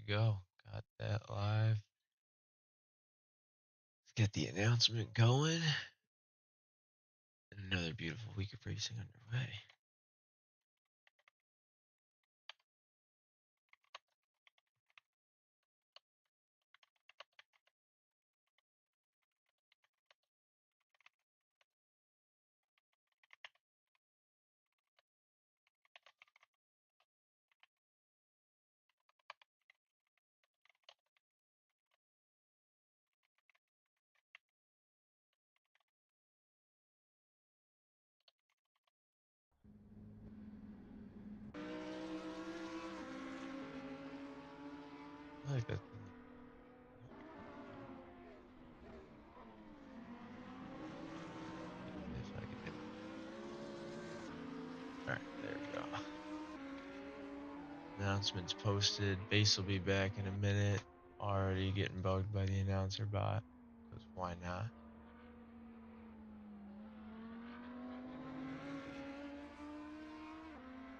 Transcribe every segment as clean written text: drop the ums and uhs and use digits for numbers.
we go. Got that live. Let's get the announcement going. And another beautiful week of racing underway. I like that. If I can. All right, there we go. Announcements posted. Base will be back in a minute. Already getting bugged by the announcer bot. Because why not?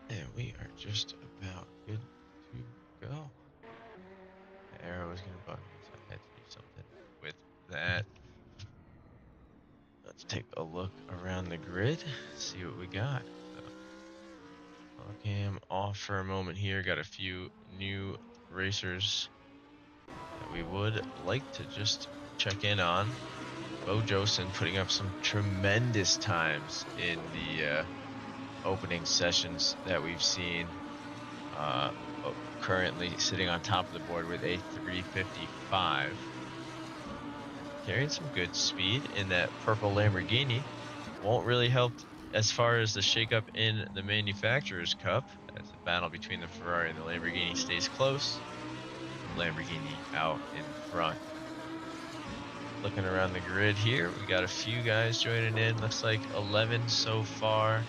And we are just about good to go. The arrow was going to bug me, so I had to do something with that. Let's take a look around the grid, see what we got. Cam off for a moment here. Got a few new racers that we would like to just check in on. Bo Josen putting up some tremendous times in the opening sessions that we've seen. Currently sitting on top of the board with a 355. Carrying some good speed in that purple Lamborghini. Won't really help as far as the shakeup in the Manufacturers' Cup, as the battle between the Ferrari and the Lamborghini stays close. Lamborghini out in front. Looking around the grid here, we got a few guys joining in. Looks like 11 so far,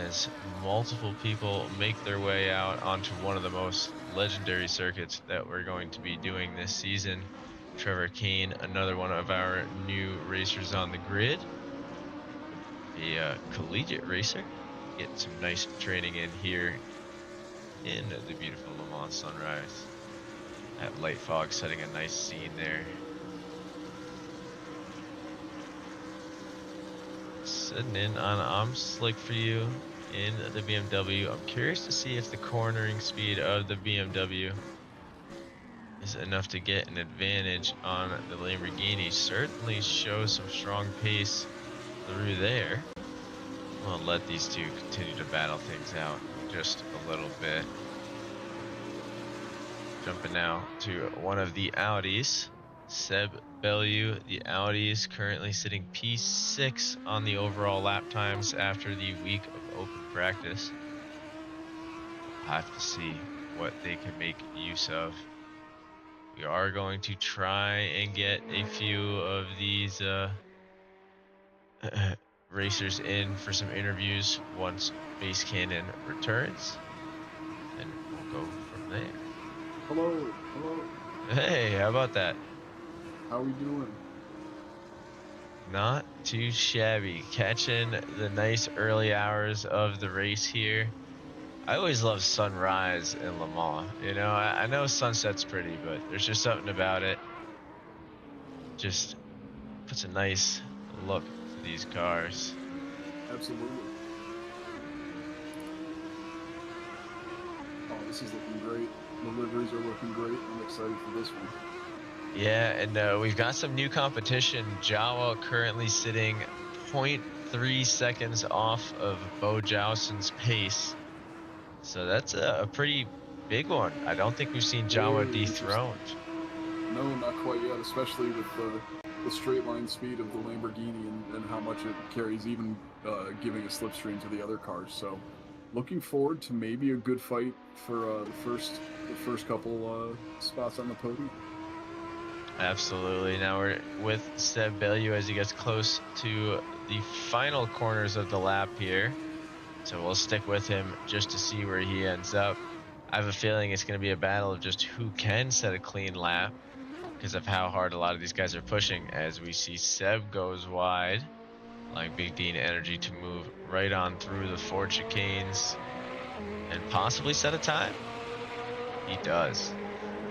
as multiple people make their way out onto one of the most legendary circuits that we're going to be doing this season. Trevor Kane, another one of our new racers on the grid. A collegiate racer, getting some nice training in here in the beautiful LeMans sunrise. That light fog setting a nice scene there. Sitting in on I'm Slick for you in the BMW. I'm curious to see if the cornering speed of the BMW is enough to get an advantage on the Lamborghini. Certainly shows some strong pace through there. I'll let these two continue to battle things out just a little bit. Jumping now to one of the Audis. Seb Bellew, the Audis currently sitting P6 on the overall lap times after the week of open practice. We'll have to see what they can make use of. We are going to try and get a few of these racers in for some interviews once Base Cannon returns, and we'll go from there. Hello. Hey, how about that? How we doing? Not too shabby. Catching the nice early hours of the race here. I always love sunrise in Le Mans. You know, I know sunset's pretty, but there's just something about it. Just puts a nice look to these cars. Absolutely. Oh, this is looking great. The liveries are looking great. I'm excited for this one. Yeah, and we've got some new competition. Jawa currently sitting 0.3 seconds off of Bo Jowson's pace. So that's a pretty big one. I don't think we've seen Jawa dethroned. No, not quite yet, especially with the straight line speed of the Lamborghini and how much it carries, even giving a slipstream to the other cars. So looking forward to maybe a good fight for the first couple spots on the podium. Absolutely. Now we're with Seb Bellew as he gets close to the final corners of the lap here. So we'll stick with him just to see where he ends up. I have a feeling it's going to be a battle of just who can set a clean lap because of how hard a lot of these guys are pushing, as we see Seb goes wide, allowing Big Dean Energy to move right on through the Ford chicanes and possibly set a time. He does.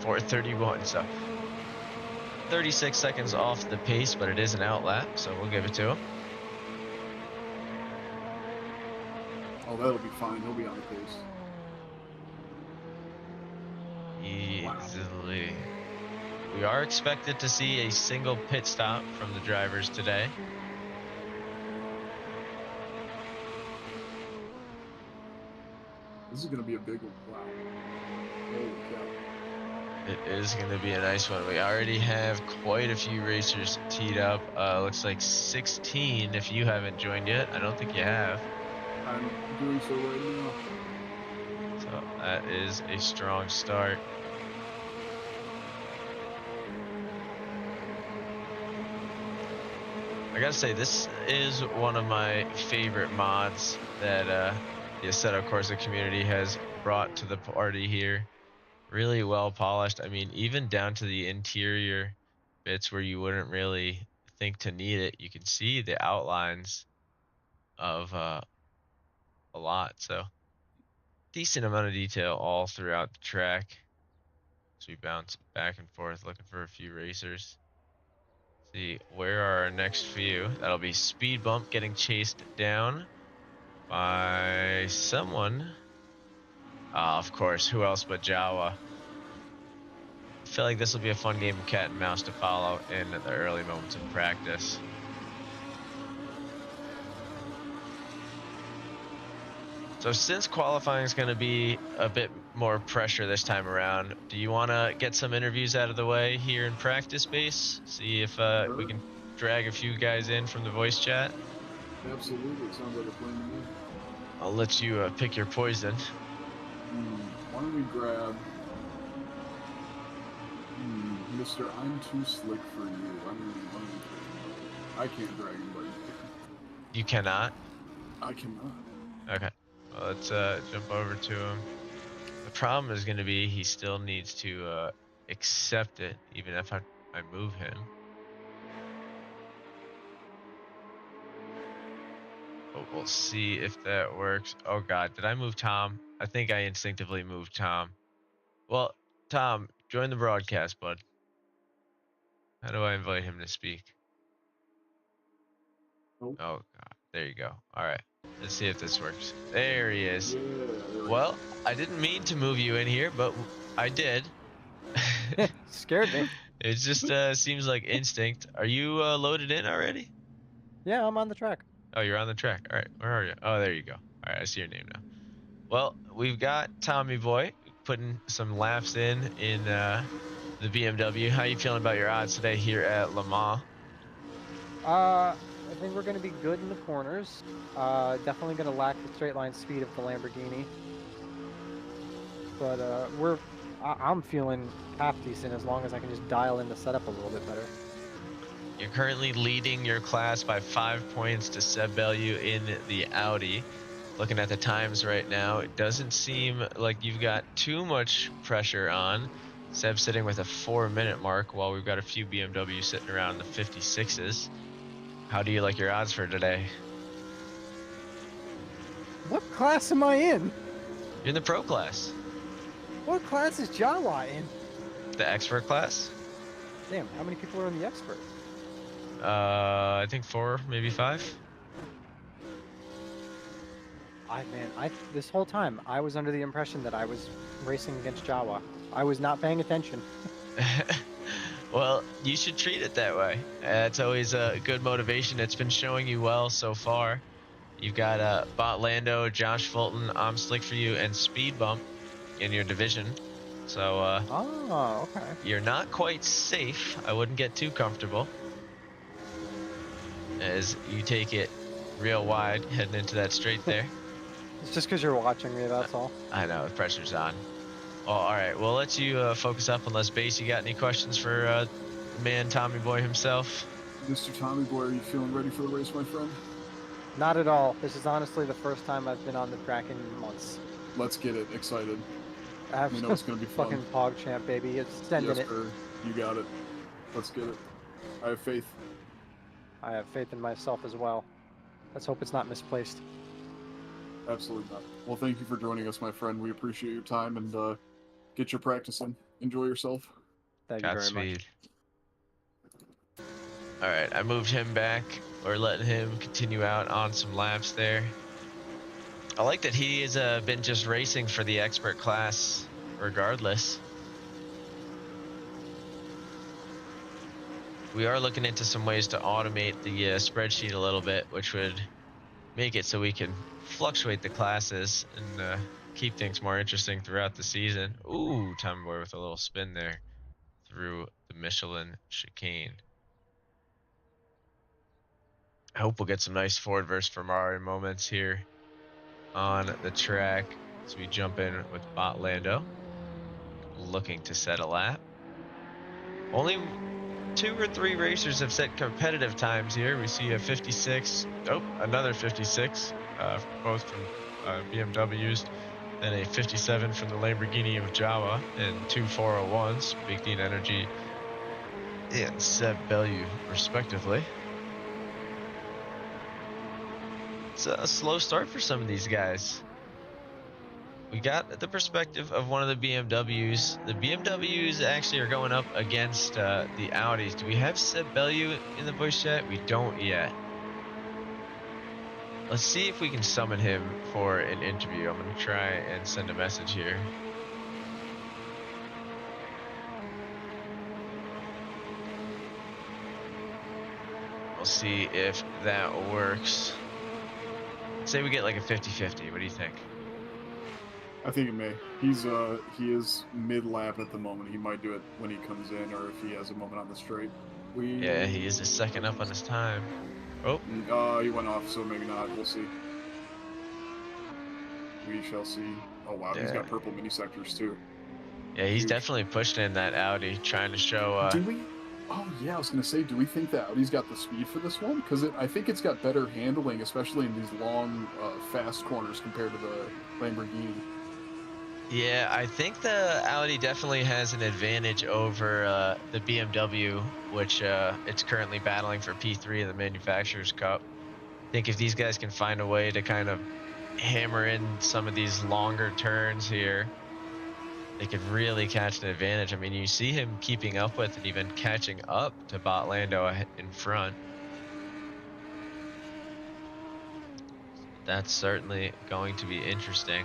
4:31. So 36 seconds off the pace, but it is an out lap, so we'll give it to him. Oh, that'll be fine. He'll be on the pace. Easily. Wow. We are expected to see a single pit stop from the drivers today. This is going to be a big one. Wow. Holy cow. It is going to be a nice one. We already have quite a few racers teed up. Looks like 16 if you haven't joined yet. I don't think you have. I'm doing so right now. So that is a strong start. I gotta say, this is one of my favorite mods that the Assetto Corsa community has brought to the party here. Really well polished. I mean, even down to the interior bits where you wouldn't really think to need it, you can see the outlines of a lot. So decent amount of detail all throughout the track. So we bounce back and forth looking for a few racers. See, where are our next few? That'll be Speed Bump getting chased down by someone. Of course, who else but Jawa? I feel like this will be a fun game of cat and mouse to follow in the early moments of practice. So since qualifying is going to be a bit more pressure this time around, do you want to get some interviews out of the way here in practice base? See if Sure. we can drag a few guys in from the voice chat? Absolutely. It sounds like a plan to me. I'll let you pick your poison. Why don't we grab... Mr. I'm too slick for you. I can't drag anybody. You cannot? I cannot. Okay. Well, let's jump over to him. The problem is going to be he still needs to accept it, even if I move him. But we'll see if that works. Oh, God. Did I move Tom? I think I instinctively moved Tom. Well, Tom, join the broadcast, bud. How do I invite him to speak? Nope. Oh, God. There you go. All right. Let's see if this works. There he is. Yeah, there we Well, go. I didn't mean to move you in here, but I did. Scared me. It just seems like instinct. Are you loaded in already? Yeah, I'm on the track. Oh, you're on the track. All right. Where are you? Oh, there you go. All right. I see your name now. Well, we've got Tommy Boy putting some laps in the BMW. How you feeling about your odds today here at Le Mans? I think we're going to be good in the corners. Definitely going to lack the straight line speed of the Lamborghini. But I'm feeling half decent as long as I can just dial in the setup a little bit better. You're currently leading your class by 5 points to Seb Bellew in the Audi. Looking at the times right now, it doesn't seem like you've got too much pressure on. Seb sitting with a 4-minute mark while we've got a few BMWs sitting around the 56s. How do you like your odds for today? What class am I in? You're in the pro class. What class is Jawa in? The expert class? Damn, how many people are in the expert? I think 4, maybe 5. This whole time I was under the impression that I was racing against Jawa. I was not paying attention. Well, you should treat it that way. It's always a good motivation. It's been showing you well so far. You've got Bot Lando, Josh Fulton, I'm Slick for You, and Speed Bump in your division. So oh, okay. You're not quite safe. I wouldn't get too comfortable as you take it real wide heading into that straight there. It's just because you're watching me, that's all. I know, the pressure's on. Well, all right, we'll let you focus up unless Base, you got any questions for man Tommy Boy himself? Mr. Tommy Boy, are you feeling ready for the race, my friend? Not at all. This is honestly the first time I've been on the track in months. Let's get it. Excited. We know it's going to be fun. Fucking Pog Champ, baby. It's sending Yes, sir. You got it. Let's get it. I have faith. I have faith in myself as well. Let's hope it's not misplaced. Absolutely not. Well, thank you for joining us, my friend. We appreciate your time, and get your practice in. Enjoy yourself. Thank you very much. Godspeed. All right, I moved him back. We're letting him continue out on some laps there. I like that he has been just racing for the expert class regardless. We are looking into some ways to automate the spreadsheet a little bit, which would make it so we can fluctuate the classes and keep things more interesting throughout the season. Ooh, Tommy Boy with a little spin there through the Michelin chicane. I hope we'll get some nice Ford versus Ferrari moments here on the track as we jump in with Bot Lando, looking to set a lap. Only 2 or 3 racers have set competitive times here. We see a 56, another 56, both from BMWs, then a 57 from the Lamborghini of Jawa, and 2 401s, Big Dean Energy and Seb Bellew, respectively. It's a slow start for some of these guys. We got the perspective of one of the BMWs. The BMWs actually are going up against the Audis. Do we have Seb Bellew in the voice chat? We don't yet. Let's see if we can summon him for an interview. I'm going to try and send a message here. We'll see if that works. Say we get like a 50-50. What do you think? I think it may. He is mid-lap at the moment. He might do it when he comes in, or if he has a moment on the straight. Yeah, he is a second up on his time. Oh. He went off, so maybe not. We'll see. We shall see. Oh wow, Yeah. He's got purple mini sectors too. Yeah, he's Huge. definitely pushing in that Audi, trying to show. Do we? Oh yeah, I was gonna say, do we think that Audi's got the speed for this one? Because I think it's got better handling, especially in these long, fast corners compared to the Lamborghini. Yeah, I think the Audi definitely has an advantage over the BMW, which it's currently battling for P3 in the Manufacturers Cup. I think if these guys can find a way to kind of hammer in some of these longer turns here, they could really catch an advantage. I mean, you see him keeping up with and even catching up to Bot Lando in front. That's certainly going to be interesting.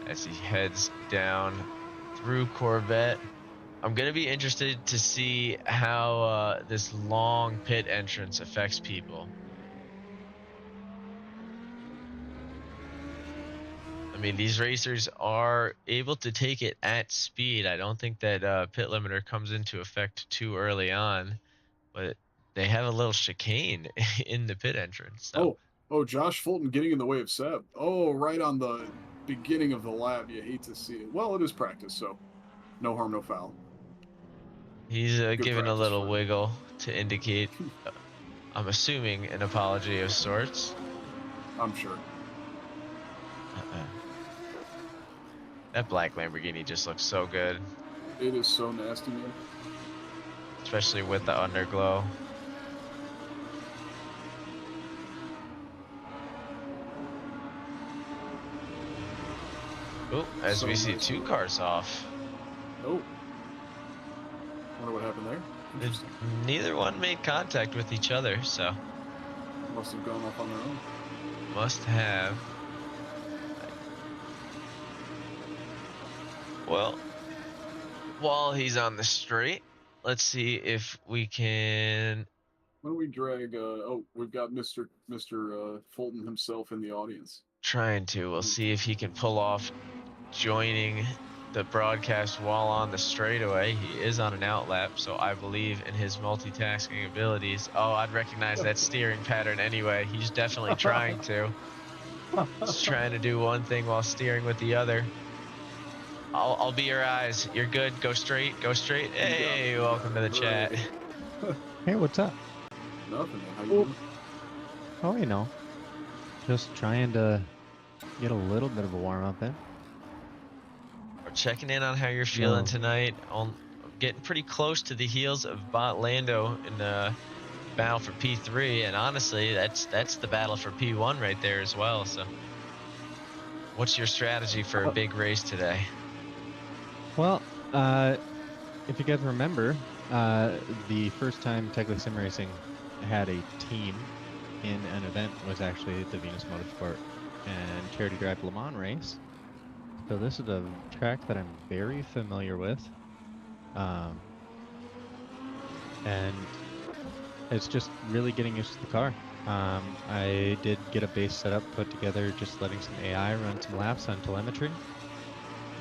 As he heads down through Corvette. I'm going to be interested to see how this long pit entrance affects people. I mean, these racers are able to take it at speed. I don't think that pit limiter comes into effect too early on, but they have a little chicane in the pit entrance. So. Oh, Josh Fulton getting in the way of Seb. Oh, right on the beginning of the lap. You hate to see it. Well, it is practice, so no harm, no foul. He's giving a little for... wiggle to indicate, I'm assuming, an apology of sorts. I'm sure. That black Lamborghini just looks so good. It is so nasty, man. Especially with the underglow. Oh, as so we see nice 2 cars off. Oh. Wonder what happened there. Neither one made contact with each other, so. Must have gone off on their own. Must have. Well, while he's on the straight, let's see if we can. Why don't we drag? We've got Mr. Fulton himself in the audience. Trying to. We'll see if he can pull off joining the broadcast while on the straightaway. He is on an outlap, so I believe in his multitasking abilities. Oh, I'd recognize that steering pattern anyway. He's definitely trying to. He's trying to do one thing while steering with the other. I'll be your eyes. You're good. Go straight. Go straight. Hey, welcome to the chat. Hey, what's up? Nothing. How you doing? Oh, you know, just trying to get a little bit of a warm up in. We're checking in on how you're feeling tonight. Getting pretty close to the heels of Bot Lando in battle for P3, and honestly, that's the battle for P1 right there as well. So, what's your strategy for a big race today? Well, if you guys remember, the first time Technic Sim Racing had a team in an event was actually the Venus Motorsport and Charity Drive LeMans race. So this is a track that I'm very familiar with. And it's just really getting used to the car. I did get a base setup put together, just letting some AI run some laps on telemetry.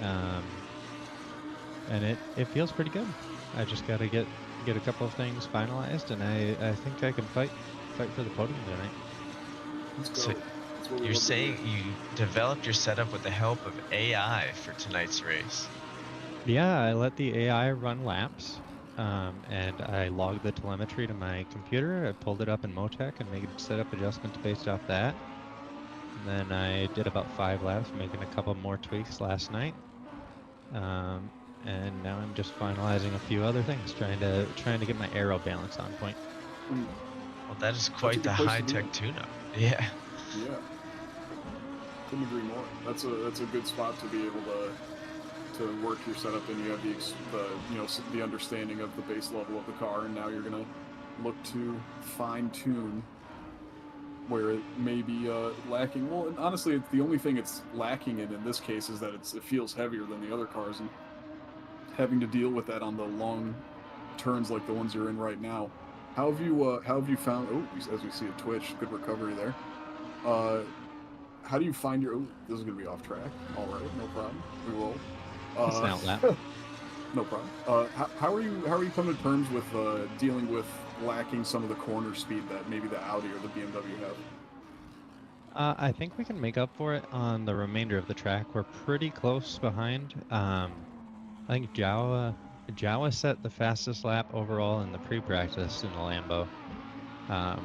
And it feels pretty good. I just got to get a couple of things finalized, and I think I can fight for the podium tonight. Let's go. So That's what we you're love to saying hear. you developed your setup with the help of AI for tonight's race? Yeah, I let the AI run laps, and I logged the telemetry to my computer. I pulled it up in Motec and made setup adjustments based off that. And then I did about 5 laps, making a couple more tweaks last night. And now I'm just finalizing a few other things, trying to get my aero balance on point. Well, that is That's a quite the good place to be high-tech in. tune-up. Yeah. Yeah. Couldn't agree more. That's a good spot to be able to work your setup in. You have the understanding of the base level of the car, and now you're gonna look to fine tune where it may be lacking. Well, and honestly, the only thing it's lacking in this case is that it feels heavier than the other cars, and having to deal with that on the long turns like the ones you're in right now. How have you found? Oh, as we see at Twitch, good recovery there. How do you find your? Oh, this is gonna be off track. All right, no problem. We roll. It's an outlap. No problem. How are you coming to terms with dealing with lacking some of the corner speed that maybe the Audi or the BMW have? I think we can make up for it on the remainder of the track. We're pretty close behind. I think Jawa set the fastest lap overall in the pre-practice in the Lambo,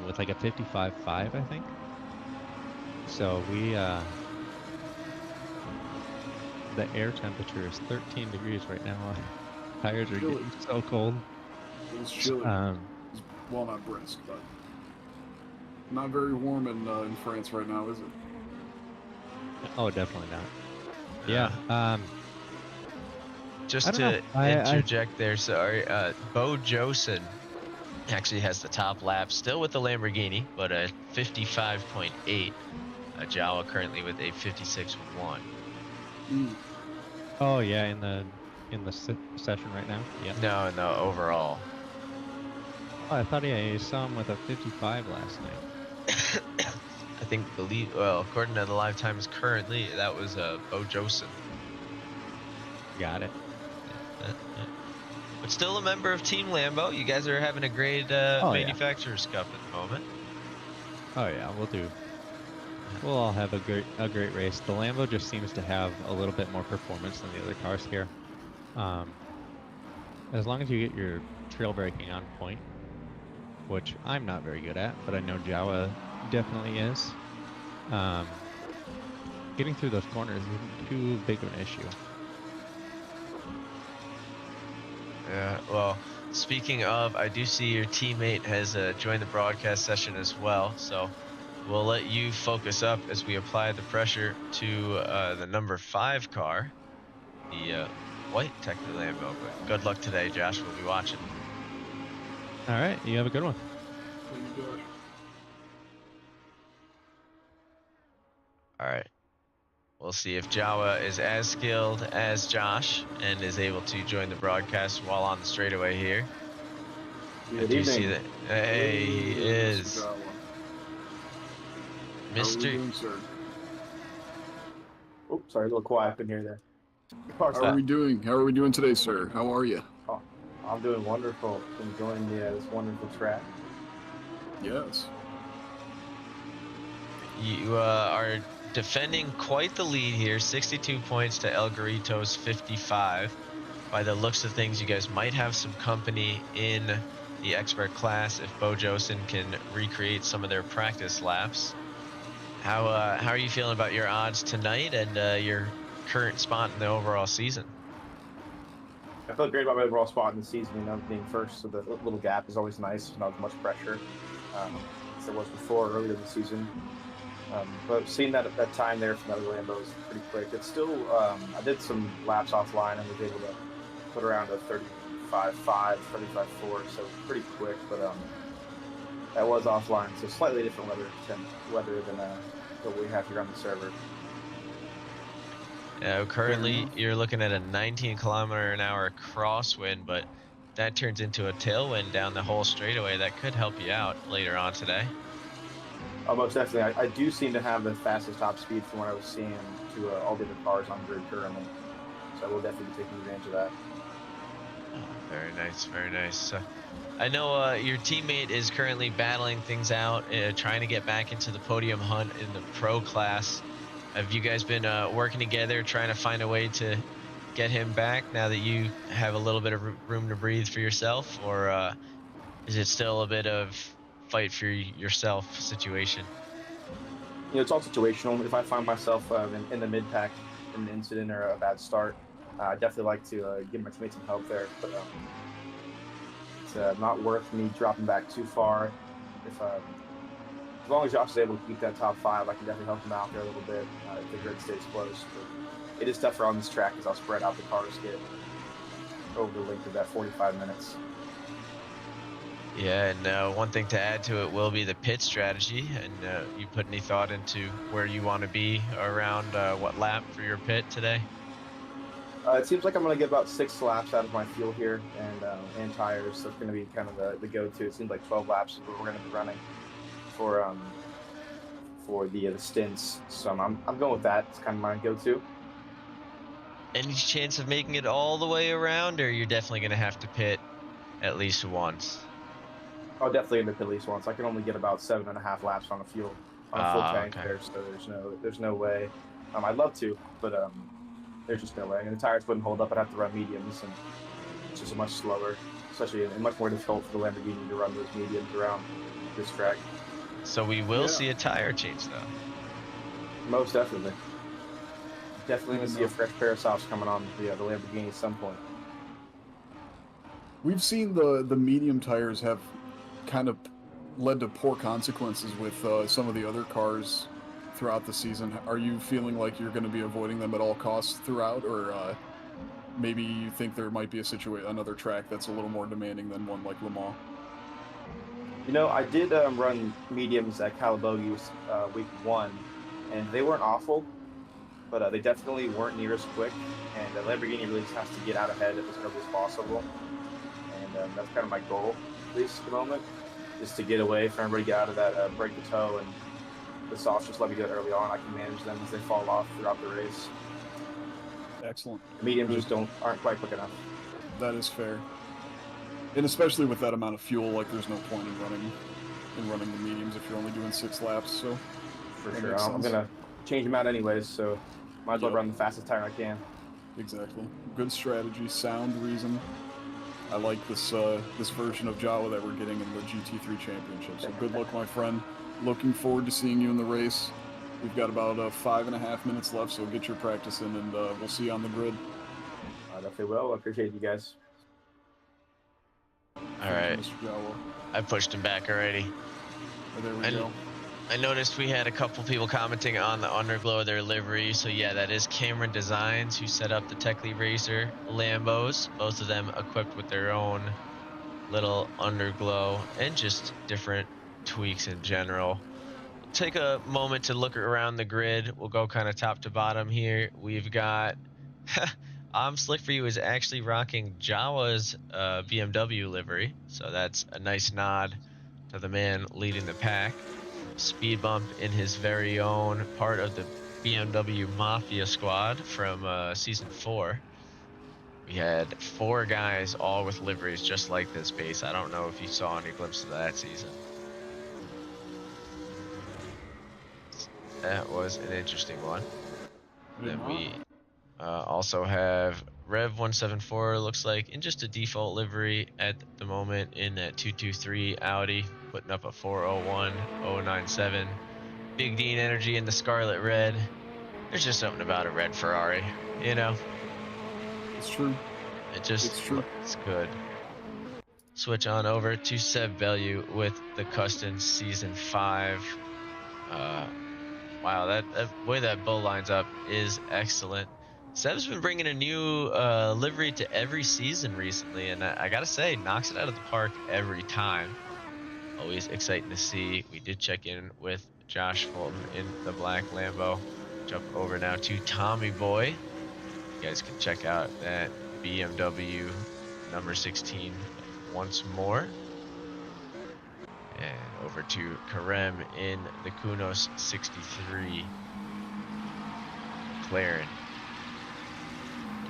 with like a 55.5, I think. So the air temperature is 13 degrees right now. Tires are Chilly. getting so cold. It was chilly. It's, well, not brisk, but not very warm in France right now, is it? Oh, definitely not. Yeah. Just I don't know. to interject there, sorry, Bo Josen actually has the top lap, still with the Lamborghini, but a 55.8. Jawa currently with a 56.1. Oh yeah, in the session right now. Yeah. No, overall. Oh, I thought I saw him with a 55 last night. Well, according to the live times currently, that was Bo Josen. Got it. Yeah. But still a member of Team Lambo. You guys are having a great manufacturer's cup at the moment. Oh yeah, we'll all have a great race. The Lambo just seems to have a little bit more performance than the other cars here. As long as you get your trail braking on point, which I'm not very good at, but I know Jawa definitely is. Getting through those corners isn't too big of an issue. Yeah, well, speaking of, I do see your teammate has joined the broadcast session as well, so we'll let you focus up as we apply the pressure to the number 5 car, the white Technic Lambo. But good luck today, Josh. We'll be watching. All right, you have a good one. Thank you, Josh. All right. We'll see if Jawa is as skilled as Josh and is able to join the broadcast while on the straightaway here. Good I do evening. see that. Hey, he is. How are we Mr. doing, sir? Oops, sorry, a little quiet in here there. How are we doing? How are we doing today, sir? How are you? Oh, I'm doing wonderful. Enjoying this wonderful track. Yes. You are defending quite the lead here, 62 points to El Garito's 55. By the looks of things, you guys might have some company in the expert class if Bo Josen can recreate some of their practice laps. How are you feeling about your odds tonight and your current spot in the overall season? I felt great about my overall spot in the season. You know, being first, so the little gap is always nice. There's not as much pressure as there was before earlier in the season. But seeing that time there from the other Lambo is pretty quick. It's still I did some laps offline and was able to put around a 35.5, 35.4, so pretty quick. But that was offline, so slightly different weather than what we have here on the server. Currently, you're looking at a 19-kilometer-an-hour crosswind, but that turns into a tailwind down the whole straightaway. That could help you out later on today. Most definitely. I do seem to have the fastest top speed from what I was seeing to all the other cars on grid currently. So I will definitely be taking advantage of that. Oh, very nice, very nice. I know your teammate is currently battling things out, trying to get back into the podium hunt in the pro class. Have you guys been working together, trying to find a way to get him back now that you have a little bit of room to breathe for yourself, or is it still a bit of fight for yourself situation? You know, it's all situational. If I find myself in the mid pack in an incident or a bad start, I definitely like to give my teammates some help there. But it's not worth me dropping back too far. As long as Josh is able to keep that top 5, I can definitely help him out there a little bit if the grid stays close. But it is tougher on this track because I'll spread out the cars get over the length of that 45 minutes. Yeah, and one thing to add to it will be the pit strategy. And you put any thought into where you want to be around what lap for your pit today? It seems like I'm going to get about 6 laps out of my fuel here and tires. So it's going to be kind of the go-to. It seems like 12 laps is what we're going to be running for the stints. So I'm going with that. It's kind of my go-to. Any chance of making it all the way around, or you're definitely going to have to pit at least once? I'll definitely end up at least once. I can only get about 7.5 laps on a full tank okay. there, so there's no way. I'd love to, but there's just no way. And the tires wouldn't hold up. I'd have to run mediums, and it's just much slower, especially and much more difficult for the Lamborghini to run those mediums around this track. So we will see a tire change, though. Most definitely. Definitely going to see a fresh pair of softs coming on the Lamborghini at some point. We've seen the medium tires have kind of led to poor consequences with some of the other cars throughout the season. Are you feeling like you're going to be avoiding them at all costs throughout, or maybe you think there might be another track that's a little more demanding than one like Le Mans? You know, I did run mediums at Calabogies week 1, and they weren't awful, but they definitely weren't near as quick, and Lamborghini really just has to get out ahead as early as possible, and that's kind of my goal, at least at the moment, is to get away from everybody, get out of that break the toe, and the softs just let me do it early on. I can manage them as they fall off throughout the race. Excellent. The mediums just aren't quite quick enough. That is fair. And especially with that amount of fuel, like there's no point in running the mediums if you're only doing 6 laps. So for sure, I'm gonna change them out anyways. So might as well run the fastest tire I can. Exactly. Good strategy, sound reason. I like this version of Jawa that we're getting in the GT3 Championship. So good luck, my friend. Looking forward to seeing you in the race. We've got about 5.5 minutes left, so get your practice in, and we'll see you on the grid. I definitely will. I appreciate you guys. All right. I pushed him back already. Oh, there we go. I noticed we had a couple people commenting on the underglow of their livery. So yeah, that is Cameron Designs, who set up the Tech League Racer Lambos. Both of them equipped with their own little underglow and just different tweaks in general. Take a moment to look around the grid. We'll go kind of top to bottom here. We've got I'm Slick For You is actually rocking Jawa's BMW livery, so that's a nice nod to the man leading the pack. Speed bump in his very own part of the BMW Mafia squad from season 4. We had 4 guys all with liveries just like this base. I don't know if you saw any glimpse of that season. That was an interesting one. Then we also have Rev174, looks like in just a default livery at the moment in that 223 Audi, putting up a 401.097. Big Dean Energy in the scarlet red. There's just something about a red Ferrari, you know? It's true. It just It's true. looks good. Switch on over to Seb Bellew with the Custom Season 5. Wow, that way that bow lines up is excellent. Seb's been bringing a new livery to every season recently, and I gotta say, knocks it out of the park every time. Always exciting to see. We did check in with Josh Fulton in the black Lambo. Jump over now to Tommy Boy. You guys can check out that BMW number 16 once more. And over to Karem in the Kunos 63 McLaren.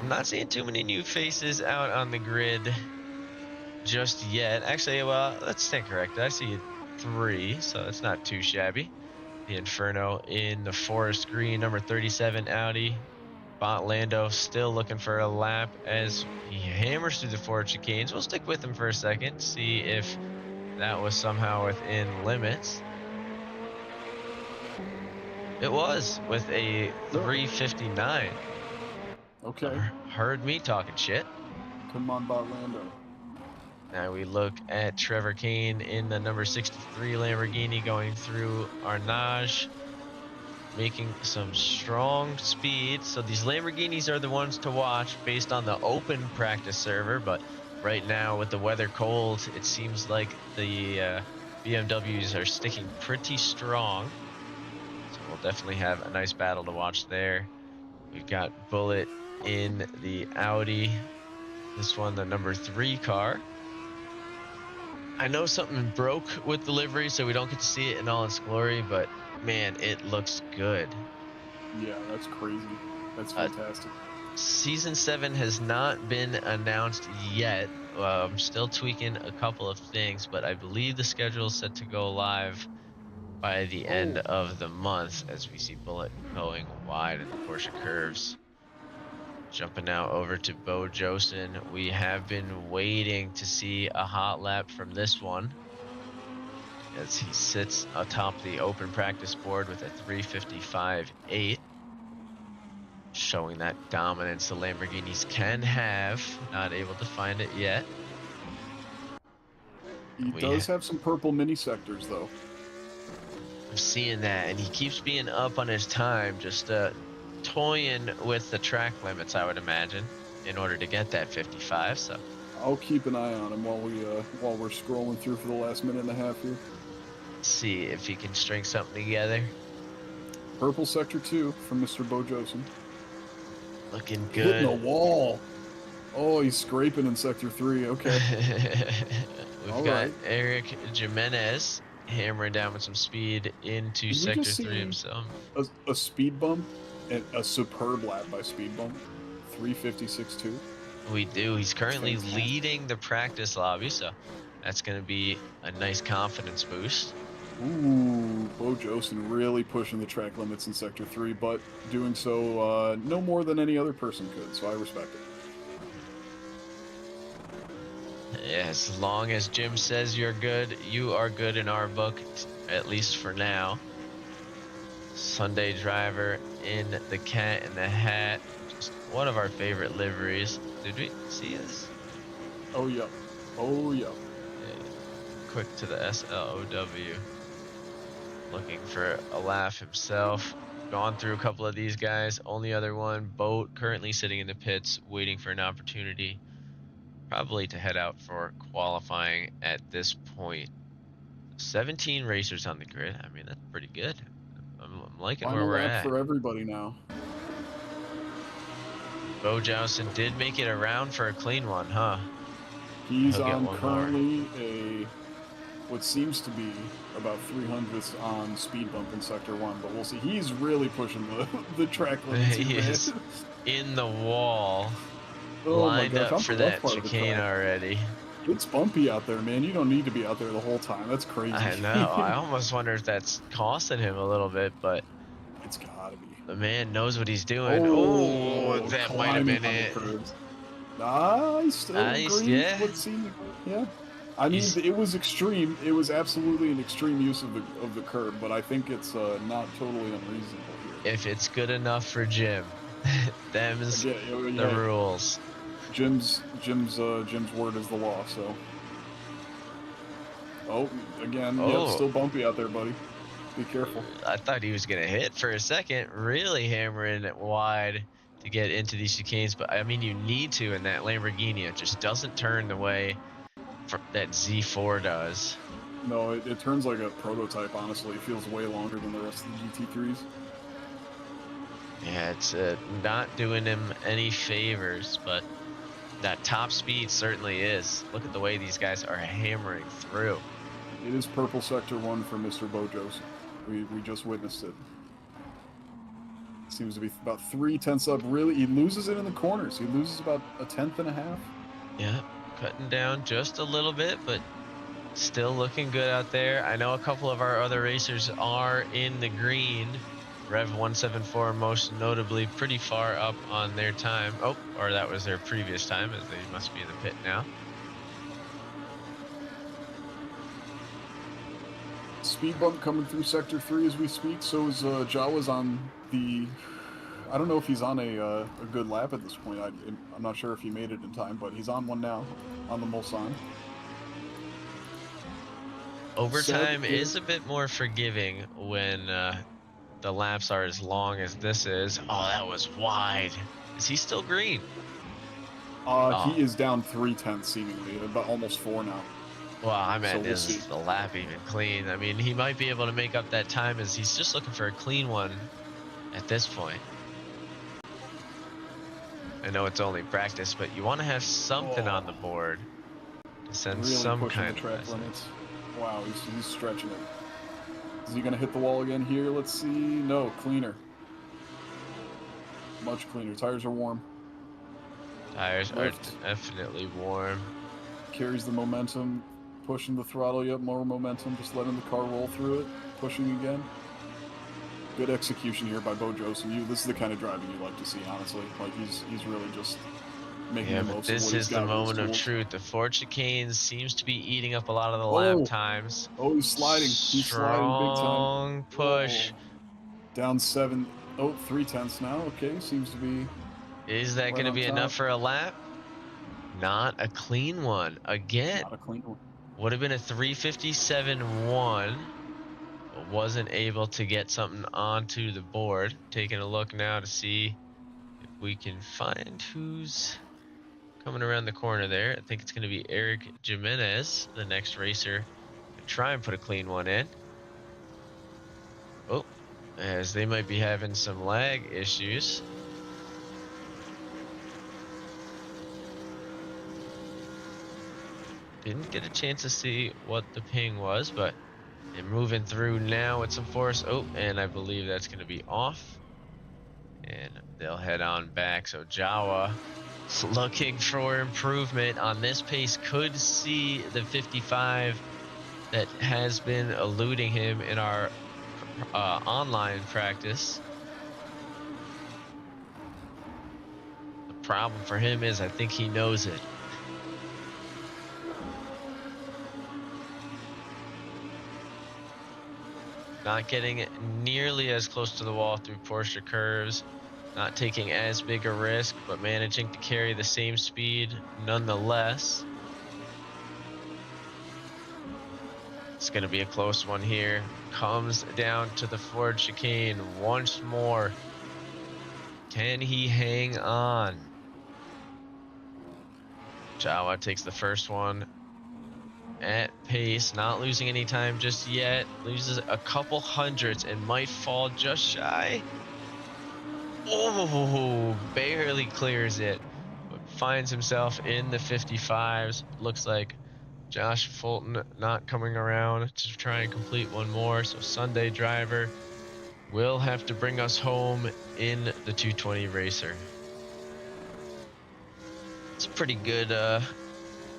I'm not seeing too many new faces out on the grid just yet. Actually, well, let's stand corrected. I see 3, so it's not too shabby. The Inferno in the forest green, number 37 Audi. Bont Lando still looking for a lap as he hammers through the Ford chicanes. We'll stick with him for a second, see if that was somehow within limits. It was with a 359. Okay. Heard me talking shit. Come on, Lando. Now we look at Trevor Kane in the number 63 Lamborghini going through Arnage, making some strong speed. So these Lamborghinis are the ones to watch based on the open practice server, but right now with the weather cold, it seems like the BMWs are sticking pretty strong. So we'll definitely have a nice battle to watch there. We've got Bullet in the Audi. This one, the number 3 car. I know something broke with the livery, so we don't get to see it in all its glory, but man, it looks good. Yeah, that's crazy. That's fantastic. Season 7 has not been announced yet. I'm still tweaking a couple of things, but I believe the schedule is set to go live by the end of the month as we see Bullet going wide in the Porsche curves. Jumping now over to Bo Josen. We have been waiting to see a hot lap from this one as he sits atop the open practice board with a 355.8, showing that dominance the Lamborghinis can have. Not able to find it yet. He does have some purple mini sectors, though. I'm seeing that, and he keeps being up on his time, just toying with the track limits, I would imagine, in order to get that 55. So I'll keep an eye on him while we're scrolling through for the last minute and a half here. See if he can string something together. Purple sector 2 from Mr. Bo Josen. Looking good. Hitting the wall. Oh, he's scraping in sector 3. Okay. We've got Eric Jimenez hammering down with some speed into sector 3 himself. A speed bump and a superb lap by speed bump. 356.2. We do. He's currently leading the practice lobby, so that's going to be a nice confidence boost. Ooh, Bo Josen really pushing the track limits in sector 3, but doing so no more than any other person could, so I respect it. Yeah, as long as Jim says you're good, you are good in our book, at least for now. Sunday driver in the Cat in the Hat. Just one of our favorite liveries. Did we see this? Oh, yeah. Oh, yeah. Quick to the SLOW. Looking for a laugh himself. Gone through a couple of these guys. Only other one, Boat, currently sitting in the pits, waiting for an opportunity. Probably to head out for qualifying at this point. 17 racers on the grid. I mean, that's pretty good. I'm liking where we're at. For everybody now. Bo Johnson did make it around for a clean one, huh? He's on currently what seems to be about 300th on speed bump in sector 1, but we'll see. He's really pushing the track limits. He is in the wall, lined up for that chicane already. It's bumpy out there, man. You don't need to be out there the whole time. That's crazy. I know. I almost wonder if that's costing him a little bit, but it's gotta be. The man knows what he's doing. Oh, that might have been it. Nice. Yeah. Yeah. I mean, it was extreme. It was absolutely an extreme use of the curb, but I think it's not totally unreasonable here. If it's good enough for Jim, them's the rules. Jim's word is the law. So. Oh, again, yep, Oh. still bumpy out there, buddy. Be careful. I thought he was going to hit for a second, really hammering it wide to get into these chicanes. But I mean, you need to in that Lamborghini. It just doesn't turn the way that Z4 does. No, it turns like a prototype, honestly. It feels way longer than the rest of the GT3s. Yeah, it's not doing him any favors, but that top speed certainly is. Look at the way these guys are hammering through. It is purple sector 1 for Mr. Bojos. We just witnessed it. Seems to be about 3/10 up. Really, he loses it in the corners. He loses about a 1/10 and a half. Yeah, cutting down just a little bit, but still looking good out there. I know a couple of our other racers are in the green. Rev 174 most notably pretty far up on their time. Oh, or that was their previous time, as they must be in the pit now. Speed bump coming through sector 3 as we speak. So is Jawa's on the... I don't know if he's on a good lap at this point. I'm not sure if he made it in time, but he's on one now, on the Mulsanne. Overtime is a bit more forgiving when the laps are as long as this is. Oh, that was wide. Is he still green? He is down 3/10 seemingly, about almost 4 now. Well, I meant, So we'll is see. the lap even clean? I mean, he might be able to make up that time as he's just looking for a clean one at this point. I know it's only practice, but you want to have something on the board to send Really some pushing kind the of track message. limits. Wow, he's stretching it. Is he going to hit the wall again here? Let's see. No, cleaner. Much cleaner. Tires are warm. Tires Lift. are definitely warm. Carries the momentum. Pushing the throttle, yep, more momentum. Just letting the car roll through it. Pushing again. Good execution here by Bojos. And this is the kind of driving you like to see, honestly. Like, he's really just making Yeah, the but most of this what he's is the got with his moment of tools. truth. The Ford chicane seems to be eating up a lot of the lap times. Oh, he's sliding. He's sliding big time. Strong push. Oh. Down 7. Oh, 3/10 now. Okay, seems to be... Is that right going to on be top. enough for a lap? Not a clean one. Again, Not a clean one. would have been a 357.1, but wasn't able to get something onto the board. Taking a look now to see if we can find who's coming around the corner there. I think it's going to be Eric Jimenez, the next racer, to try and put a clean one in. Oh, as they might be having some lag issues. Didn't get a chance to see what the ping was, but they're moving through now with some force. Oh, and I believe that's going to be off. And they'll head on back. So Jawa, looking for improvement on this pace, could see the 55 that has been eluding him in our online practice. The problem for him is I think he knows it. Not getting nearly as close to the wall through Porsche curves, not taking as big a risk, but managing to carry the same speed nonetheless. It's going to be a close one here. Comes down to the Ford chicane once more. Can he hang on? Jawa takes the first one at pace, not losing any time just yet. Loses a couple hundredths and might fall just shy. Oh, barely clears it, but finds himself in the 55s. Looks like Josh Fulton not coming around to try and complete one more. So Sunday driver will have to bring us home in the 220 racer. It's a pretty good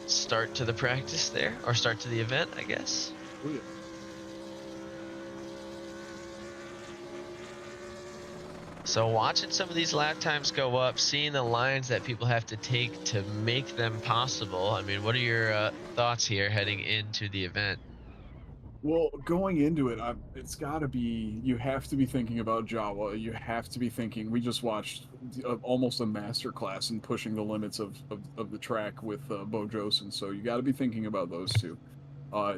start to the practice there, or start to the event, I guess. Oh, yeah. So watching some of these lap times go up, seeing the lines that people have to take to make them possible. I mean, what are your thoughts here heading into the event? Well, going into it, it's got to be. You have to be thinking about Java. You have to be thinking. We just watched almost a master class in pushing the limits of the track with Bo Josen. So you got to be thinking about those two.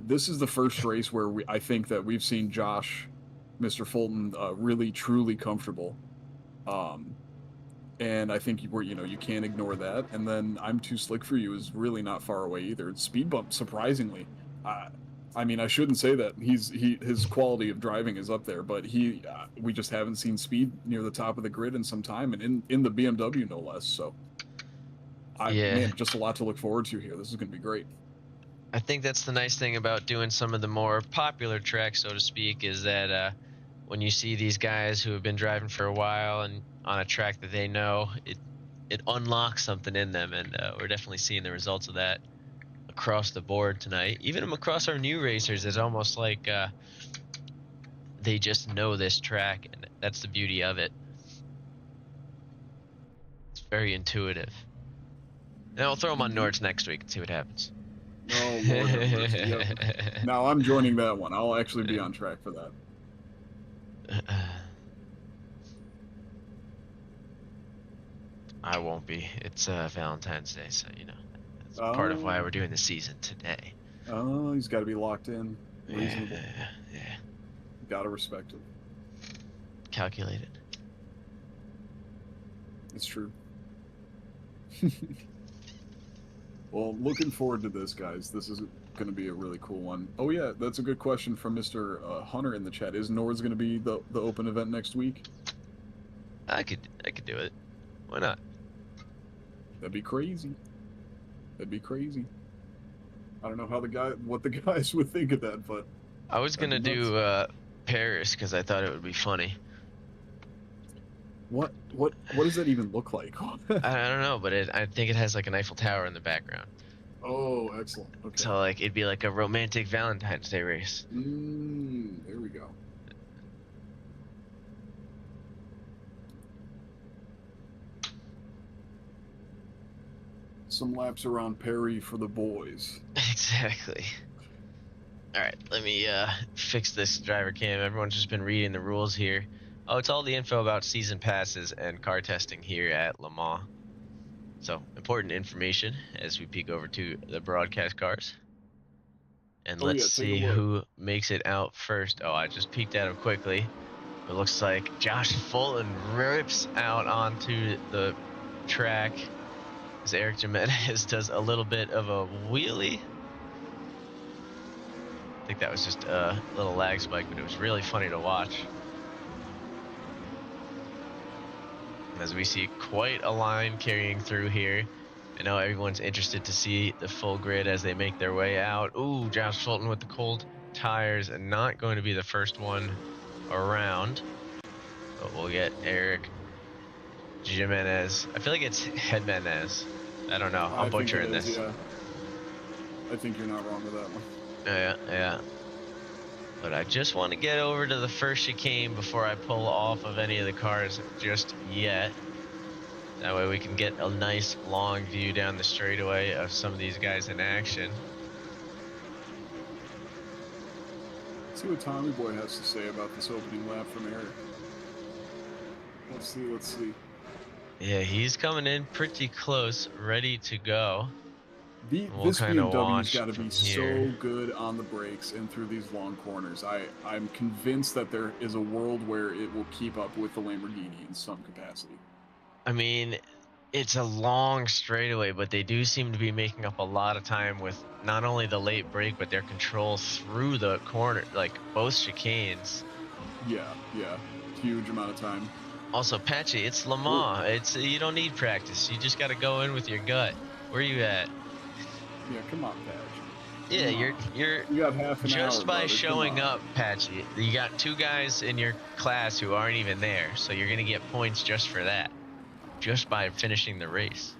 This is the first race where I think that we've seen Josh, Mr. Fulton, really truly comfortable. Um, and I think you can't ignore that. And then I'm Too Slick for You is really not far away either. It's speed bump, surprisingly. Uh, I mean, I shouldn't say that his quality of driving is up there, but we just haven't seen speed near the top of the grid in some time, and in the BMW no less. So, Yeah. man, just a lot to look forward to here. This is going to be great. I think that's the nice thing about doing some of the more popular tracks, so to speak, is that when you see these guys who have been driving for a while and on a track that they know, it unlocks something in them, and we're definitely seeing the results of that across the board tonight. Even across our new racers, it's almost like they just know this track, and that's the beauty of it. It's very intuitive. And I'll throw them on Nords next week and see what happens. Oh, Lord have mercy. Yep. Now I'm joining that one. I'll actually be on track for that. I won't be. It's Valentine's Day, so that's part of why we're doing the season today. Oh, he's got to be locked in. Reasonable. Yeah. Gotta respect it. Calculated. It's true. Well, looking forward to this, guys. This is going to be a really cool one. Oh yeah, that's a good question from Mr. Hunter in the chat. Is Nords going to be the open event next week? I could do it. Why not? That'd be crazy. That'd be crazy. I don't know what the guys would think of that, but I was gonna do Paris because I thought it would be funny. What does that even look like? I don't know, but I think it has like an Eiffel Tower in the background. Oh, excellent. Okay. So like it'd be like a romantic Valentine's Day race. There we go. Some laps around Perry for the boys. Exactly. All right, let me fix this driver cam. Everyone's just been reading the rules here. Oh, it's all the info about season passes and car testing here at Le Mans. So, important information as we peek over to the broadcast cars. And let's see who makes it out first. Oh, I just peeked at him quickly. It looks like Josh Fulton rips out onto the track as Eric Jimenez does a little bit of a wheelie. I think that was just a little lag spike, but it was really funny to watch. As we see quite a line carrying through here. I know everyone's interested to see the full grid as they make their way out. Ooh, Josh Fulton with the cold tires and not going to be the first one around. But we'll get Eric Jimenez. I feel like it's Jimenez. I don't know. I'm butchering this. Yeah. I think you're not wrong with that one. Yeah. But I just want to get over to the first chicane before I pull off of any of the cars just yet. That way we can get a nice long view down the straightaway of some of these guys in action. Let's see what Tommy Boy has to say about this opening lap from Eric. Let's see. Yeah, he's coming in pretty close, ready to go. This BMW's got to be so good on the brakes and through these long corners. I'm convinced that there is a world where it will keep up with the Lamborghini in some capacity. I mean, it's a long straightaway, but they do seem to be making up a lot of time with not only the late brake, but their control through the corner, like both chicanes. Yeah, huge amount of time. Also, Patchy, it's Le Mans. You don't need practice. You just got to go in with your gut. Where are you at? Yeah, come on, Patch. Yeah, you got half an just hour, by brother. showing up, Patchy. You got two guys in your class who aren't even there, so you're gonna get points just for that, just by finishing the race.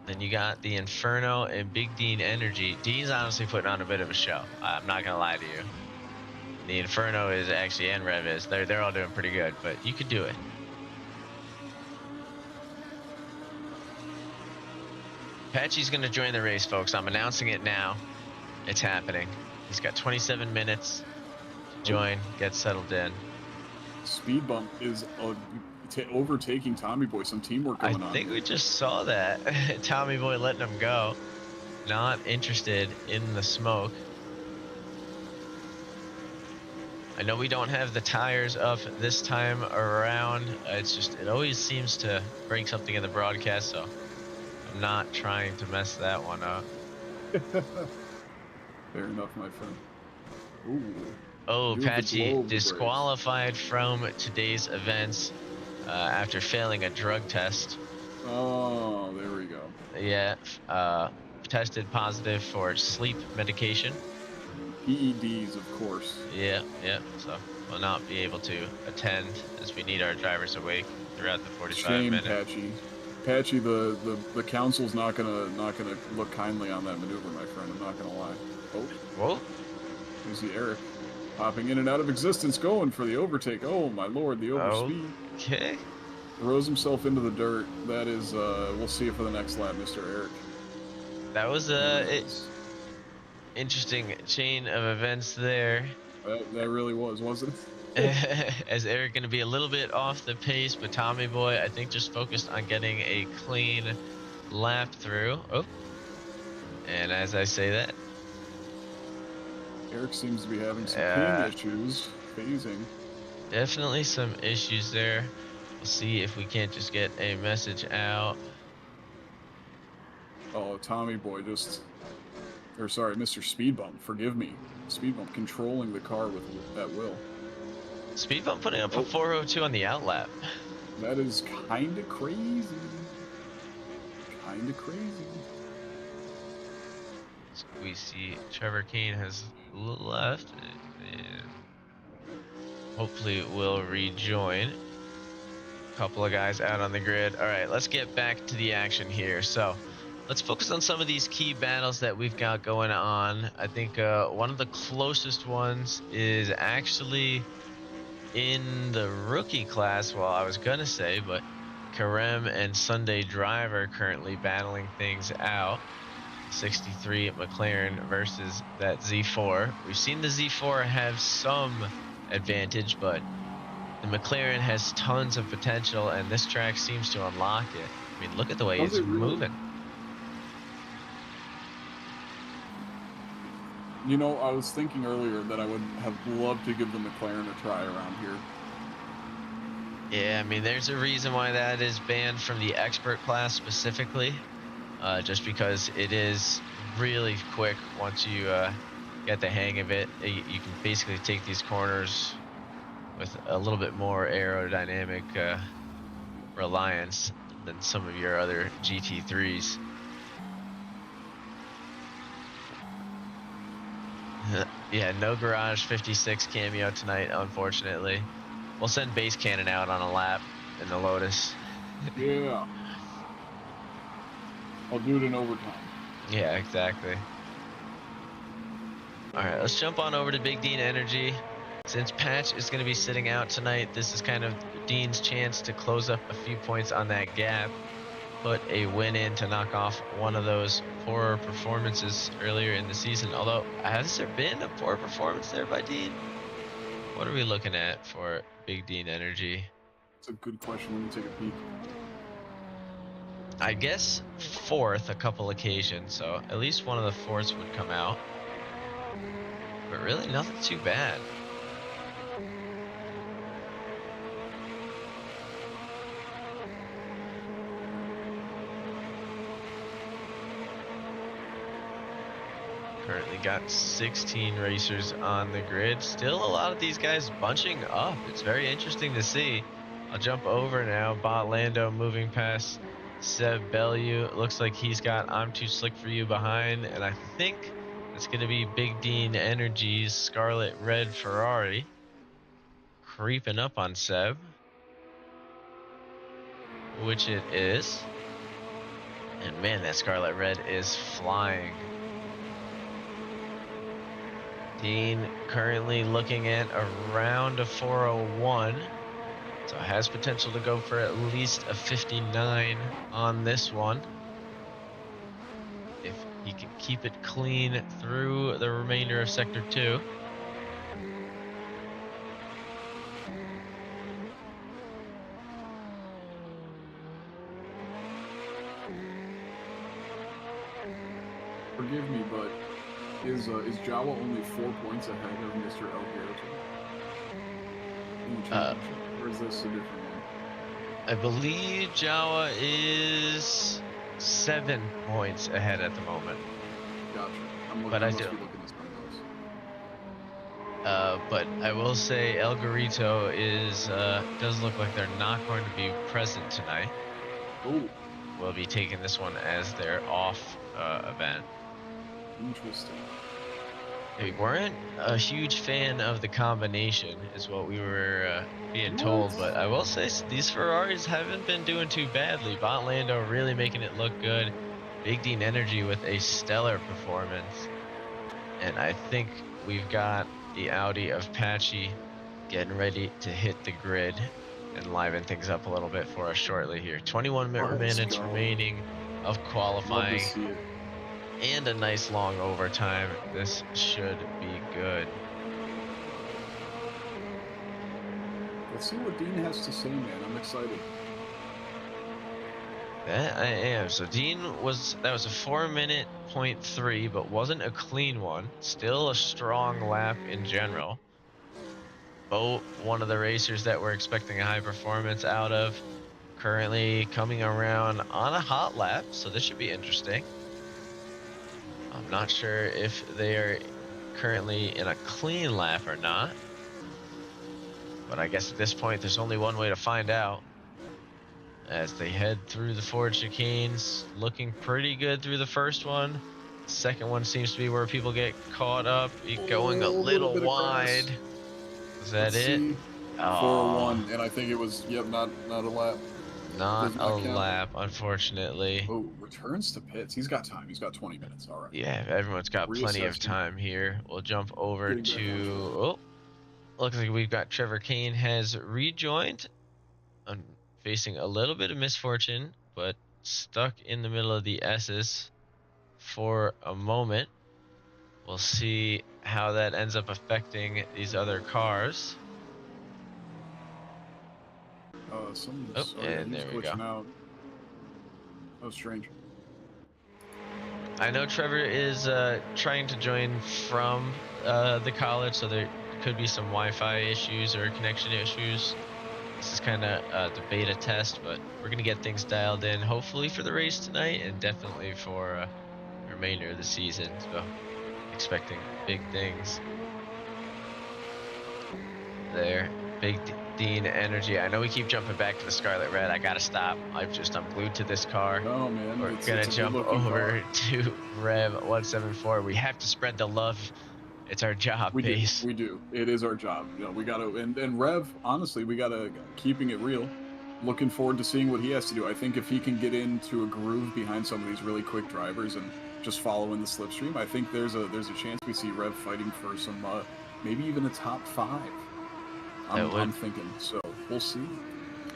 Then you got the Inferno and Big Dean Energy. Dean's honestly putting on a bit of a show. I'm not gonna lie to you. The Inferno is actually, and Rev is. They're all doing pretty good, but you could do it. Patchy's going to join the race, folks. I'm announcing it now. It's happening. He's got 27 minutes to join, get settled in. Speed bump is overtaking Tommy Boy. Some teamwork going I on. think we just saw that. Tommy Boy letting him go. Not interested in the smoke. I know we don't have the tires up this time around. It's just, it always seems to break something in the broadcast, so I'm not trying to mess that one up. Fair enough, my friend. Ooh. Oh, Do the Patchy globe breaks. disqualified from today's events after failing a drug test. Oh, there we go. Yeah, tested positive for sleep medication. PEDs, of course. Yeah, so we'll not be able to attend as we need our drivers awake throughout the 45 Shame, minutes. Patchy. Patchy, the council's not gonna look kindly on that maneuver, my friend. I'm not gonna lie. Oh, Whoa. you see Eric popping in and out of existence, going for the overtake. Oh my lord, the overspeed. Okay. Throws himself into the dirt. That is, we'll see you for the next lap, Mr. Eric. That was a interesting chain of events there. That really was, wasn't it? As Eric going to be a little bit off the pace, but Tommy Boy, I think, just focused on getting a clean lap through. Oh, and as I say that, Eric seems to be having some ping issues, phasing. Definitely some issues there. We'll see if we can't just get a message out. Oh, Tommy Boy just, or sorry, Mr. Speed Bump, forgive me. Speed Bump controlling the car at will. Speed Bump putting up a 402 on the outlap. That is kind of crazy. Kind of crazy. So we see Trevor Kane has a little left. And hopefully will rejoin. A couple of guys out on the grid. All right, let's get back to the action here. So let's focus on some of these key battles that we've got going on. I think one of the closest ones is actually in the rookie class. Well, I was gonna say, but Karem and Sunday Drive are currently battling things out. 63 McLaren versus that Z4. We've seen the Z4 have some advantage, but the McLaren has tons of potential, and this track seems to unlock it. I mean, look at the way it's moving. You know, I was thinking earlier that I would have loved to give the McLaren a try around here. Yeah, I mean, there's a reason why that is banned from the expert class specifically, just because it is really quick once you get the hang of it. You can basically take these corners with a little bit more aerodynamic reliance than some of your other GT3s. Yeah, no Garage 56 cameo tonight, unfortunately. We'll send Base Cannon out on a lap in the Lotus. Yeah. I'll do it in overtime. Yeah, exactly. All right, let's jump on over to Big Dean Energy. Since Patch is going to be sitting out tonight, this is kind of Dean's chance to close up a few points on that gap. Put a win in to knock off one of those poorer performances earlier in the season. Although, has there been a poor performance there by Dean? What are we looking at for Big Dean Energy? It's a good question. Let me take a peek. I guess fourth a couple occasions, so at least one of the fourths would come out. But really nothing too bad. Currently got 16 racers on the grid. Still a lot of these guys bunching up. It's very interesting to see. I'll jump over now. Bot Lando moving past Seb Bellew. Looks like he's got I'm Too Slick For You behind, and I think it's going to be Big Dean Energy's Scarlet Red Ferrari creeping up on Seb, which it is. And man, that Scarlet Red is flying. Dean currently looking at around a 401, so has potential to go for at least a 59 on this one. If he can keep it clean through the remainder of Sector 2. Forgive me, but is Jawa only 4 points ahead of Mr. Alberto in the championship, or is this a different one? I believe Jawa is 7 points ahead at the moment. Gotcha. I'm looking. But I I must do. be looking at something else. But I will say El Garito is does look like they're not going to be present tonight. Oh, Will be taking this one as their off event. interesting. We weren't a huge fan of the combination, is what we were being told. But I will say these Ferraris haven't been doing too badly. Bot Lando really making it look good. Big Dean Energy with a stellar performance. And I think we've got the Audi of Patchy getting ready to hit the grid and liven things up a little bit for us shortly here. 21 Let's minutes go. remaining of Love to qualifying see it. and a nice long overtime. This should be good. Let's see what Dean has to say, man. I'm excited. That I am. So Dean that was a 4-minute 0.3, but wasn't a clean one. Still a strong lap in general. Bo, one of the racers that we're expecting a high performance out of, currently coming around on a hot lap, so this should be interesting. I'm not sure if they are currently in a clean lap or not, but I guess at this point there's only one way to find out. As they head through the Ford chicanes, looking pretty good through the first one. Second one seems to be where people get caught up, going a little bit of grass. wide. Was that Let's it? see. Oh, 401, and I think it was, yep, not a lap. not Does a not count. lap, unfortunately. Oh, returns to pits. He's got time. He's got 20 minutes. All right. Yeah, everyone's got plenty of Reassessing. time here. We'll jump over Getting back on to, track. oh, looks like we've got Trevor Kane has rejoined. Facing a little bit of misfortune, but stuck in the middle of the S's for a moment. We'll see how that ends up affecting these other cars. Some of Oh, this. Yeah, and he's there we go. glitching out. That was strange. I know Trevor is trying to join from the college, so there could be some Wi-Fi issues or connection issues. This is kind of the beta test, but we're going to get things dialed in, hopefully for the race tonight, and definitely for the remainder of the season. So expecting big things there. Big Dean Energy. I know we keep jumping back to the Scarlet Red. I got to stop. I'm glued to this car. No, man. We're It's going a to jump good-looking over car. to Rev 174. We have to spread the love. It's our job, We Pace. do. We do. It is our job. You know, we got to, and Rev, honestly, we got to, keeping it real. Looking forward to seeing what he has to do. I think if he can get into a groove behind some of these really quick drivers and just following the slipstream, I think there's a chance we see Rev fighting for some, maybe even a top 5. I'm thinking. So we'll see.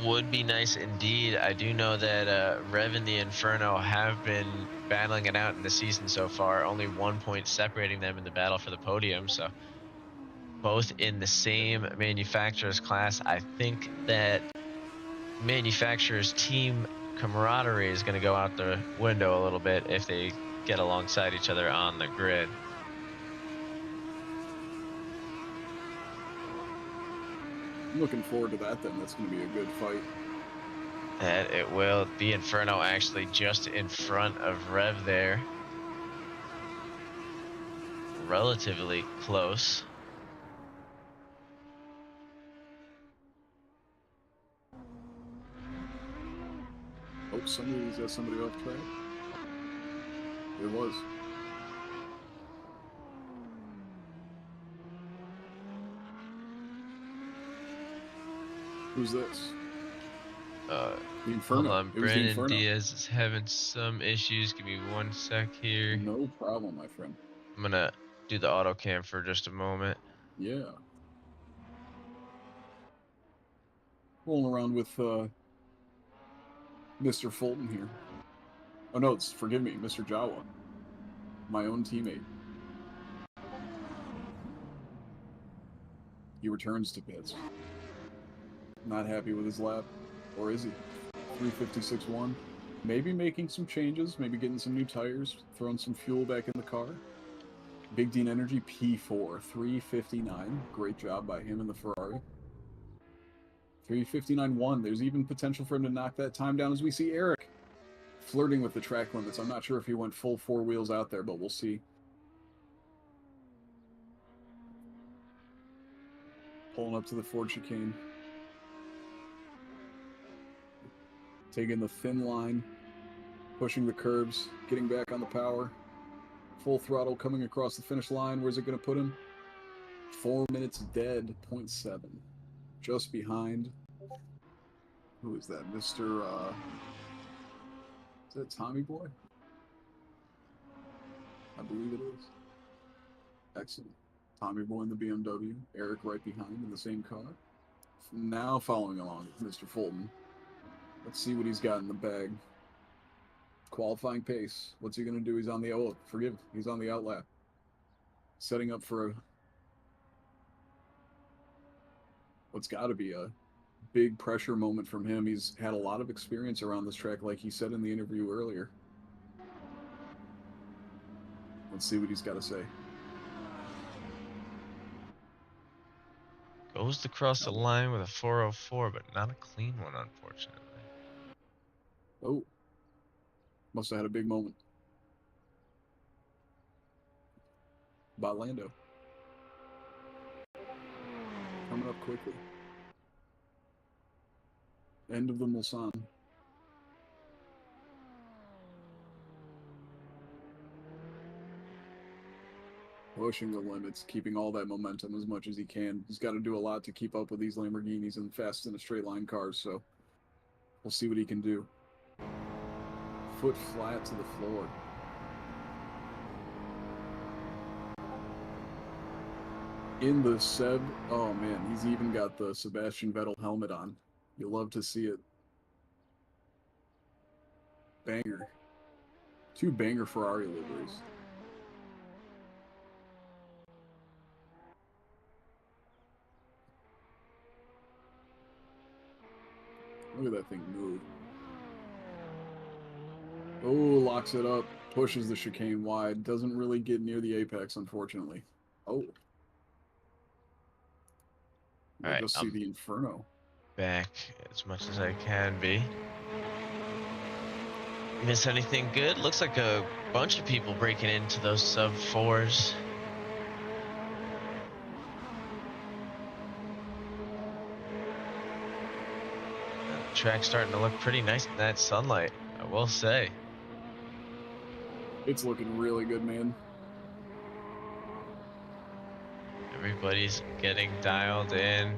Would be nice indeed. I do know that Rev and the Inferno have been battling it out in the season so far. Only 1 point separating them in the battle for the podium. So both in the same manufacturer's class. I think that manufacturer's team camaraderie is going to go out the window a little bit if they get alongside each other on the grid. I'm looking forward to that then. That's going to be a good fight. That it will. The Inferno actually just in front of Rev there. Relatively close. Oh, somebody's got somebody off track. It was. Who's this? The Inferno. Hold on, It was the Brandon Inferno. Diaz is having some issues. Give me 1 sec here. No problem, my friend. I'm gonna do the auto cam for just a moment. Yeah. Rolling around with Mr. Fulton here. Oh no, forgive me, Mr. Jawa. my own teammate. He returns to pits. Not happy with his lap. Or is he? 356.1. Maybe making some changes, maybe getting some new tires, throwing some fuel back in the car. Big Dean Energy P4, 359. Great job by him in the Ferrari. 359.1. There's even potential for him to knock that time down as we see Eric flirting with the track limits. I'm not sure if he went full four wheels out there, but we'll see. Pulling up to the Ford chicane. Taking the thin line, pushing the curbs, getting back on the power. Full throttle coming across the finish line. Where's it going to put him? 4 minutes dead, 0.7. Just behind. Who is that? Mr. Is that Tommy Boy? I believe it is. Excellent. Tommy Boy in the BMW. Eric right behind in the same car. Now following along with Mr. Fulton. Let's see what he's got in the bag. Qualifying pace. What's he going to do? He's on the... Oh, forgive. He's on the outlap. Setting up for a... What's got to be a big pressure moment from him. He's had a lot of experience around this track, like he said in the interview earlier. Let's see what he's got to say. Goes to cross the line with a 404, but not a clean one, unfortunately. Oh. Must have had a big moment. By Lando. Coming up quickly. End of the Mulsanne. Pushing the limits, keeping all that momentum as much as he can. He's got to do a lot to keep up with these Lamborghinis and fast in a straight line cars, so we'll see what he can do. Foot flat to the floor. In the Seb, oh man, he's even got the Sebastian Vettel helmet on. You'll love to see it. Banger. 2 banger Ferrari liveries. Look at that thing move. Oh, locks it up. Pushes the chicane wide. Doesn't really get near the apex, unfortunately. Oh. All right, Go see the Inferno. Back as much as I can be. Miss anything good? Looks like a bunch of people breaking into those sub 4s. Track's starting to look pretty nice in that sunlight, I will say. It's looking really good, man. Everybody's getting dialed in.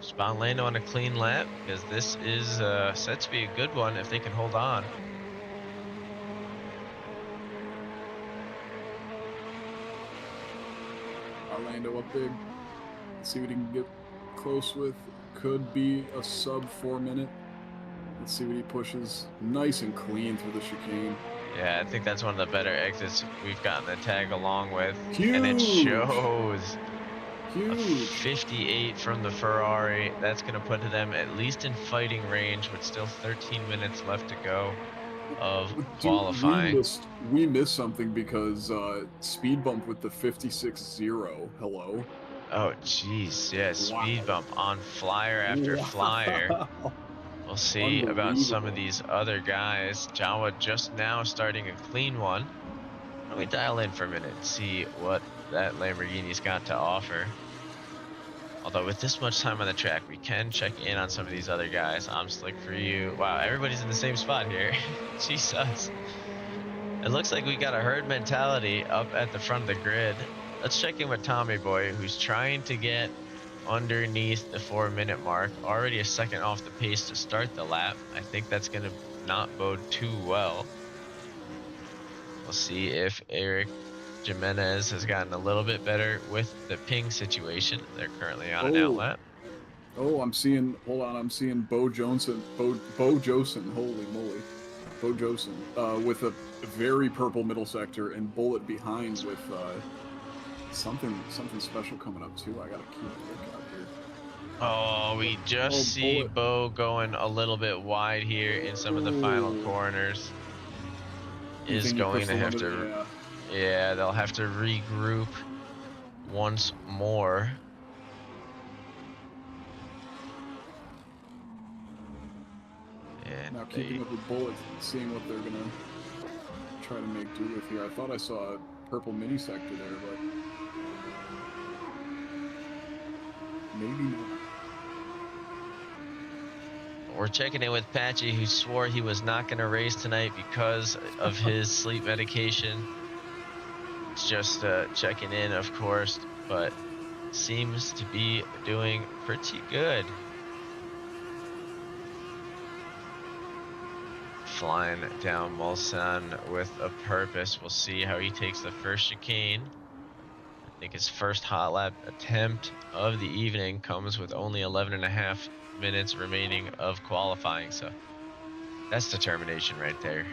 Spot Lando on a clean lap, because this is set to be a good one if they can hold on. Orlando up big. Let's see what he can get close with. Could be a sub 4 minute. Let's see what he pushes. Nice and clean through the chicane. Yeah, I think that's one of the better exits we've gotten to tag along with. Huge. And it shows. Huge. A 58 from the Ferrari. That's going to put them at least in fighting range with still 13 minutes left to go of qualifying. We missed something because speed bump with the 56.0. Hello. Oh, jeez. Yeah, speed bump on flyer after flyer. We'll see about some of these other guys. Jawa just now starting a clean one. Why don't we dial in for a minute and see what that Lamborghini's got to offer. Although with this much time on the track, we can check in on some of these other guys. I'm slick for you. Wow, everybody's in the same spot here. Jesus. It looks like we got a herd mentality up at the front of the grid. Let's check in with Tommy Boy, who's trying to get underneath the 4 minute mark. Already a second off the pace to start the lap. I think that's going to not bode too well. We'll see if Eric Jimenez has gotten a little bit better with the ping situation. They're currently on an outlap. Oh, I'm seeing, hold on, I'm seeing Bo Johnson. Holy moly. Bo Josen, with a very purple middle sector and Bullet behind with something special coming up too. I gotta keep a lookout here. Oh, we just Oh, see Bullet. Bo going a little bit wide here in some of the final Ooh. corners. You Is think he going pushed to the have limit? to, Yeah. yeah, they'll have to regroup once more. And Now keeping up with Bullet, seeing what they're gonna try to make do with here. I thought I saw a purple mini sector there, but maybe not. we're checking in with Patchy, who swore he was not going to race tonight because of his sleep medication. It's just checking in, of course, but seems to be doing pretty good. Flying down Mulsanne with a purpose. We'll see how he takes the first chicane. I think his first hot lap attempt of the evening comes with only 11.5 minutes remaining of qualifying, so that's determination right there.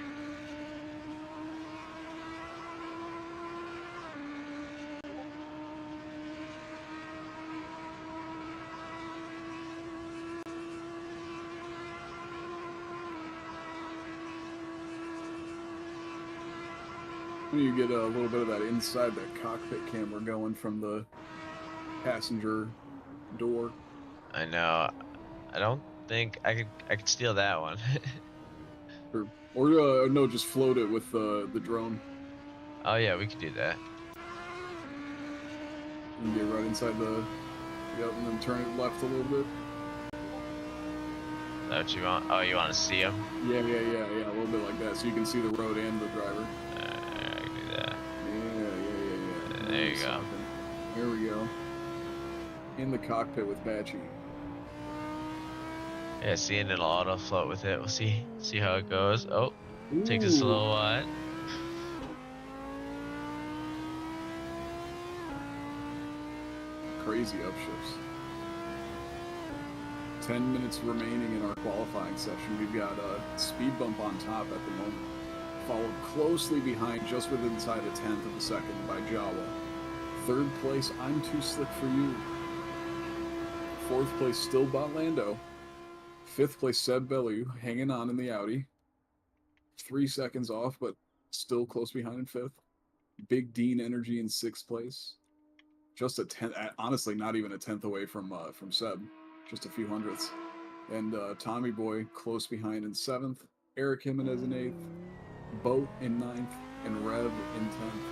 You get a little bit of that inside that cockpit camera going from the passenger door. I know. I don't think I could steal that one. Or no, just float it with the drone. Oh yeah, we could do that. You can get right inside the, yep, and then turn it left a little bit. Is that what you want? Oh, you want to see him? Yeah, a little bit like that, so you can see the road and the driver. I can do that. Yeah. There you go. There we go. In the cockpit with Patchy. Yeah, seeing it'll auto float with it. We'll see how it goes. Oh, takes a Ooh. slow wide. Crazy upshifts. 10 minutes remaining in our qualifying session. We've got a speed bump on top at the moment. Followed closely behind, just within inside a tenth of a second, by Jawa. Third place, I'm Too Slick for You. Fourth place, still Bot Lando. Fifth place, Seb Bellew, hanging on in the Audi. 3 seconds off, but still close behind in fifth. Big Dean Energy in sixth place. Just a tenth, honestly, not even a tenth away from Seb. Just a few hundredths. And Tommy Boy close behind in seventh. Eric Jimenez in eighth. Boat in ninth. And Rev in 10th.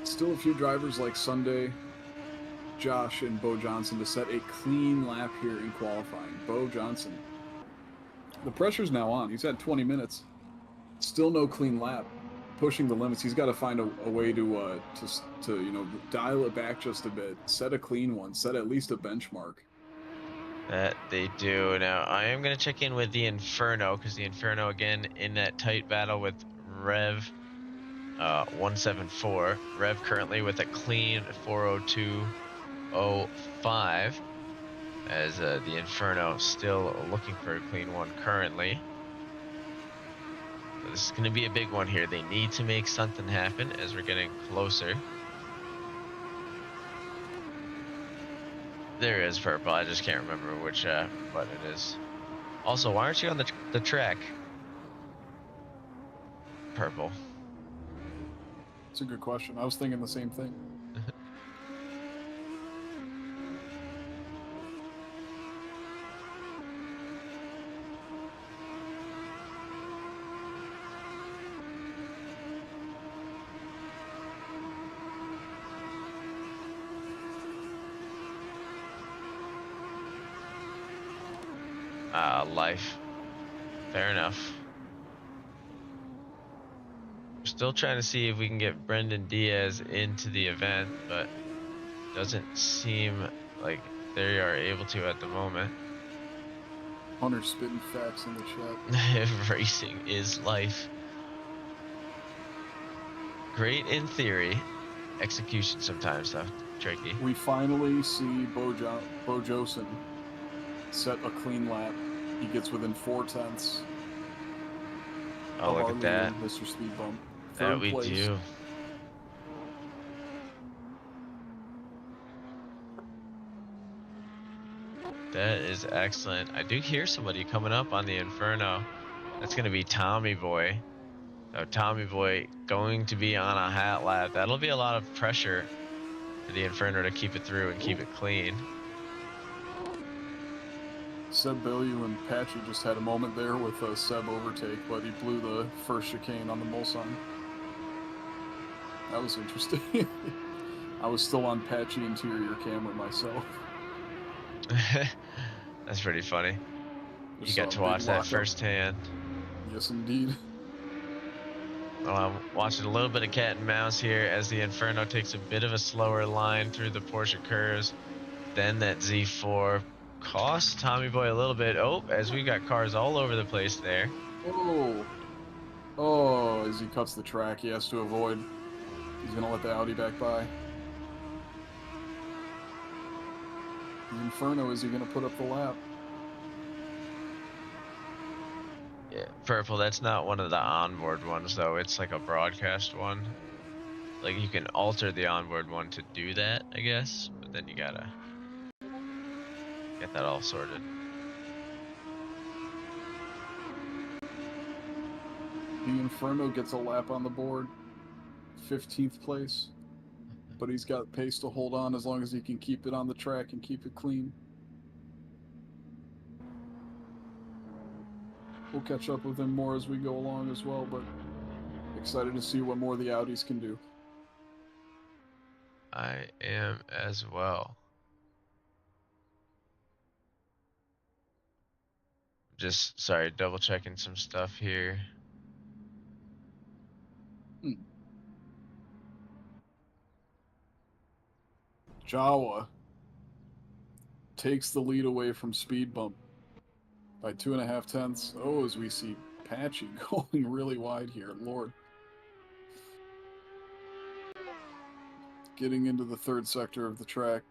Still a few drivers like Sunday, Josh, and Bo Johnson to set a clean lap here in qualifying. Bo Johnson. The pressure's now on. He's had 20 minutes. Still no clean lap. Pushing the limits. He's got to find a way to dial it back just a bit. Set a clean one. Set at least a benchmark. That they do. Now, I am going to check in with the Inferno, because the Inferno, again, in that tight battle with Rev 174. Rev currently with a clean 402.05, as the Inferno still looking for a clean one currently. So this is going to be a big one here. They need to make something happen as we're getting closer. There is purple. I just can't remember which button it is. Also, why aren't you on the track? Purple. It's a good question. I was thinking the same thing. Life. Fair enough. We're still trying to see if we can get Brendan Diaz into the event, but doesn't seem like they are able to at the moment. Hunter spitting facts in the chat. Racing is life. Great in theory. Execution sometimes, though, tricky. We finally see Bo Josen set a clean lap. He gets within 4 tenths Oh, of look our at leader, that. Mr. Speed Bump. That Third we place. do. That is excellent. I do hear somebody coming up on the Inferno. That's going to be Tommy Boy. So Tommy Boy going to be on a hat lap. That'll be a lot of pressure for the Inferno to keep it through and keep it clean. Seb Bellew and Patchy just had a moment there with a Seb overtake, but he blew the first chicane on the Mulsanne. That was interesting. I was still on patchy interior camera myself. That's pretty funny. Just You saw got a to big watch that lockup. firsthand. Yes, indeed. Well, I'm watching a little bit of cat and mouse here as the Inferno takes a bit of a slower line through the Porsche curves. Then that Z4 costs Tommy Boy a little bit. Oh, as we've got cars all over the place there. Oh. Oh, as he cuts the track, he has to avoid. He's going to let the Audi back by. The Inferno, is he going to put up the lap? Yeah, Purple, that's not one of the onboard ones, though. It's like a broadcast one. Like, you can alter the onboard one to do that, I guess. But then you gotta get that all sorted. The Inferno gets a lap on the board. 15th place. But he's got pace to hold on as long as he can keep it on the track and keep it clean. We'll catch up with him more as we go along as well, but excited to see what more the Audis can do. I am as well. Just, sorry, double checking some stuff here. Jawa takes the lead away from Speed Bump by 2.5 tenths. Oh, as we see Patchy going really wide here. Lord. Getting into the third sector of the track.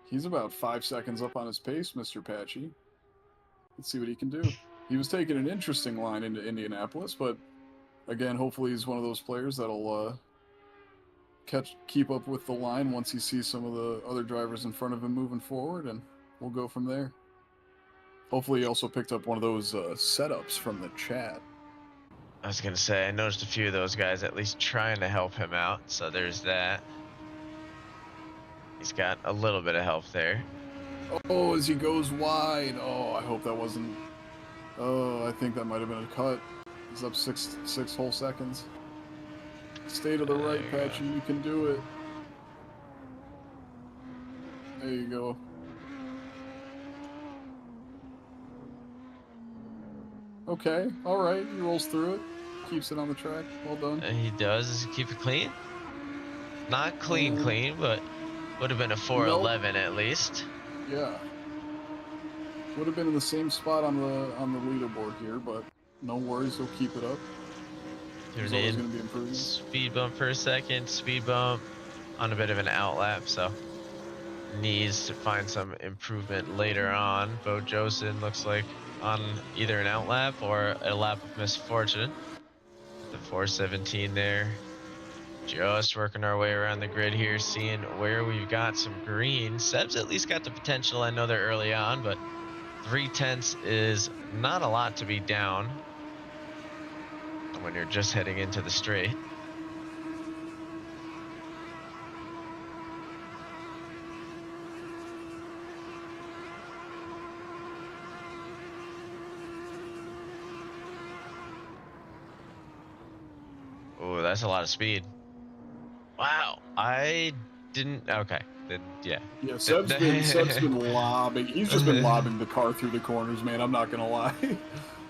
He's about 5 seconds up on his pace, Mr. Patchy. Let's see what he can do. He was taking an interesting line into Indianapolis, but again, hopefully he's one of those players that'll keep up with the line once he sees some of the other drivers in front of him moving forward, and we'll go from there. Hopefully he also picked up one of those setups from the chat. I was gonna say, I noticed a few of those guys at least trying to help him out, so there's that. He's got a little bit of help there. Oh, as he goes wide. Oh, I hope that wasn't... Oh, I think that might have been a cut. He's up six whole seconds. Stay to the right, Patchy. You can do it. There you go. Okay, all right. He rolls through it. Keeps it on the track. Well done. And he does. Does he keep it clean? Not clean, but would have been a 411 at least. Yeah. Would have been in the same spot on the leaderboard here, but no worries. He'll keep it up. He's always going to be improving. Speed bump per second. Speed bump on a bit of an outlap, so needs to find some improvement later on. Bo Josen looks like on either an outlap or a lap of misfortune. The 417 there. Just working our way around the grid here, seeing where we've got some green. Seb's at least got the potential. I know they're early on, but 3 tenths is not a lot to be down when you're just heading into the straight. Oh, that's a lot of speed. Wow, I didn't. Okay, then yeah. Yeah, Seb's been lobbing. He's just been lobbing the car through the corners, man. I'm not gonna lie.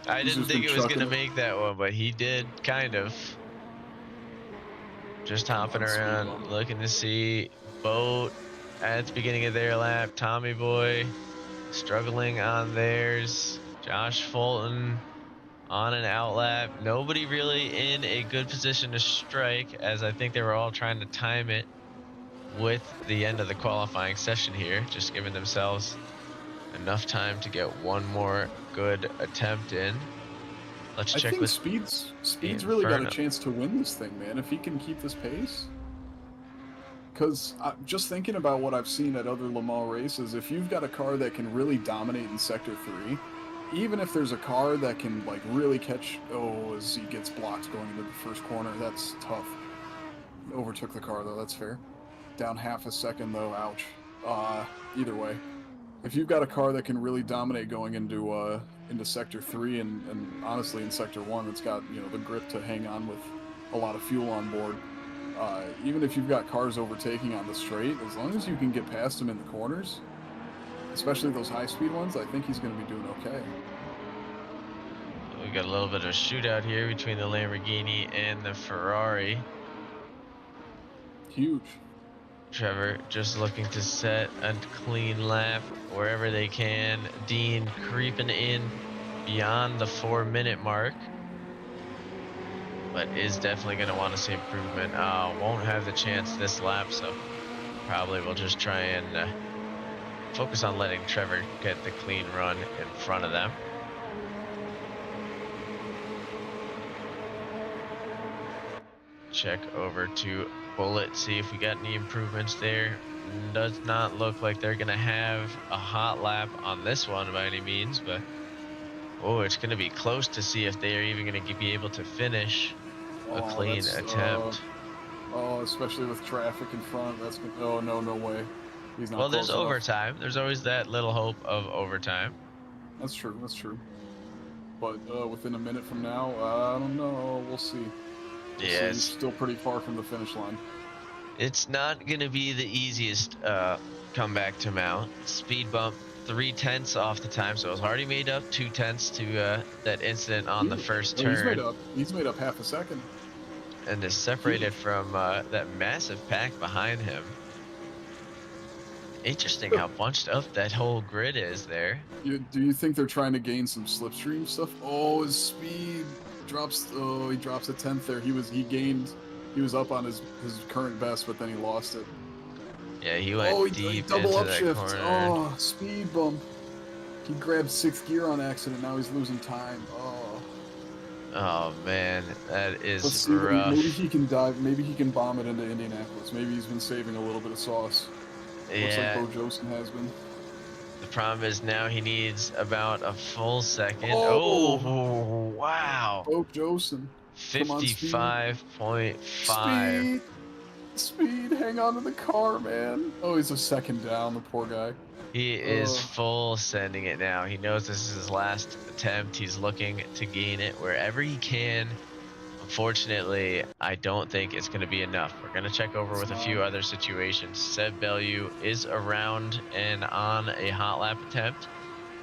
I didn't think it was gonna make that one, but he did kind of. Just hopping around, looking to see Boat at the beginning of their lap. Tommy Boy struggling on theirs. Josh Fulton on an outlap. Nobody really in a good position to strike, as I think they were all trying to time it with the end of the qualifying session here, just giving themselves enough time to get one more good attempt in. Let's I check think with Speed's really got a Inferno. chance to win this thing, man, if he can keep this pace. Because just thinking about what I've seen at other Le Mans races, if you've got a car that can really dominate in Sector 3, even if there's a car that can like really catch, as he gets blocked going into the first corner, that's tough. Overtook the car though, that's fair. Down half a second though, ouch. Either way, if you've got a car that can really dominate going into Sector 3 and honestly in Sector 1, it's got the grip to hang on with a lot of fuel on board. Even if you've got cars overtaking on the straight, as long as you can get past them in the corners, especially those high-speed ones, I think he's going to be doing okay. We got a little bit of a shootout here between the Lamborghini and the Ferrari. Huge. Trevor just looking to set a clean lap wherever they can. Dean creeping in beyond the 4-minute mark, but is definitely going to want to see improvement. Won't have the chance this lap, so probably we'll just try and focus on letting Trevor get the clean run in front of them. Check over to Bullet, see if we got any improvements there. Does not look like they're gonna have a hot lap on this one by any means, but it's gonna be close to see if they are even gonna be able to finish a clean attempt. Especially with traffic in front, that's no way. He's not. Well, there's close enough. overtime. There's always that little hope of overtime. That's true. But within a minute from now, I don't know. We'll see. Yeah, He's still pretty far from the finish line. It's not gonna be the easiest comeback to mount. Speed bump 3/10 off the time, so it's already made up 2/10 to that incident on the first turn. He's made up half a second. And is separated from that massive pack behind him. Interesting how bunched up that whole grid is there. Do you think they're trying to gain some slipstream stuff? Oh, his speed drops. Oh, he drops a 10th there. He was up on his current best, but then he lost it. Yeah, he went deep he double into that upshift. corner. Oh, speed bump. He grabbed 6th gear on accident. Now he's losing time. Oh man, that is Let's see, rough. maybe he can dive. Maybe he can bomb it into Indianapolis. Maybe he's been saving a little bit of sauce. Yeah. Looks like Bo Jolson has been. The problem is now he needs about a full second. Oh, Wow. Bo Jolson. 55.5. Speed, hang on to the car, man. Oh, he's a second down, the poor guy. He is full sending it now. He knows this is his last attempt. He's looking to gain it wherever he can. Unfortunately, I don't think it's going to be enough. We're going to check over with a few other situations. Seb Bellew is around and on a hot lap attempt,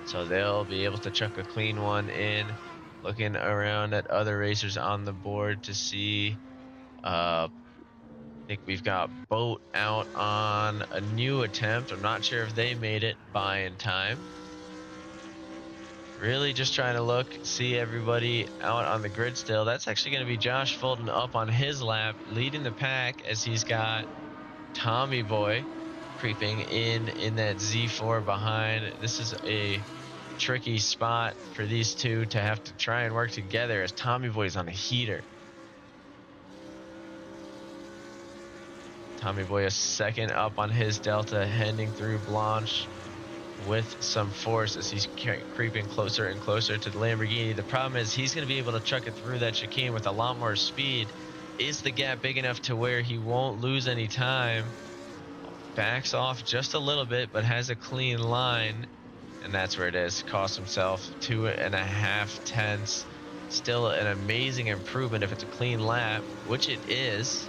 so they'll be able to chuck a clean one in. Looking around at other racers on the board to see. I think we've got Boat out on a new attempt. I'm not sure if they made it by in time. Really just trying to look, see everybody out on the grid still. That's actually going to be Josh Fulton up on his lap, leading the pack as he's got Tommy Boy creeping in that Z4 behind. This is a tricky spot for these two to have to try and work together as Tommy Boy's on a heater. Tommy Boy a second up on his Delta, heading through Blanche with some force as he's creeping closer and closer to the Lamborghini. The problem is he's going to be able to chuck it through that chicane with a lot more speed. Is the gap big enough to where he won't lose any time? Backs off just a little bit, but has a clean line, and that's where it is. Cost himself 2.5 tenths. Still an amazing improvement if it's a clean lap, which it is,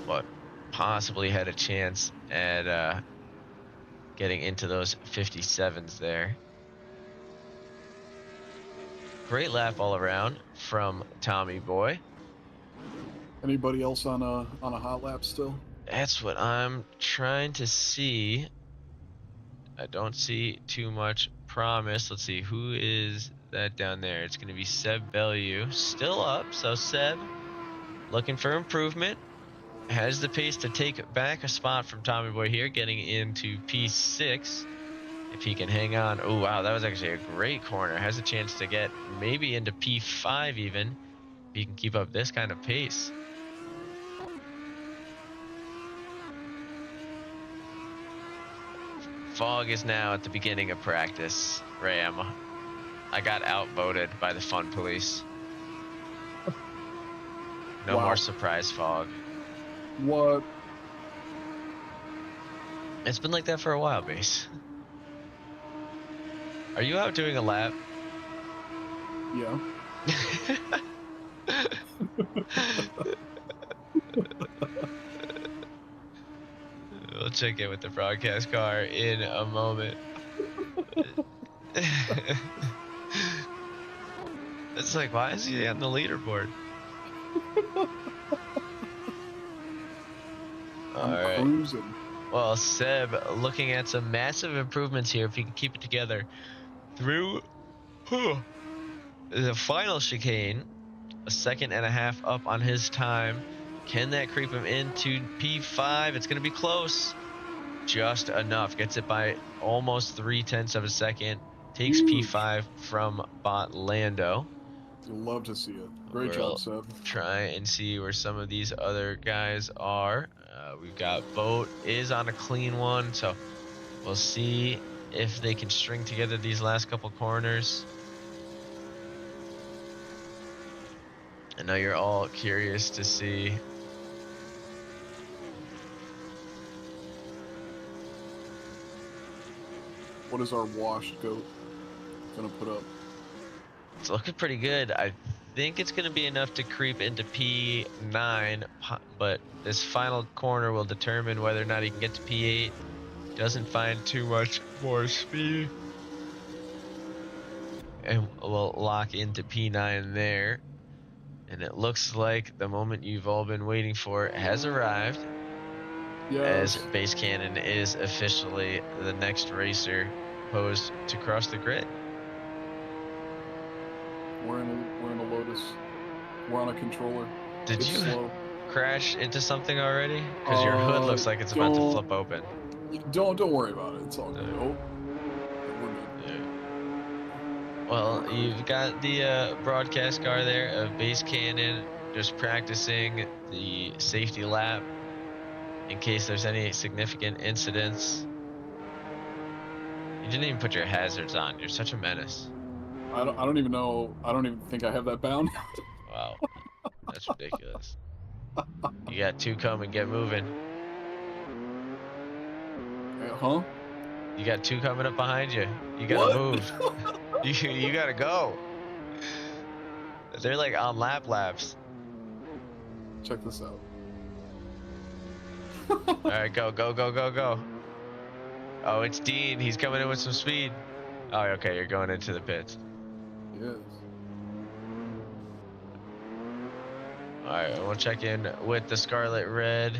but possibly had a chance at getting into those 57s there. Great lap all around from Tommy Boy. Anybody else on a hot lap still? That's what I'm trying to see. I don't see too much promise. Let's see, who is that down there? It's going to be Seb Bellew, still up. So Seb looking for improvement. Has the pace to take back a spot from Tommy Boy here, getting into P6 if he can hang on. Oh, wow, that was actually a great corner. Has a chance to get maybe into P5 even, if he can keep up this kind of pace. Fog is now at the beginning of practice. Ram, I got outvoted by the fun police. No Wow. more surprise fog. What? It's been like that for a while, Base. Are you out doing a lap? Yeah. We'll check in with the broadcast car in a moment. It's like, why is he on the leaderboard? I'm All right. cruising. Well, Seb, looking at some massive improvements here if he can keep it together through the final chicane. A second and a half up on his time. Can that creep him into P5? It's going to be close. Just enough. Gets it by almost 0.3 of a second. Takes Huge. P5 from Bot Lando. You'll love to see it. Great We'll job, Seb. try and see where some of these other guys are. We've got Boat is on a clean one, so we'll see if they can string together these last couple corners. I know you're all curious to see. What is our washed goat gonna put up? It's looking pretty good. I think it's going to be enough to creep into P9, but this final corner will determine whether or not he can get to P8. Doesn't find too much more speed. And we'll lock into P9 there. And it looks like the moment you've all been waiting for has arrived. Yes. As Base Cannon is officially the next racer posed to cross the grid. We're in a Lotus. We're on a controller. Did It's you slow. crash into something already? Because your hood looks like it's about to flip open. Don't worry about it. It's all good. Oh, we're good. Yeah. Well, you've got the broadcast car there of Base Cannon just practicing the safety lap in case there's any significant incidents. You didn't even put your hazards on. You're such a menace. I don't even know. I don't even think I have that bound. Wow, that's ridiculous. You got two coming. Get moving. Huh? You got two coming up behind you. You gotta What? move. You gotta go. They're like on laps. Check this out. All right, go. Oh, it's Dean. He's coming in with some speed. Oh, okay. You're going into the pits. Yes. All right, we'll check in with the Scarlet Red.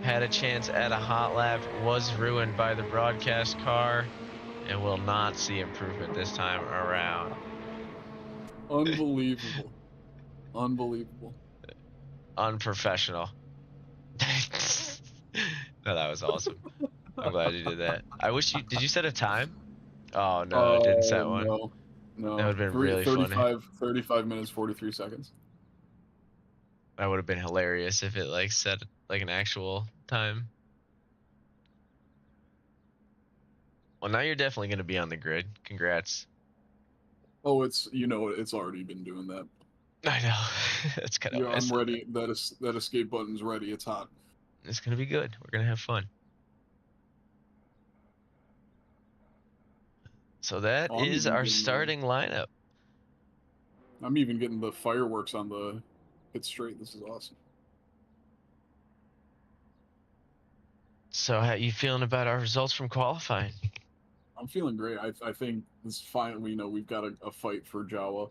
Had a chance at a hot lap, was ruined by the broadcast car, and will not see improvement this time around. Unbelievable. Unbelievable. Unprofessional. No, that was awesome. I'm glad you did that. I wish you did. You set a time? Oh no, I didn't set one. No. That would've been really funny. 35 minutes, 43 seconds. That would have been hilarious if it like set like an actual time. Well, now you're definitely going to be on the grid. Congrats. Oh, it's already been doing that. I know. It's kind of. Yeah, I'm ready. That escape button's ready. It's hot. It's going to be good. We're going to have fun. So that is our starting lineup. I'm even getting the fireworks on the pit straight. This is awesome. So how you feeling about our results from qualifying? I'm feeling great. I think this finally, we've got a fight for Jawa.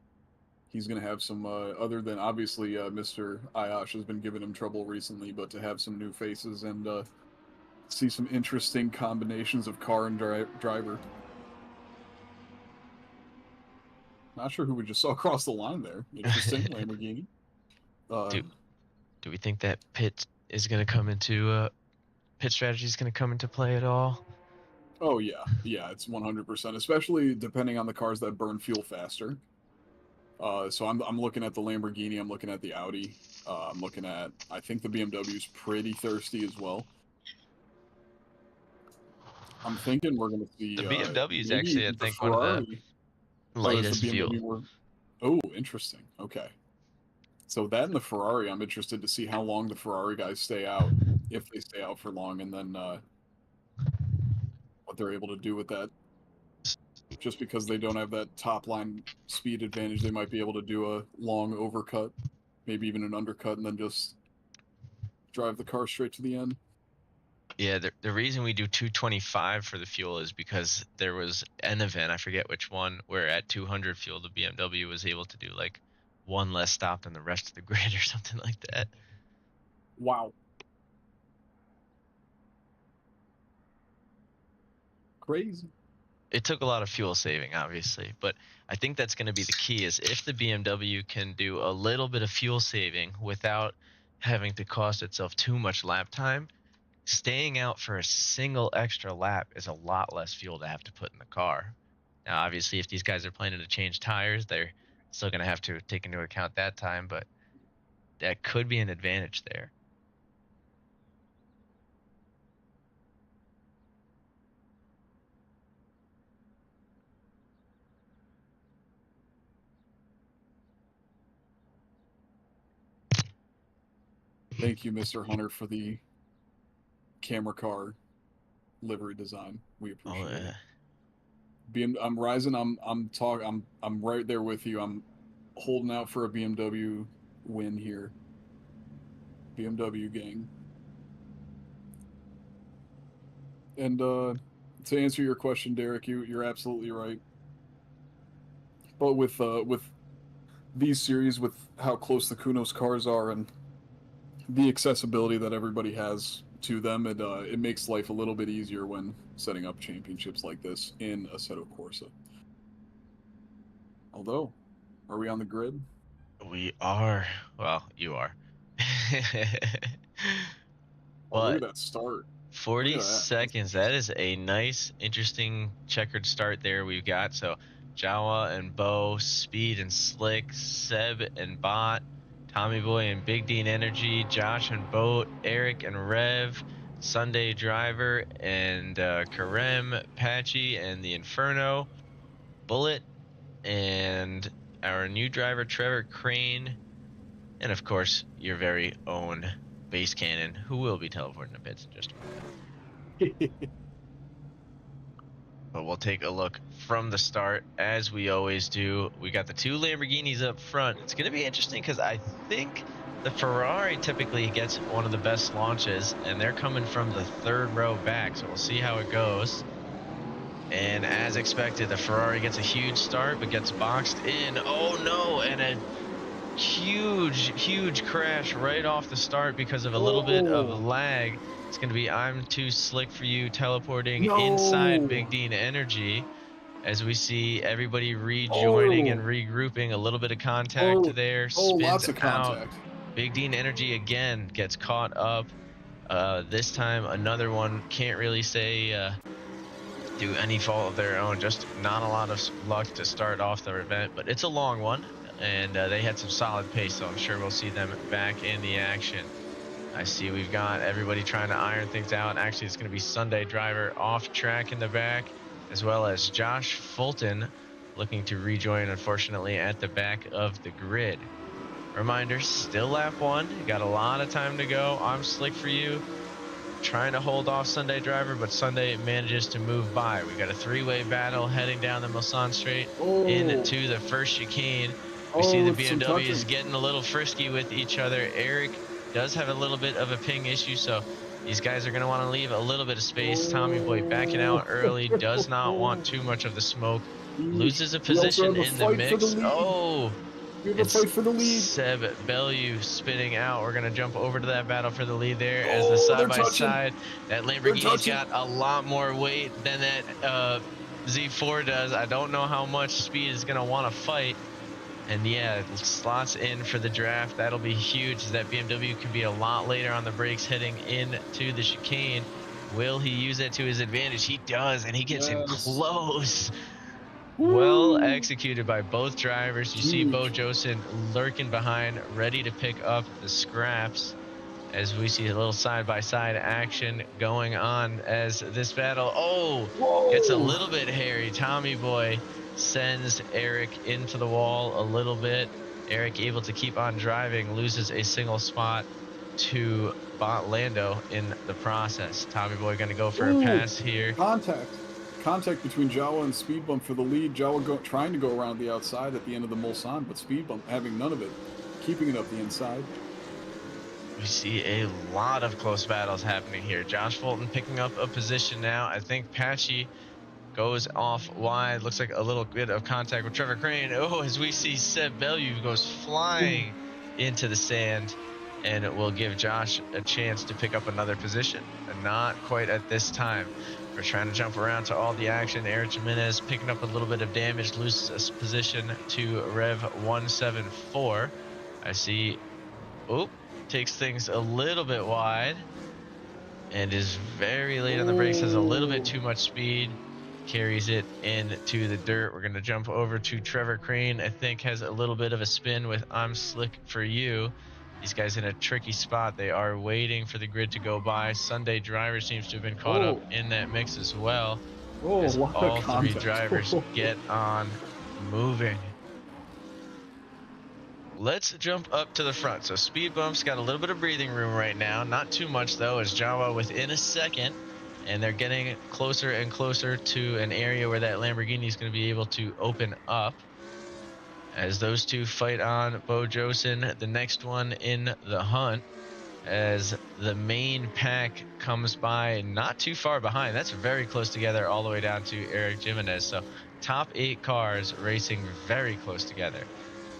He's going to have some, other than obviously Mr. Ayash has been giving him trouble recently, but to have some new faces and see some interesting combinations of car and driver. Not sure who we just saw cross the line there. Interesting, Lamborghini. Do we think that pit is going to come into pit strategy is going to come into play at all? Oh yeah, yeah, it's 100%, especially depending on the cars that burn fuel faster. So I'm looking at the Lamborghini, I'm looking at the Audi, I'm looking at, I think the BMW's pretty thirsty as well. I'm thinking we're gonna The see BMW is maybe actually, I the think, one of the Ferrari. Oh, is the lightest fuel. BMW more? Oh, interesting. Okay, so that and the Ferrari, I'm interested to see how long the Ferrari guys stay out, if they stay out for long, and then what they're able to do with that. Just because they don't have that top line speed advantage, they might be able to do a long overcut, maybe even an undercut, and then just drive the car straight to the end. Yeah, the reason we do 225 for the fuel is because there was an event, I forget which one, where at 200 fuel the BMW was able to do like one less stop than the rest of the grid or something like that. Wow. Crazy. It took a lot of fuel saving, obviously, but I think that's going to be the key is if the BMW can do a little bit of fuel saving without having to cost itself too much lap time, staying out for a single extra lap is a lot less fuel to have to put in the car. Now, obviously, if these guys are planning to change tires, they're still going to have to take into account that time, but that could be an advantage there. Thank you, Mr. Hunter, for the camera car livery design. We appreciate it. I'm rising. I'm right there with you. I'm holding out for a BMW win here. BMW gang. And to answer your question, Derek, you're absolutely right. But with these series, with how close the Kunos cars are and the accessibility that everybody has to them, it makes life a little bit easier when setting up championships like this in Assetto Corsa. Although, are we on the grid? We are. Well, you are. Oh, look at But that start. 40 Look at that. seconds. That is a nice, interesting checkered start there we've got. So Jawa and Bo, Speed and Slick, Seb and Bot, Tommy Boy and Big Dean Energy, Josh and Boat, Eric and Rev, Sunday Driver and Karem, Patchy and the Inferno, Bullet and our new driver Trevor Crane, and of course your very own Base Cannon, who will be teleporting to pits in just a moment. But we'll take a look from the start, as we always do. We got the two Lamborghinis up front. It's going to be interesting because I think the Ferrari typically gets one of the best launches, and they're coming from the third row back. So we'll see how it goes. And as expected, the Ferrari gets a huge start, but gets boxed in. Oh no, and a huge crash right off the start because of a little bit of lag. It's going to be I'm Too Slick For You teleporting inside Big Dean Energy, as we see everybody rejoining and regrouping. A little bit of contact there, spins lots of out. contact. Big Dean Energy again gets caught up. This time another one, can't really say through any fault of their own, just not a lot of luck to start off their event, but it's a long one, and they had some solid pace, so I'm sure we'll see them back in the action. I see we've got everybody trying to iron things out. Actually, it's going to be Sunday Driver off track in the back, as well as Josh Fulton looking to rejoin, unfortunately, at the back of the grid. Reminder, still lap one. You got a lot of time to go. I'm Slick For You, trying to hold off Sunday Driver, but Sunday manages to move by. We got a three-way battle heading down the Mulsanne Straight into the first chicane. We see the BMWs getting a little frisky with each other. Eric does have a little bit of a ping issue, so these guys are going to want to leave a little bit of space. Tommy Boy backing out early, does not want too much of the smoke, loses a position in the mix. We have a fight for the lead. Seb Bellew spinning out. We're going to jump over to that battle for the lead there as the side-by-side. That Lamborghini's got a lot more weight than that Z4 does. I don't know how much speed is going to want to fight. And yeah, it slots in for the draft. That'll be huge. That BMW can be a lot later on the brakes heading into the chicane. Will he use it to his advantage? He does, and he gets in Yes. close. Woo! Well executed by both drivers. You see Bo Huge. Josen lurking behind, ready to pick up the scraps, as we see a little side-by-side action going on as this battle, gets a Whoa! little bit hairy. Tommy Boy sends Eric into the wall a little bit. Eric able to keep on driving, loses a single spot to Bot Lando in the process. Tommy Boy going to go for a Ooh, pass here. Contact between Jawa and Speed Bump for the lead. Jawa trying to go around the outside at the end of the Mulsanne, but Speed Bump having none of it, keeping it up the inside. We see a lot of close battles happening here. Josh Fulton picking up a position now. I think Patchy goes off wide. Looks like a little bit of contact with Trevor Crane. As we see Seb Bellew goes flying into the sand, and it will give Josh a chance to pick up another position. And not quite at this time. We're trying to jump around to all the action. Eric Jimenez picking up a little bit of damage, loses a position to Rev 174. I see, takes things a little bit wide and is very late on the brakes, has a little bit too much speed, carries it into the dirt. We're going to jump over to Trevor Crane. I think has a little bit of a spin with I'm Slick for You. These guys in a tricky spot. They are waiting for the grid to go by. Sunday Driver seems to have been caught up in that mix as well. As What all a three contact. drivers get on moving. Let's jump up to the front. So Speed Bump's got a little bit of breathing room right now. Not too much, though, as Jawa within a second. And they're getting closer and closer to an area where that Lamborghini is going to be able to open up. As those two fight on Bo Josen, the next one in the hunt. As the main pack comes by not too far behind. That's very close together all the way down to Eric Jimenez. So top 8 cars racing very close together.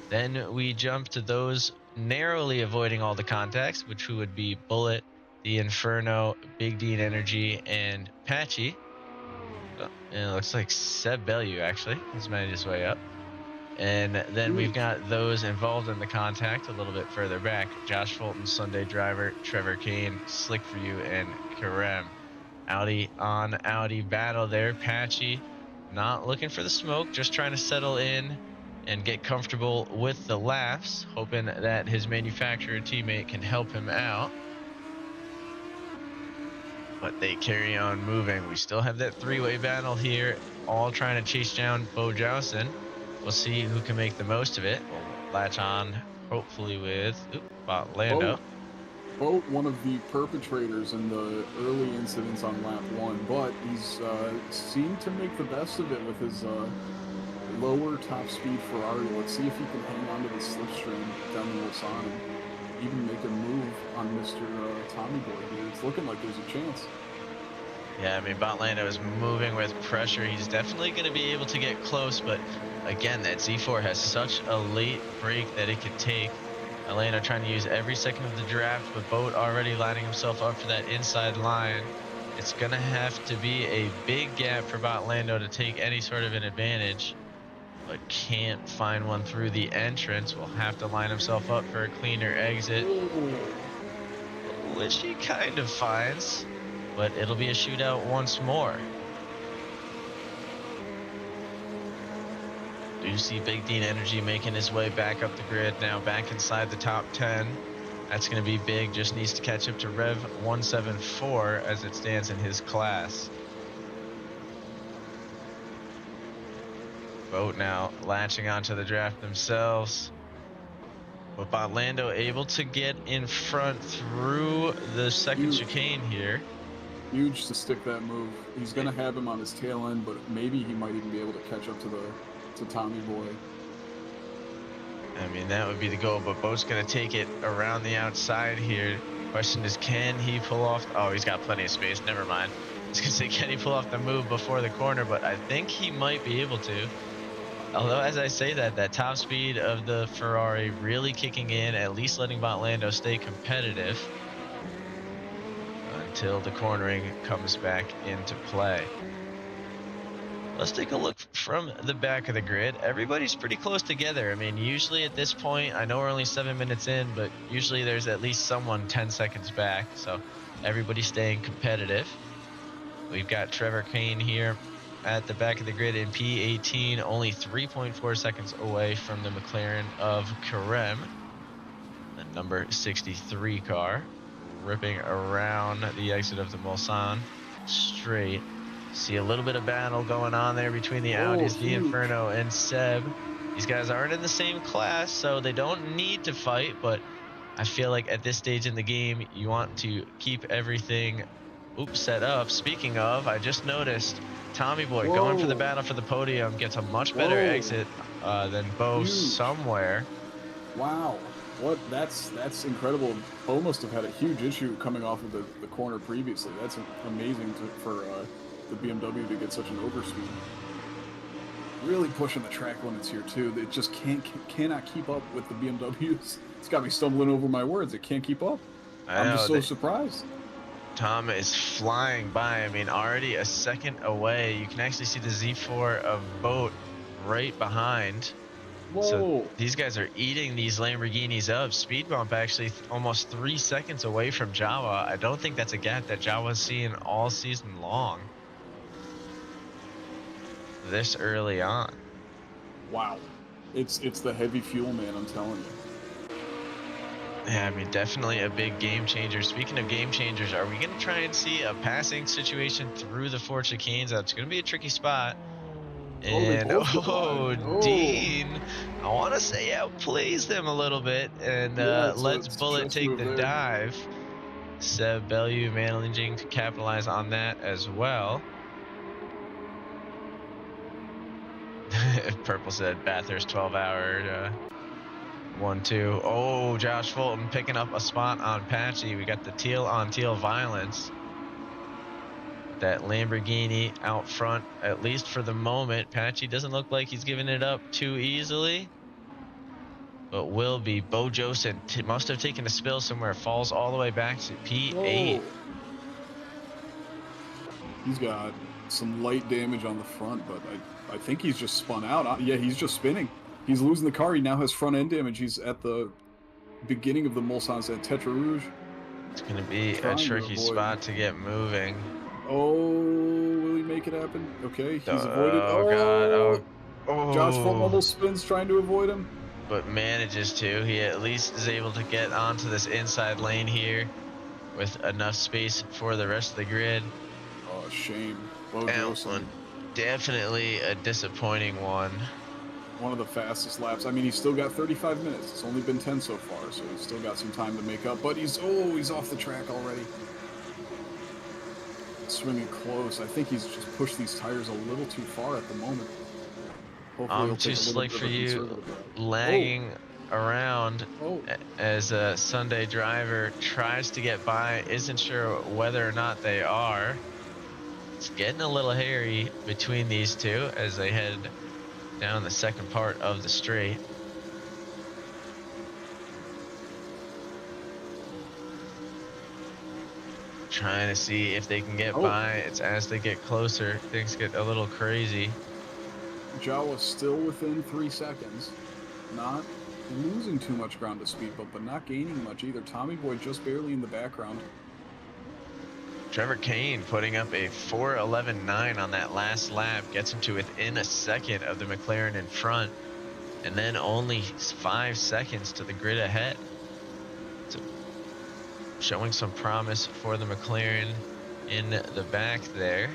Then we jump to those narrowly avoiding all the contacts, which would be Bullet, the Inferno, Big Dean Energy, and Patchy. And it looks like Seb Bellew actually has made his way up. And then we've got those involved in the contact a little bit further back. Josh Fulton, Sunday Driver, Trevor Kane, Slick for You, and Karem. Audi on Audi battle there. Patchy not looking for the smoke, just trying to settle in and get comfortable with the laps, hoping that his manufacturer teammate can help him out. But they carry on moving. We still have that 3-way battle here, all trying to chase down Bo Josen. We'll see who can make the most of it. We'll latch on, hopefully, with Bot Lando. Bo, one of the perpetrators in the early incidents on lap 1, but he's seemed to make the best of it with his lower top speed Ferrari. Let's see if he can hang on to the slipstream down the Mulsanne and even make a move on Mr. Tommy Boy here. It's looking like there's a chance. Yeah, I mean, Bot Lando is moving with pressure. He's definitely going to be able to get close, but again, that Z4 has such a late break that it could take. Lando trying to use every second of the draft, but Boat already lining himself up for that inside line. It's going to have to be a big gap for Bot Lando to take any sort of an advantage, but can't find one through the entrance. Will have to line himself up for a cleaner exit, which he kind of finds, but it'll be a shootout once more. Do see Big Dean Energy making his way back up the grid now, back inside the top 10. That's going to be big. Just needs to catch up to Rev 174 as it stands in his class. Boat now latching onto the draft themselves. But Bot Lando able to get in front through the second chicane here. Huge to stick that move. He's going to have him on his tail end, but maybe he might even be able to catch up to Tommy Boy. I mean, that would be the goal, but Boat's going to take it around the outside here. Question is, can he pull off? Oh, he's got plenty of space. Never mind. I was going to say, can he pull off the move before the corner? But I think he might be able to. Although, as I say that top speed of the Ferrari really kicking in, at least letting Bot Lando stay competitive until the cornering comes back into play. Let's take a look from the back of the grid. Everybody's pretty close together. I mean, usually at this point, I know we're only 7 minutes in, but usually there's at least someone 10 seconds back. So everybody's staying competitive. We've got Trevor Kane here at the back of the grid in P18, only 3.4 seconds away from the McLaren of Karem, the number 63 car, ripping around the exit of the Mulsanne straight. See a little bit of battle going on there between the Audis, the huge. Inferno, and Seb. These guys aren't in the same class, so they don't need to fight, but I feel like at this stage in the game, you want to keep everything set up. Speaking of, I just noticed Tommy Boy going for the battle for the podium gets a much better exit than Bo Huge. somewhere. Wow. What? That's incredible. Bo must have had a huge issue coming off of the corner previously. That's amazing for the BMW to get such an overspeed. Really pushing the track limits here too. It just cannot keep up with the BMWs. It's got me stumbling over my words. It can't keep up. I'm just so surprised. Tom is flying by. I mean, already a second away. You can actually see the Z4 of Boat right behind. Whoa. So these guys are eating these Lamborghinis up. Speed bump actually almost 3 seconds away from Jawa. I don't think that's a gap that Jawa's seen all season long. This early on. Wow. It's the heavy fuel, man, I'm telling you. Yeah, I mean, definitely a big game changer. Speaking of game changers, are we going to try and see a passing situation through the four chicanes? That's going to be a tricky spot. And Dean, I want to say outplays them a little bit and lets Bullet take the dive. Seb, Bellew, managing to capitalize on that as well. Purple said Bathurst 12-hour 1-2. Oh, Josh Fulton picking up a spot on Patchy. We got the teal on teal violence. That Lamborghini out front, at least for the moment. Patchy doesn't look like he's giving it up too easily, but will be. Bo Josen must have taken a spill somewhere, falls all the way back to P8. Whoa. He's got some light damage on the front, but I think he's just spun out. Yeah, he's just spinning. He's losing the car. He now has front end damage. He's at the beginning of the Mulsanne at Tetra Rouge. It's going to be a tricky spot to get moving. Oh, will he make it happen? Okay, he's avoided. Oh, God. Josh Fulton almost spins trying to avoid him. But manages to. He at least is able to get onto this inside lane here with enough space for the rest of the grid. Oh, shame. One. Definitely a disappointing one. One of the fastest laps. I mean, he's still got 35 minutes. It's only been 10 so far, so he's still got some time to make up. But he's off the track already. Swinging close. I think he's just pushed these tires a little too far at the moment. I'm too slick for you, lagging around as a Sunday driver tries to get by, isn't sure whether or not they are. It's getting a little hairy between these two as they head down the second part of the straight. Trying to see if they can get by. It's as they get closer, things get a little crazy. Jawa's still within 3 seconds. Not losing too much ground to speed, but not gaining much either. Tommy Boy just barely in the background. Trevor Kane putting up a 4:11.9 on that last lap, gets him to within a second of the McLaren in front, and then only 5 seconds to the grid ahead. So showing some promise for the McLaren in the back there.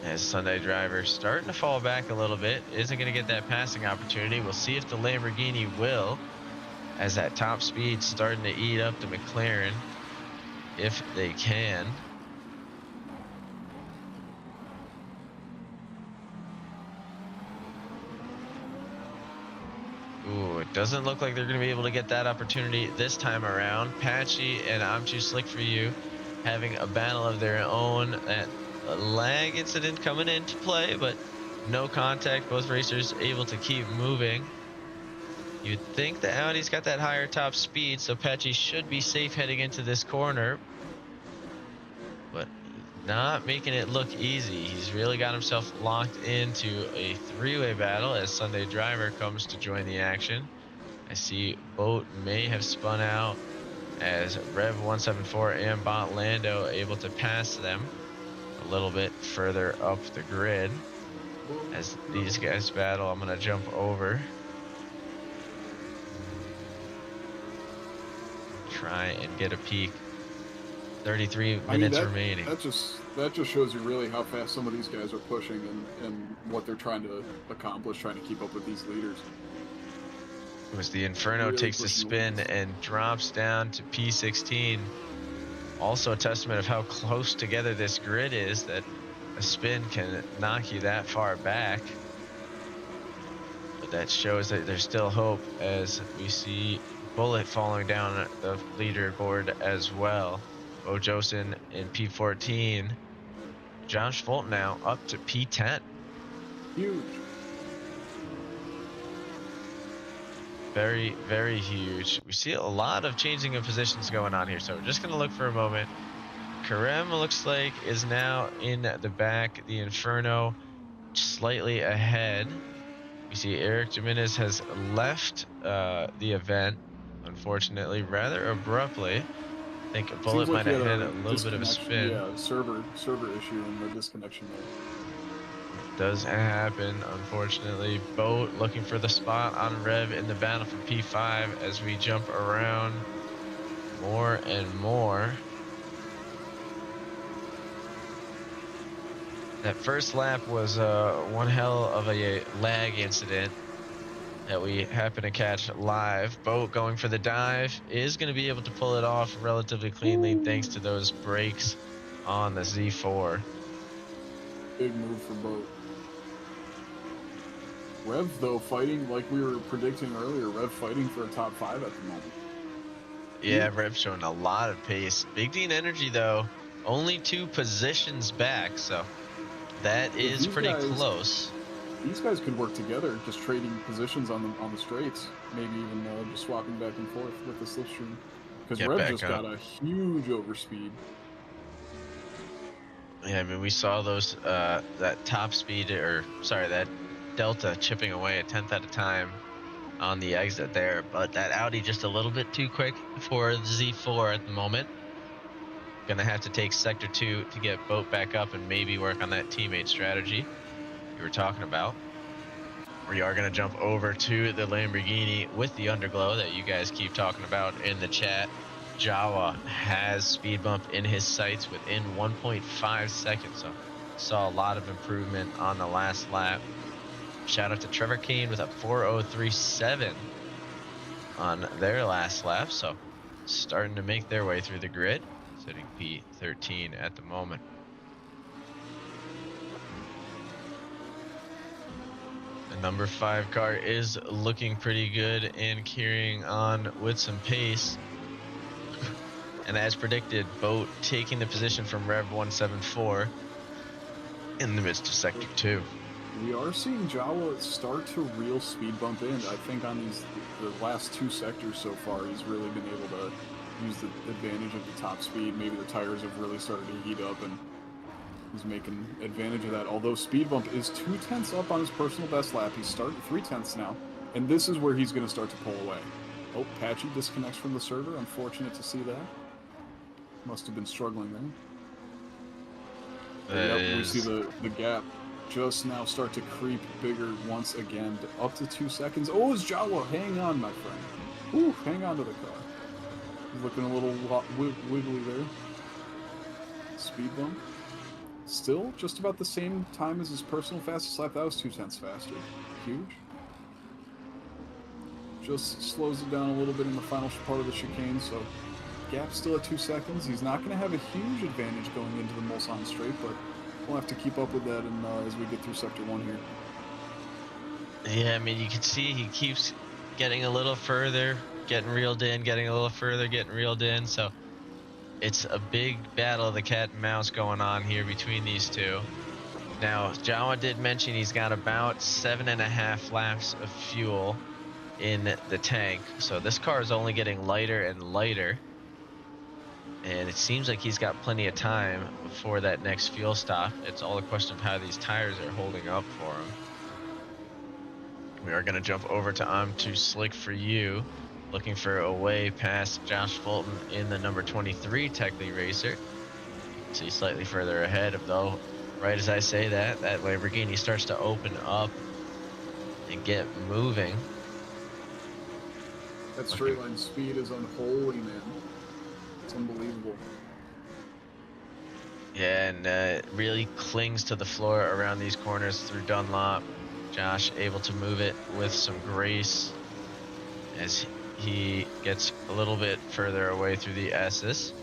As Sunday driver starting to fall back a little bit, isn't going to get that passing opportunity. We'll see if the Lamborghini will, as that top speed starting to eat up the McLaren, if they can. Ooh, it doesn't look like they're going to be able to get that opportunity this time around. Patchy and I'm Too Slick For You having a battle of their own. That lag incident coming into play, but no contact. Both racers able to keep moving. You'd think the Audi's got that higher top speed, so Patchy should be safe heading into this corner. But not making it look easy. He's really got himself locked into a three-way battle as Sunday driver comes to join the action. I see Boat may have spun out as Rev 174 and Bot Lando able to pass them a little bit further up the grid. As these guys battle, I'm gonna jump over. Try and get a peek. 33 minutes remaining. That just shows you really how fast some of these guys are pushing and what they're trying to accomplish, trying to keep up with these leaders. As the Inferno Really takes a spin and drops down to P16. Also a testament of how close together this grid is, that a spin can knock you that far back. But that shows that there's still hope, as we see Bullet falling down the leaderboard as well. Bo Josen in P14. Josh Volt now up to P10. Huge. Very, very huge. We see a lot of changing of positions going on here, so we're just going to look for a moment. Karem looks like is now in the back. The Inferno slightly ahead. We see Eric Jimenez has left the event, unfortunately, rather abruptly. I think a Bullet might have had a little bit of a spin. Yeah, server issue and the disconnection there. Does happen, unfortunately. Boat looking for the spot on Rev in the battle for P5 as we jump around more and more. That first lap was one hell of a lag incident that we happen to catch live. Boat going for the dive is going to be able to pull it off relatively cleanly thanks to those brakes on the Z4. Big move for Boat. Rev, though, fighting like we were predicting earlier. Rev fighting for a top 5 at the moment. Yeah, Rev showing a lot of pace. Big Dean Energy, though, only 2 positions back, so that is pretty close. These guys could work together, just trading positions on the straights. Maybe even just swapping back and forth with the slipstream. Because Rev just got a huge overspeed. Yeah, I mean, we saw those, that top speed, that Delta chipping away a 10th at a time on the exit there, but that Audi just a little bit too quick for the Z4 at the moment. Gonna have to take sector 2 to get Boat back up and maybe work on that teammate strategy you were talking about. We are gonna jump over to the Lamborghini with the underglow that you guys keep talking about in the chat. Jawa has speed bump in his sights within 1.5 seconds, so saw a lot of improvement on the last lap. Shout out to Trevor Kane with a 4:03.7 on their last lap, so starting to make their way through the grid, sitting P13 at the moment. The number 5 car is looking pretty good and carrying on with some pace. And as predicted, Boat taking the position from Rev 174 in the midst of sector 2. We are seeing Jawa start to real speed bump in. I think on the last 2 sectors so far, he's really been able to use the advantage of the top speed. Maybe the tires have really started to heat up, and he's making advantage of that. Although speed bump is 2/10 up on his personal best lap. He's starting 3/10 now, and this is where he's going to start to pull away. Oh, Patchy disconnects from the server. Unfortunate to see that. Must have been struggling there. Yep, we see the gap just now start to creep bigger once again, up to 2 seconds. Oh, it's Jawa. Hang on, my friend. Ooh, hang on to the car. He's looking a little wiggly there. Speed bump. Still just about the same time as his personal fastest lap. That was 2/10 faster. Huge. Just slows it down a little bit in the final part of the chicane, so gap still at 2 seconds. He's not going to have a huge advantage going into the Mulsanne straight, but we'll have to keep up with that as we get through sector 1 here. Yeah, I mean, you can see he keeps getting a little further, getting reeled in, getting a little further, getting reeled in. So it's a big battle of the cat and mouse going on here between these two. Now, Jawa did mention he's got about 7.5 laps of fuel in the tank. So this car is only getting lighter and lighter. And it seems like he's got plenty of time before that next fuel stop. It's all a question of how these tires are holding up for him. We are going to jump over to I'm Too Slick For You looking for a way past Josh Fulton in the number 23 Techly Racer. See slightly further ahead of, though, right as I say that, that Lamborghini starts to open up and get moving. That straight line speed is unholy, man. It's unbelievable. Yeah, and really clings to the floor around these corners through Dunlop. Josh able to move it with some grace as he gets a little bit further away through the S's.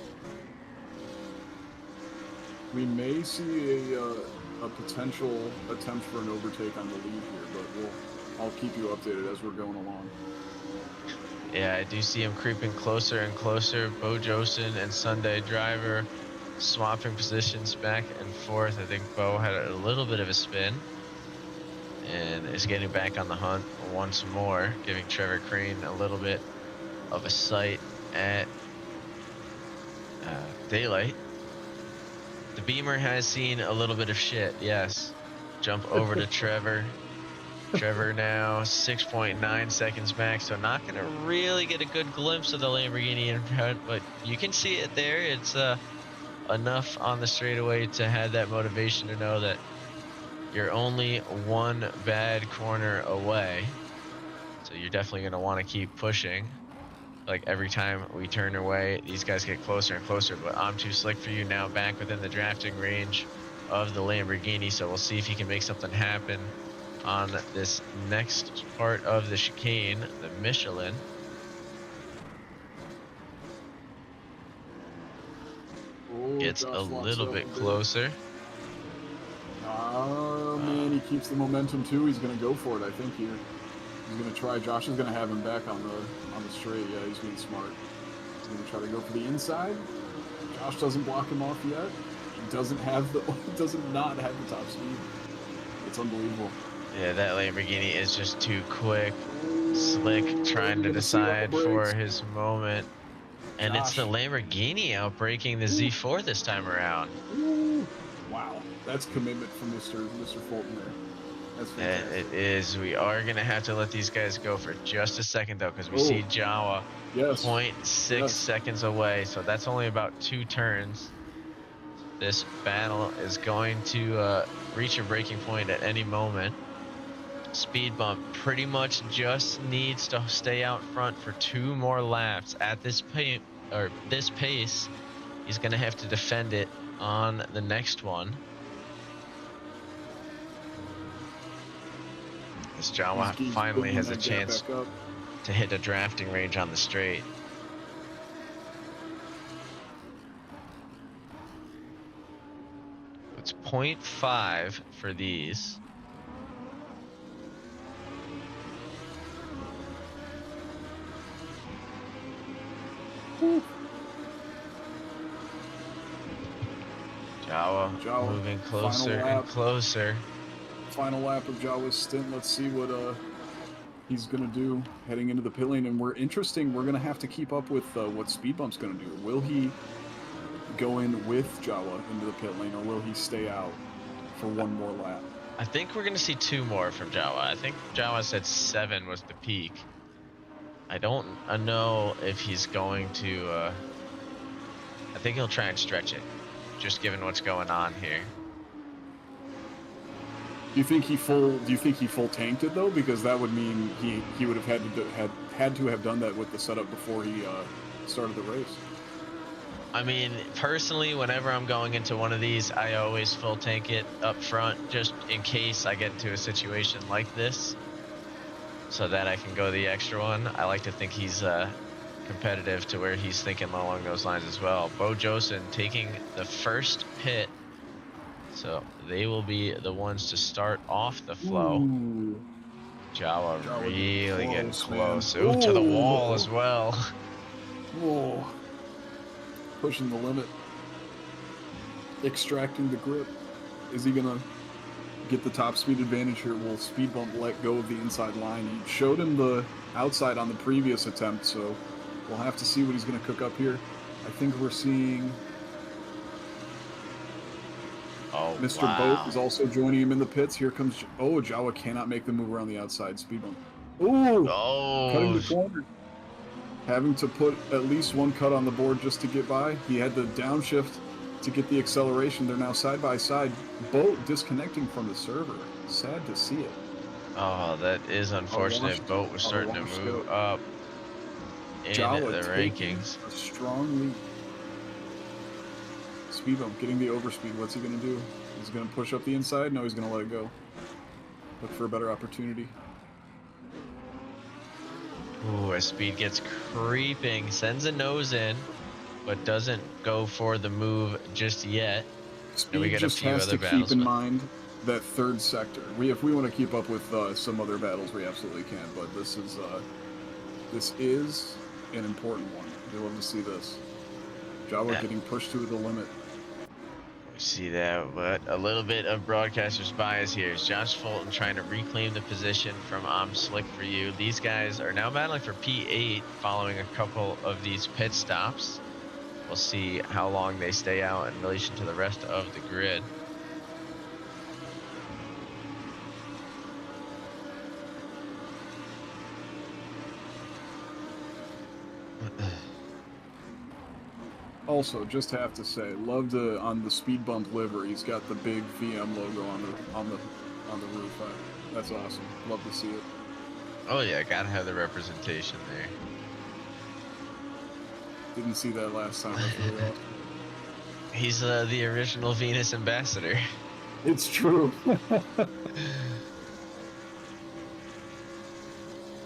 We may see a potential attempt for an overtake on the lead here, but I'll keep you updated as we're going along. Yeah, I do see him creeping closer and closer. Bo Josen and Sunday Driver swapping positions back and forth. I think Bo had a little bit of a spin and is getting back on the hunt once more, giving Trevor Crane a little bit of a sight at daylight. The Beamer has seen a little bit of shit, yes. Jump over to Trevor. Trevor now 6.9 seconds back, so not going to really get a good glimpse of the Lamborghini in front, but you can see it there. It's enough on the straightaway to have that motivation to know that you're only one bad corner away. So you're definitely going to want to keep pushing. Like every time we turn away, these guys get closer and closer, but I'm too slick for you now, back within the drafting range of the Lamborghini. So we'll see if he can make something happen on this next part of the chicane, the Michelin. Gets a little bit closer. Oh man, he keeps the momentum too. He's gonna go for it, I think, here. He's gonna try. Josh is gonna have him back on the straight. Yeah, he's being smart. He's gonna try to go for the inside. Josh doesn't block him off yet. He doesn't not have the top speed. It's unbelievable. Yeah, that Lamborghini is just too quick. Slick trying to decide for his moment. And Josh. It's the Lamborghini outbreaking the Z4 this time around. Ooh. Wow, that's commitment from Mr. Fulton there. That's fantastic. It is. We are going to have to let these guys go for just a second, though, because we see Jawa 0.6 seconds away. So that's only about 2 turns. This battle is going to reach a breaking point at any moment. Speed bump pretty much just needs to stay out front for 2 more laps at this pace. He's going to have to defend it on the next one. As Jawa finally has a chance to hit a drafting range on the straight. It's 0.5 for these. Jawa moving closer and closer. Final lap of Jawa's stint. Let's see what he's gonna do heading into the pit lane. And we're gonna have to keep up with what Speed Bump's gonna do. Will he go in with Jawa into the pit lane, or will he stay out for one more lap? I think we're gonna see 2 more from Jawa. I think Jawa said 7 was the peak. I don't know if he's going to. I think he'll try and stretch it, just given what's going on here. Do you think he full tanked it though? Because that would mean he would have had to have done that with the setup before he started the race. I mean, personally, whenever I'm going into one of these, I always full tank it up front, just in case I get into a situation like this, so that I can go the extra one. I like to think he's competitive to where he's thinking along those lines as well. Bo Josen taking the first pit. So they will be the ones to start off the flow. Ooh. Jawa really getting close. Ooh, to the wall as well. Whoa. Pushing the limit. Extracting the grip. Is he going to get the top speed advantage here? Will Speed Bump let go of the inside line? He showed him the outside on the previous attempt, so we'll have to see what he's going to cook up here. I think we're seeing... Mr. Boat is also joining him in the pits. Here comes... Oh, Jawa cannot make the move around the outside. Speed Bump. Ooh! Oh! Cutting the corner. having to put at least one cut on the board just to get by. He had the downshift to get the acceleration. They're now side by side. Boat disconnecting from the server. Sad to see it. Oh, that is unfortunate. washed- Boat was our starting to washed move out. up in Jawa the taking rankings. a strong lead. Speed bump, getting the overspeed. What's he going to do? He's going to push up the inside? No, he's going to let it go. Look for a better opportunity. Ooh, as speed gets creeping, sends a nose in, but doesn't go for the move just yet. And we Speed get a just few has other to battles keep in with- mind that third sector. If we want to keep up with some other battles, we absolutely can. But this is an important one. We love to see this. Jawa Yeah. getting pushed to the limit. We see that, but a little bit of broadcaster's bias here. Is Josh Fulton trying to reclaim the position from I'm Slick for You. These guys are now battling for P8 following a couple of these pit stops. We'll see how long they stay out in relation to the rest of the grid. Also, just have to say, love to on the speed bump livery. He's got the big VM logo on the roof. That's awesome. Love to see it. Oh yeah, gotta have the representation there. Didn't see that last time. That's really awesome. He's the original Venus ambassador. It's true.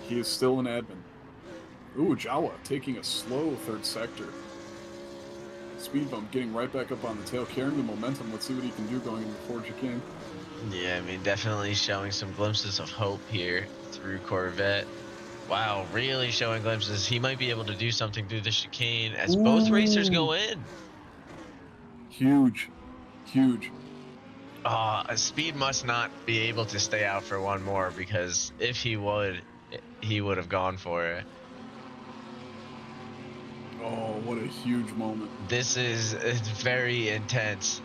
He is still an admin. Ooh, Jawa taking a slow third sector. Speed bump getting right back up on the tail, carrying the momentum. Let's see what he can do going into Forge King. Yeah, I mean, definitely showing some glimpses of hope here through Corvette. Wow, really showing glimpses. He might be able to do something through the chicane as both racers go in. Huge. Huge. Speed must not be able to stay out for one more, because if he would have gone for it. Oh, what a huge moment. It's very intense.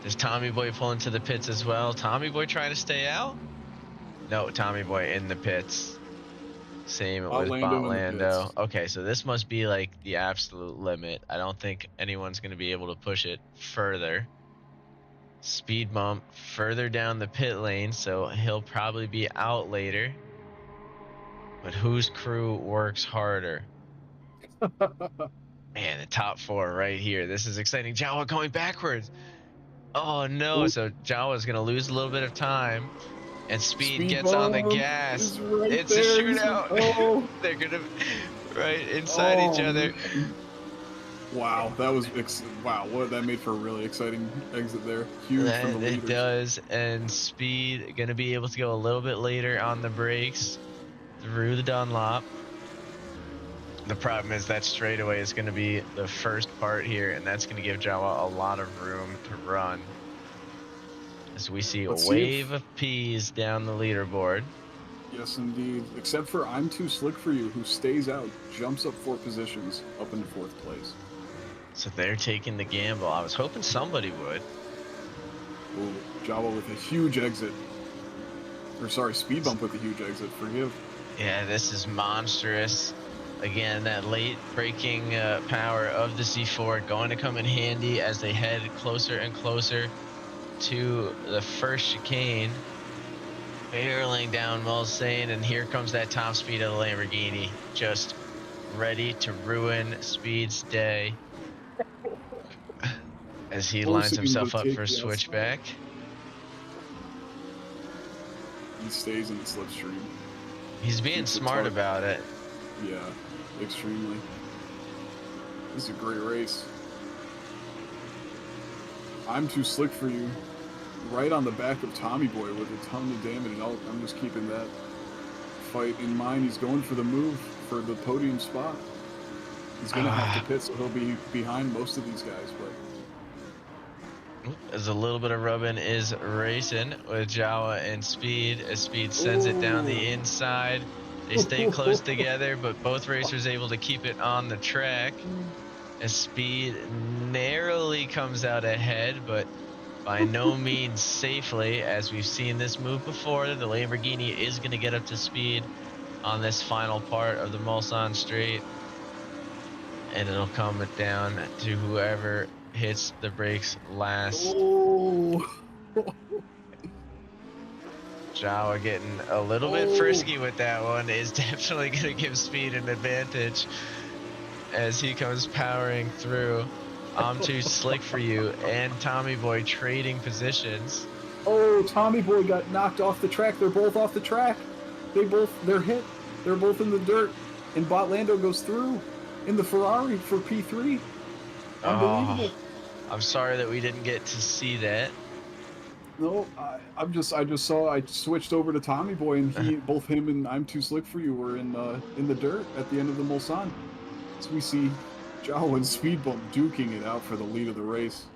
There's Tommy Boy pulling to the pits as well. Tommy Boy trying to stay out? No, Tommy Boy in the pits. Same with Lando Bot in the Lando. pits. Okay, so this must be like the absolute limit. I don't think anyone's going to be able to push it further. Speed bump further down the pit lane, so he'll probably be out later. But whose crew works harder? Man, the top four right here. This is exciting. Jawa going backwards. Oh no, Ooh. so Jawa's going to lose a little bit of time. And Speed gets bump on the gas. is right It's a there. shootout. Oh. They're going to right inside each other. Man. Wow, that was wow. What that made for a really exciting exit there. Huge from the leaders. It does, and Speed going to be able to go a little bit later on the brakes through the Dunlop. The problem is that straightaway is going to be the first part here, and that's going to give Jawa a lot of room to run. As we see a wave of P's down the leaderboard. Yes, indeed. Except for I'm Too Slick for You, who stays out, jumps up 4 positions, up into 4th place. So they're taking the gamble. I was hoping somebody would. Ooh, Jawa with a huge exit. Or sorry, Speed bump with a huge exit. Forgive. Yeah, this is monstrous. Again, that late braking power of the C4 going to come in handy as they head closer and closer to the first chicane. Barreling down Mulsanne, and here comes that top speed of the Lamborghini, just ready to ruin Speed's day as he lines himself up for a switchback. He stays in the slipstream. He's being smart about it. Yeah, extremely. This is a great race. I'm Too Slick for You. Right on the back of Tommy Boy with a ton of damage. I'm just keeping that fight in mind. He's going for the move for the podium spot. He's going to have to pit, so he'll be behind most of these guys. But as a little bit of rubbing is racing with Jawa and Speed, as Speed sends it down the inside. They stay close together, but both racers able to keep it on the track. As Speed narrowly comes out ahead, but by no means safely, as we've seen this move before. The Lamborghini is going to get up to speed on this final part of the Mulsanne Straight. and it'll come down to whoever hits the brakes last. Oh. Jawa getting a little bit frisky with that one is definitely going to give Speed an advantage as he comes powering through. I'm too slick for you and Tommy Boy trading positions. Oh, Tommy Boy got knocked off the track. They're both off the track. They're hit. They're both in the dirt. And Botlando goes through in the Ferrari for P3. Unbelievable. Oh, I'm sorry that we didn't get to see that. No, I switched over to Tommy Boy, and both him and I'm Too Slick for You were in the dirt at the end of the Mulsanne. So we see Jawa and Speed Bump duking it out for the lead of the race.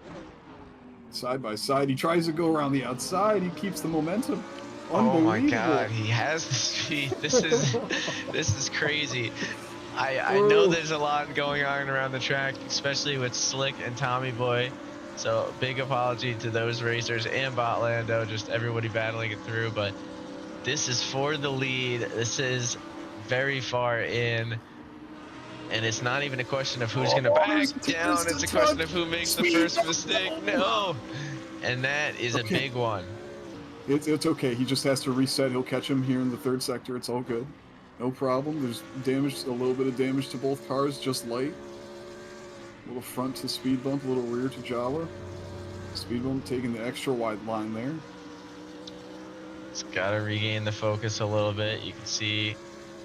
Side by side, he tries to go around the outside. He keeps the momentum. Oh my God, he has the speed. This is crazy. I know there's a lot going on around the track, especially with Slick and Tommy Boy. So big apology to those racers and Botlando, just everybody battling it through. But this is for the lead. This is very far in. And it's not even a question of who's going to back down. It's a question of who makes the first mistake. No. And that is a big one. It's okay. He just has to reset. He'll catch him here in the third sector. It's all good. No problem. There's damage, a little bit of damage to both cars, just light. A little front to Speed Bump, a little rear to Jawa. Speed Bump taking the extra wide line there. It's got to regain the focus a little bit. You can see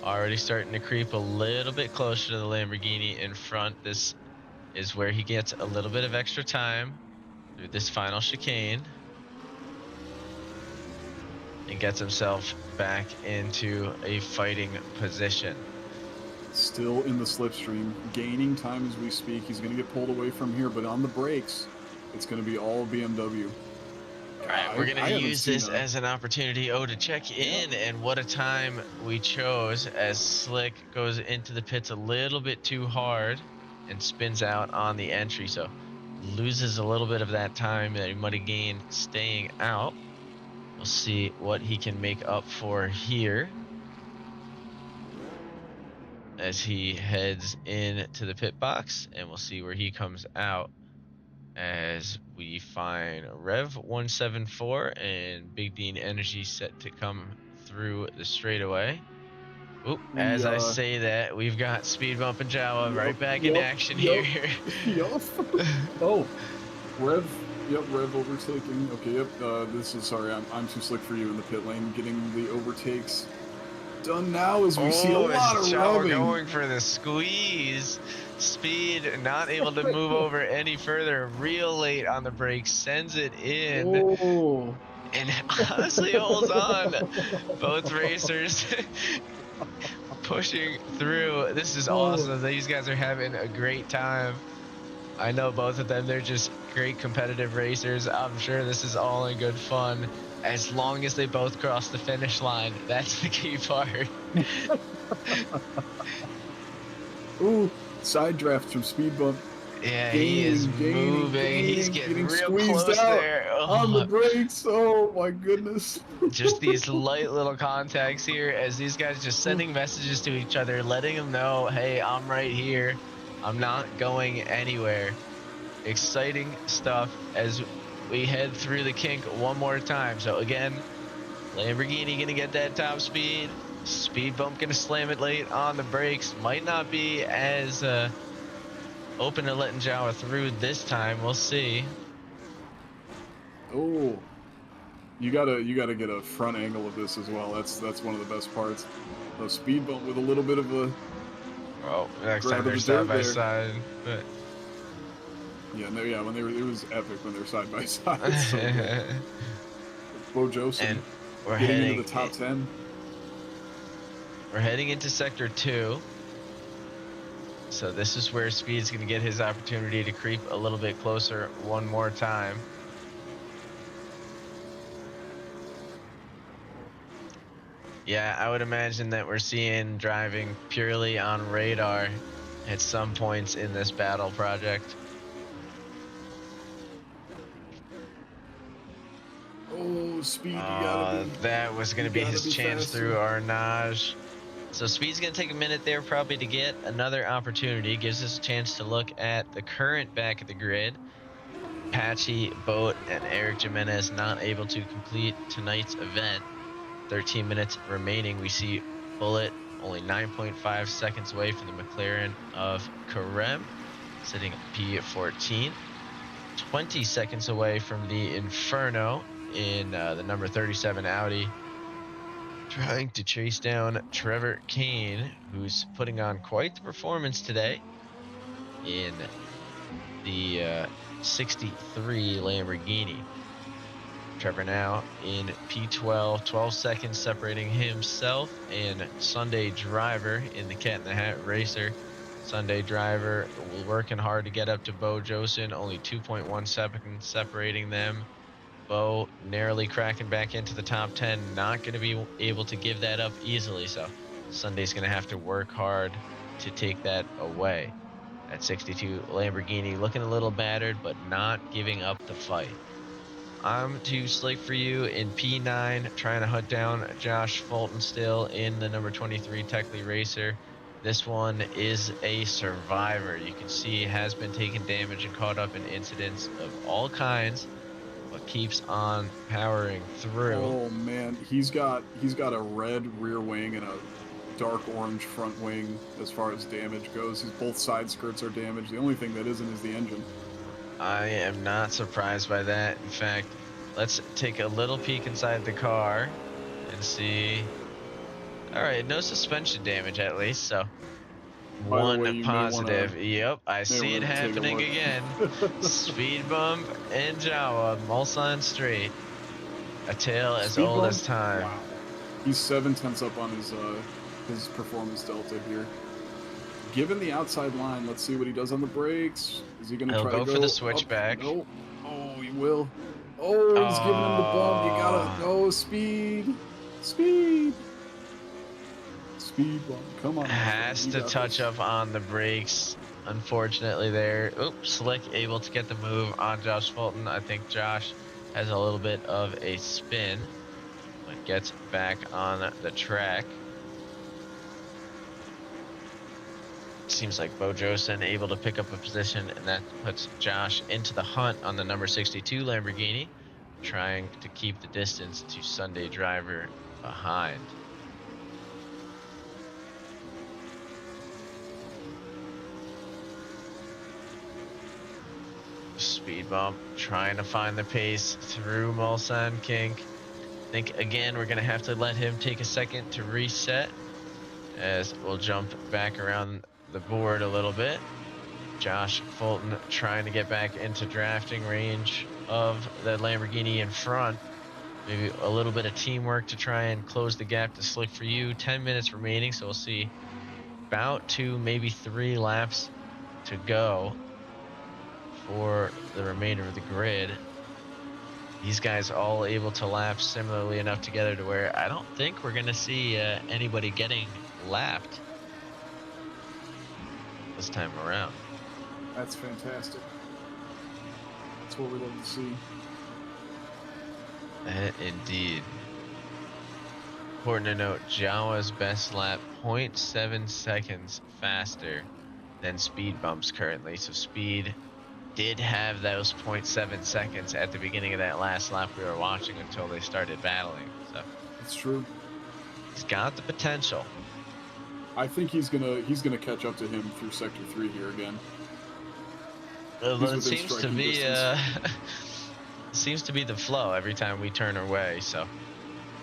already starting to creep a little bit closer to the Lamborghini in front. This is where he gets a little bit of extra time through this final chicane and gets himself back into a fighting position. Still in the slipstream, gaining time as we speak. He's going to get pulled away from here, but on the brakes, it's going to be all BMW. All right, we're going to use this as an opportunity, to check in, and what a time we chose as Slick goes into the pits a little bit too hard and spins out on the entry, so loses a little bit of that time that he might have gained staying out. We'll see what he can make up for here as he heads into the pit box, and we'll see where he comes out as we find Rev 174 and Big Dean Energy set to come through the straightaway. Oop, as I say that, we've got Speed Bump and Jawa right back in action here. Oh, Rev overtaking. Okay, this is, sorry, I'm Too Slick for You in the pit lane, getting the overtakes done now as we see a lot of rubbing. Going for the squeeze. Speed not able to move over any further. Real late on the brakes, sends it in. Oh. And honestly holds on. Both racers pushing through. This is awesome. These guys are having a great time. I know both of them. They're just great competitive racers. I'm sure this is all in good fun. As long as they both cross the finish line, that's the key part. Ooh, side draft from Speed Bump. Yeah, he is moving. He's getting real close out there. on the brakes. Oh my goodness. Just these light little contacts here as these guys just sending messages to each other, letting them know, hey, I'm right here. I'm not going anywhere. Exciting stuff as we head through the kink one more time. So again, Lamborghini gonna get that top speed. Speed Bump gonna slam it late on the brakes. Might not be as open to letting Jawa through this time. We'll see. Oh, you gotta get a front angle of this as well. That's one of the best parts. The Speed Bump with a little bit of a next time they're side by side. But when it was epic when they're side by side. So Bo Joseph, and we're getting into the top 10. We're heading into sector 2. So this is where Speed's going to get his opportunity to creep a little bit closer one more time. Yeah, I would imagine that we're seeing driving purely on radar at some points in this battle project. Oh, Speed, you gotta be. That was going to be his chance through Arnage. So Speed's going to take a minute there probably to get another opportunity. Gives us a chance to look at the current back of the grid. Patchy, Boat, and Eric Jimenez not able to complete tonight's event. 13 minutes remaining. We see Bullet only 9.5 seconds away from the McLaren of Karem, sitting at P14. 20 seconds away from the Inferno in the number 37 Audi. Trying to chase down Trevor Kane, who's putting on quite the performance today in the 63 Lamborghini. Trevor now in P12, 12 seconds separating himself and Sunday Driver in the Cat in the Hat Racer. Sunday Driver working hard to get up to Bo Josen, only 2.1 seconds separating them. Bo narrowly cracking back into the top 10, not going to be able to give that up easily, so Sunday's going to have to work hard to take that away. That 62 Lamborghini looking a little battered, but not giving up the fight. I'm to Slick for you in P9, trying to hunt down Josh Fulton still in the number 23 Techley Racer. This one is a survivor. You can see he has been taking damage and caught up in incidents of all kinds, but keeps on powering through. Oh man, he's got a red rear wing and a dark orange front wing as far as damage goes. Both side skirts are damaged. The only thing that isn't is the engine. I am not surprised by that. In fact, let's take a little peek inside the car and see. All right, no suspension damage at least, so By the one way, you may positive. Yep, I may see it wanna take a happening look. again. Speed bump in Jawa, Mulsanne Straight. A tale as Speed old bump? as time. Wow. He's 7/10 up on his performance delta here. Given the outside line, let's see what he does on the brakes. Is he going to He'll try to go go for the up? switchback. No. Oh, he will. Oh, he's giving him the bump. You gotta go speed, speed bump. Come on. Has you to got touch this. up on the brakes. Unfortunately there. Oops, Slick able to get the move on Josh Fulton. I think Josh has a little bit of a spin, but gets back on the track. Seems like Bo Josen able to pick up a position, and that puts Josh into the hunt on the number 62 Lamborghini, trying to keep the distance to Sunday Driver behind. Speed bump, trying to find the pace through Mulsanne Kink. I think again we're gonna have to let him take a second to reset, as we'll jump back around the board a little bit. Josh Fulton trying to get back into drafting range of the Lamborghini in front. Maybe a little bit of teamwork to try and close the gap to Slick for you. 10 minutes remaining, so we'll see about 2, maybe 3 laps to go for the remainder of the grid. These guys all able to lap similarly enough together to where I don't think we're going to see anybody getting lapped this time around. That's fantastic. That's what we love to see. Indeed. Important to note, Jawa's best lap 0.7 seconds faster than Speed bumps currently. So Speed did have those 0.7 seconds at the beginning of that last lap we were watching until they started battling. So It's true. he's got the potential. I think he's gonna catch up to him through Sector 3 here again. Well, He's it within seems to striking be distance. seems to be the flow every time we turn away. So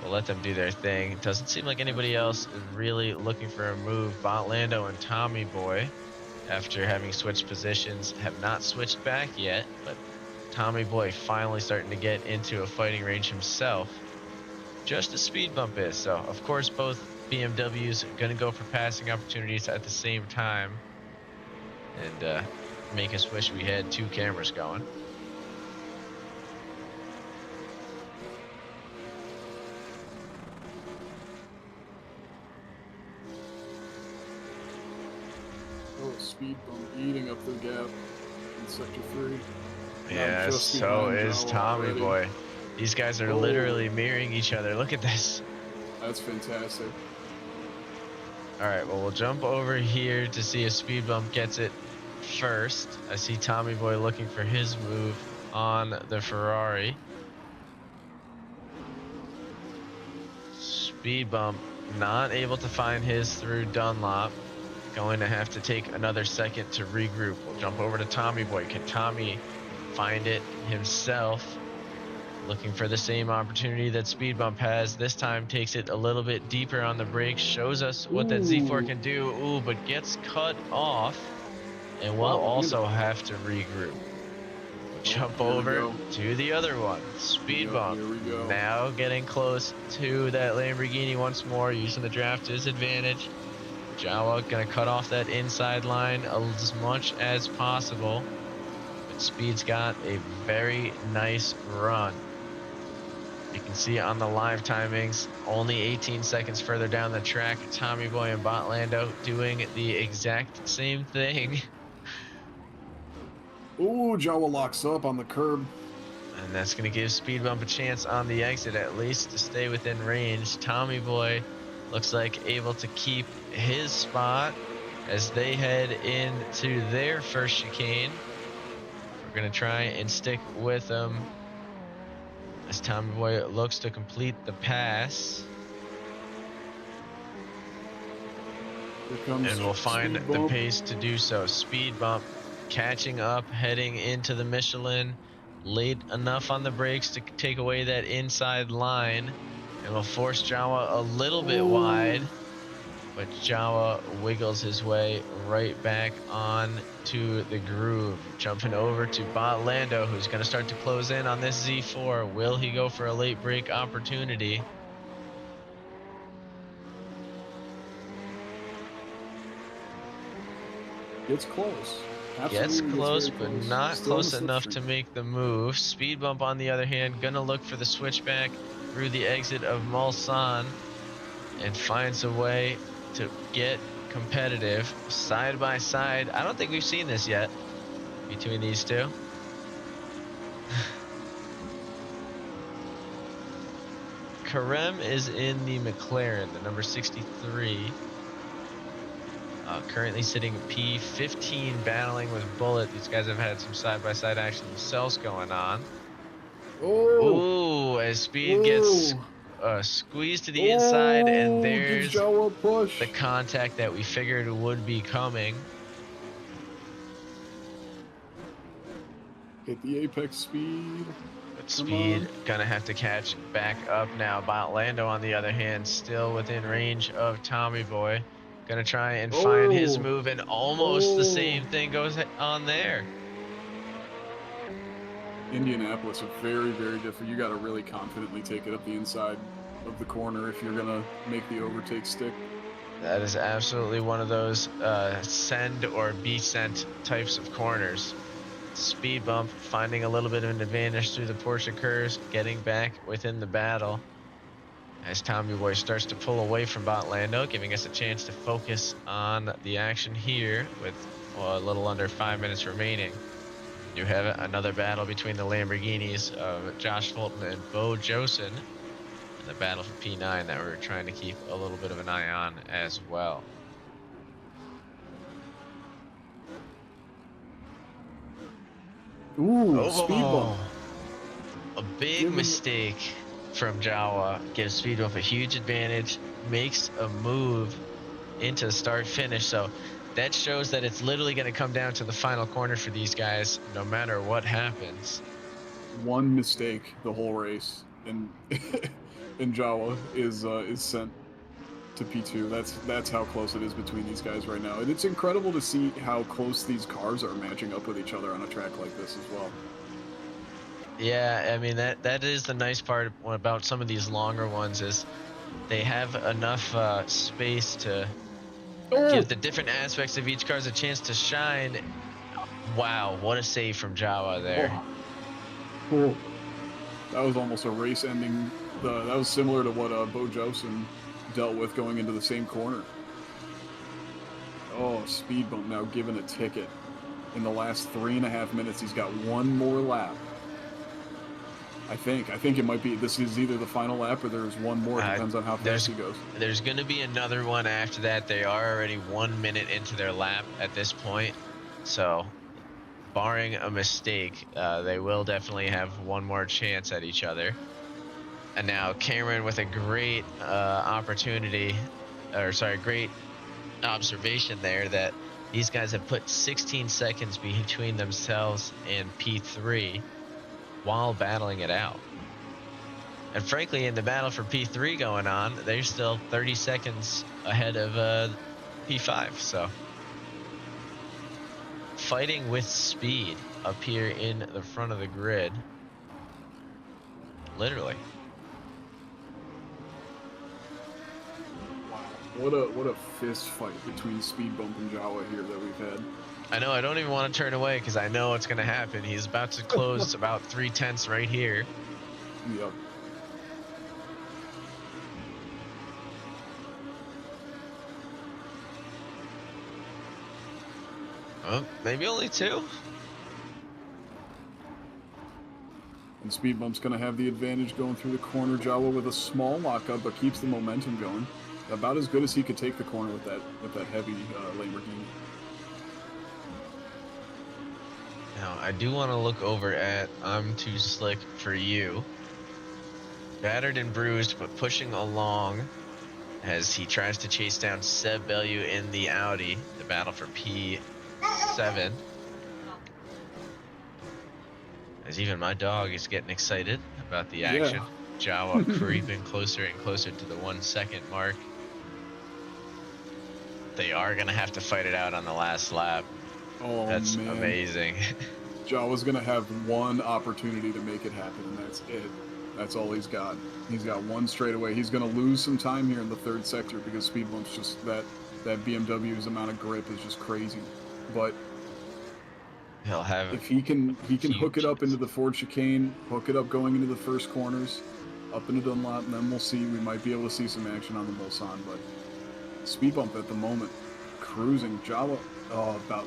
we'll let them do their thing. It doesn't seem like anybody else is really looking for a move. Botlando and Tommy Boy, after having switched positions, have not switched back yet, but Tommy Boy finally starting to get into a fighting range himself, just as Speed bump is. So of course both BMWs are going to go for passing opportunities at the same time, and make us wish we had 2 cameras going. Oh, speed bump eating up the gap in Sector 3. Yeah, just so behind is Jawa Tommy already. Boy. These guys are Oh. literally mirroring each other. Look at this. That's fantastic. All right, well, we'll jump over here to see if Speed Bump gets it first. I see Tommy Boy looking for his move on the Ferrari. Speed Bump not able to find his through Dunlop. Going to have to take another second to regroup. We'll jump over to Tommy Boy. Can Tommy find it himself? Looking for the same opportunity that Speed Bump has. This time takes it a little bit deeper on the brakes. Shows us what that Z4 can do. Ooh, but gets cut off. And we'll also have to regroup. Jump over to the other one. Speed Bump. Here we go. Now getting close to that Lamborghini once more. Using the draft to his advantage. Jawa gonna cut off that inside line as much as possible. But Speed's got a very nice run. You can see on the live timings, only 18 seconds further down the track, Tommy Boy and Botlando doing the exact same thing. Ooh, Jawa locks up on the curb. And that's going to give Speed Bump a chance on the exit, at least to stay within range. Tommy Boy looks like able to keep his spot as they head into their first chicane. We're going to try and stick with them as Tommy Boy looks to complete the pass. And we'll find the pace to do so. Speed Bump catching up, heading into the Michelin. Late enough on the brakes to take away that inside line. And will force Jawa a little bit wide. But Jawa wiggles his way right back on to the groove. Jumping over to Botlando, who's going to start to close in on this Z4. Will he go for a late break opportunity? Gets close. Gets close, but close. not Still close on the enough slipstream. to make the move. Speed Bump, on the other hand, gonna look for the switchback through the exit of Mulsanne and finds a way to get competitive side by side. I don't think we've seen this yet between these two. Karem is in the McLaren, the number 63. Currently sitting P15, battling with Bullet. These guys have had some side-by-side action themselves going on. Oh! Ooh, as Speed gets squeezed to the inside, and there's Jawa a push. the contact that we figured would be coming. Hit the apex speed. But Speed gonna have to catch back up now. Botlando, on the other hand, still within range of Tommy Boy. Gonna try and find his move, and almost the same thing goes on there. Indianapolis are very, very different. You got to really confidently take it up the inside of the corner if you're gonna make the overtake stick. That is absolutely one of those send or be sent types of corners. Speed Bump finding a little bit of an advantage through the Porsche curves, getting back within the battle. As Tommy Boy starts to pull away from Botlando, giving us a chance to focus on the action here with a little under 5 minutes remaining. You have another battle between the Lamborghinis of Josh Fulton and Bo Josen, and the battle for P9 that we're trying to keep a little bit of an eye on as well. Ooh, Speed Bump. A big mistake from Jawa gives Speed Bump a huge advantage, makes a move into start finish. So that shows that it's literally going to come down to the final corner for these guys, no matter what happens. One mistake the whole race, and and Jawa is sent to P2. That's how close it is between these guys right now, and it's incredible to see how close these cars are matching up with each other on a track like this as well. Yeah, I mean, that is the nice part about some of these longer ones, is they have enough space to give the different aspects of each car a chance to shine. Wow, what a save from Jawa there. Cool. That was almost a race ending. That was similar to what Bo Josen dealt with going into the same corner. Oh, Speed Bump now given a ticket. In the last 3.5 minutes, he's got one more lap. I think it might be. This is either the final lap or there's one more. Depends on how fast he goes. There's going to be another one after that. They are already 1 minute into their lap at this point. So, barring a mistake, they will definitely have one more chance at each other. And now Cameron with a great great observation there that these guys have put 16 seconds between themselves and P3 while battling it out. And frankly, in the battle for P3 going on, they're still 30 seconds ahead of P5. So, fighting with speed up here in the front of the grid. Literally. What a fist fight between Speed Bump and Jawa here that we've had. I know, I don't even want to turn away because I know what's going to happen. He's about to close about 3/10 right here. Yep. Oh, maybe only 2. And Speed Bump's going to have the advantage going through the corner. Jawa with a small lockup, but keeps the momentum going. About as good as he could take the corner with that heavy Lamborghini. Now, I do want to look over at I'm Too Slick for You. Battered and bruised, but pushing along as he tries to chase down Seb Bellew in the Audi, the battle for P7. As even my dog is getting excited about the action. Yeah. Jawa creeping closer and closer to the 1 second mark. They are going to have to fight it out on the last lap. Oh, That's man. amazing. Jawa's going to have one opportunity to make it happen, and that's it. That's all he's got. He's got one straightaway. He's going to lose some time here in the third sector because Speed Bump's just that BMW's amount of grip is just crazy. But He'll have if he can hook it up chance. into the Ford chicane, hook it up going into the first corners, up into Dunlop, and then we'll see. We might be able to see some action on the Mulsanne, but Speed Bump at the moment cruising. Jawa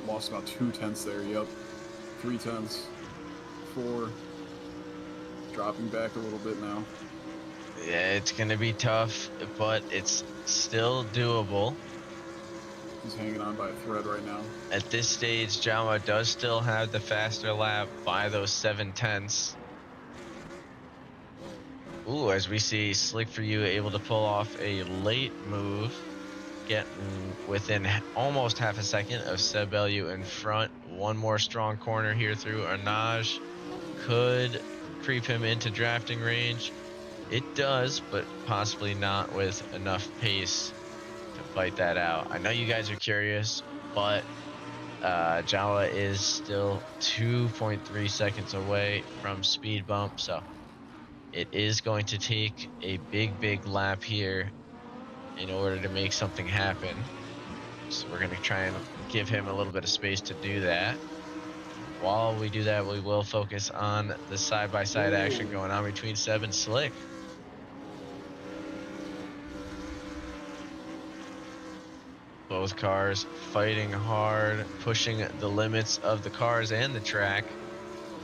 lost about 2/10 there. Yep, 3/10, 4. Dropping back a little bit now. Yeah, it's going to be tough, but it's still doable. He's hanging on by a thread right now. At this stage, Jawa does still have the faster lap by those 7/10. Ooh, as we see Slick for You able to pull off a late move, getting within almost half a second of Seb Bellew in front. One more strong corner here through Arnage could creep him into drafting range. It does, but possibly not with enough pace to fight that out. I know you guys are curious, but Jawa is still 2.3 seconds away from Speed Bump, so it is going to take a big lap here in order to make something happen. So we're going to try and give him a little bit of space to do that. While we do that, we will focus on the side-by-side action going on between Seb and Slick. Both cars fighting hard, pushing the limits of the cars and the track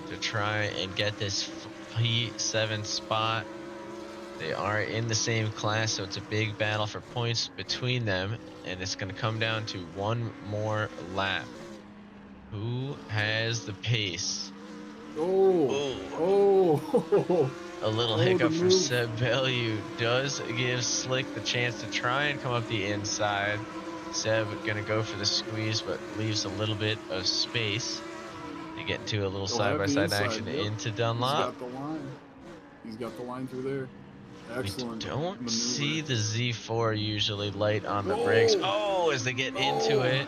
to try and get this P7 spot. They are in the same class, so it's a big battle for points between them, and it's going to come down to one more lap. Who has the pace? Oh. A little hiccup for Seb Bellew does give Slick the chance to try and come up the inside. Seb gonna go for the squeeze, but leaves a little bit of space to get into a little side-by-side action into Dunlop. He's got the line. He's got the line through there. Excellent. We don't maneuver. see the Z4 usually light on the brakes. Oh, as they get into it.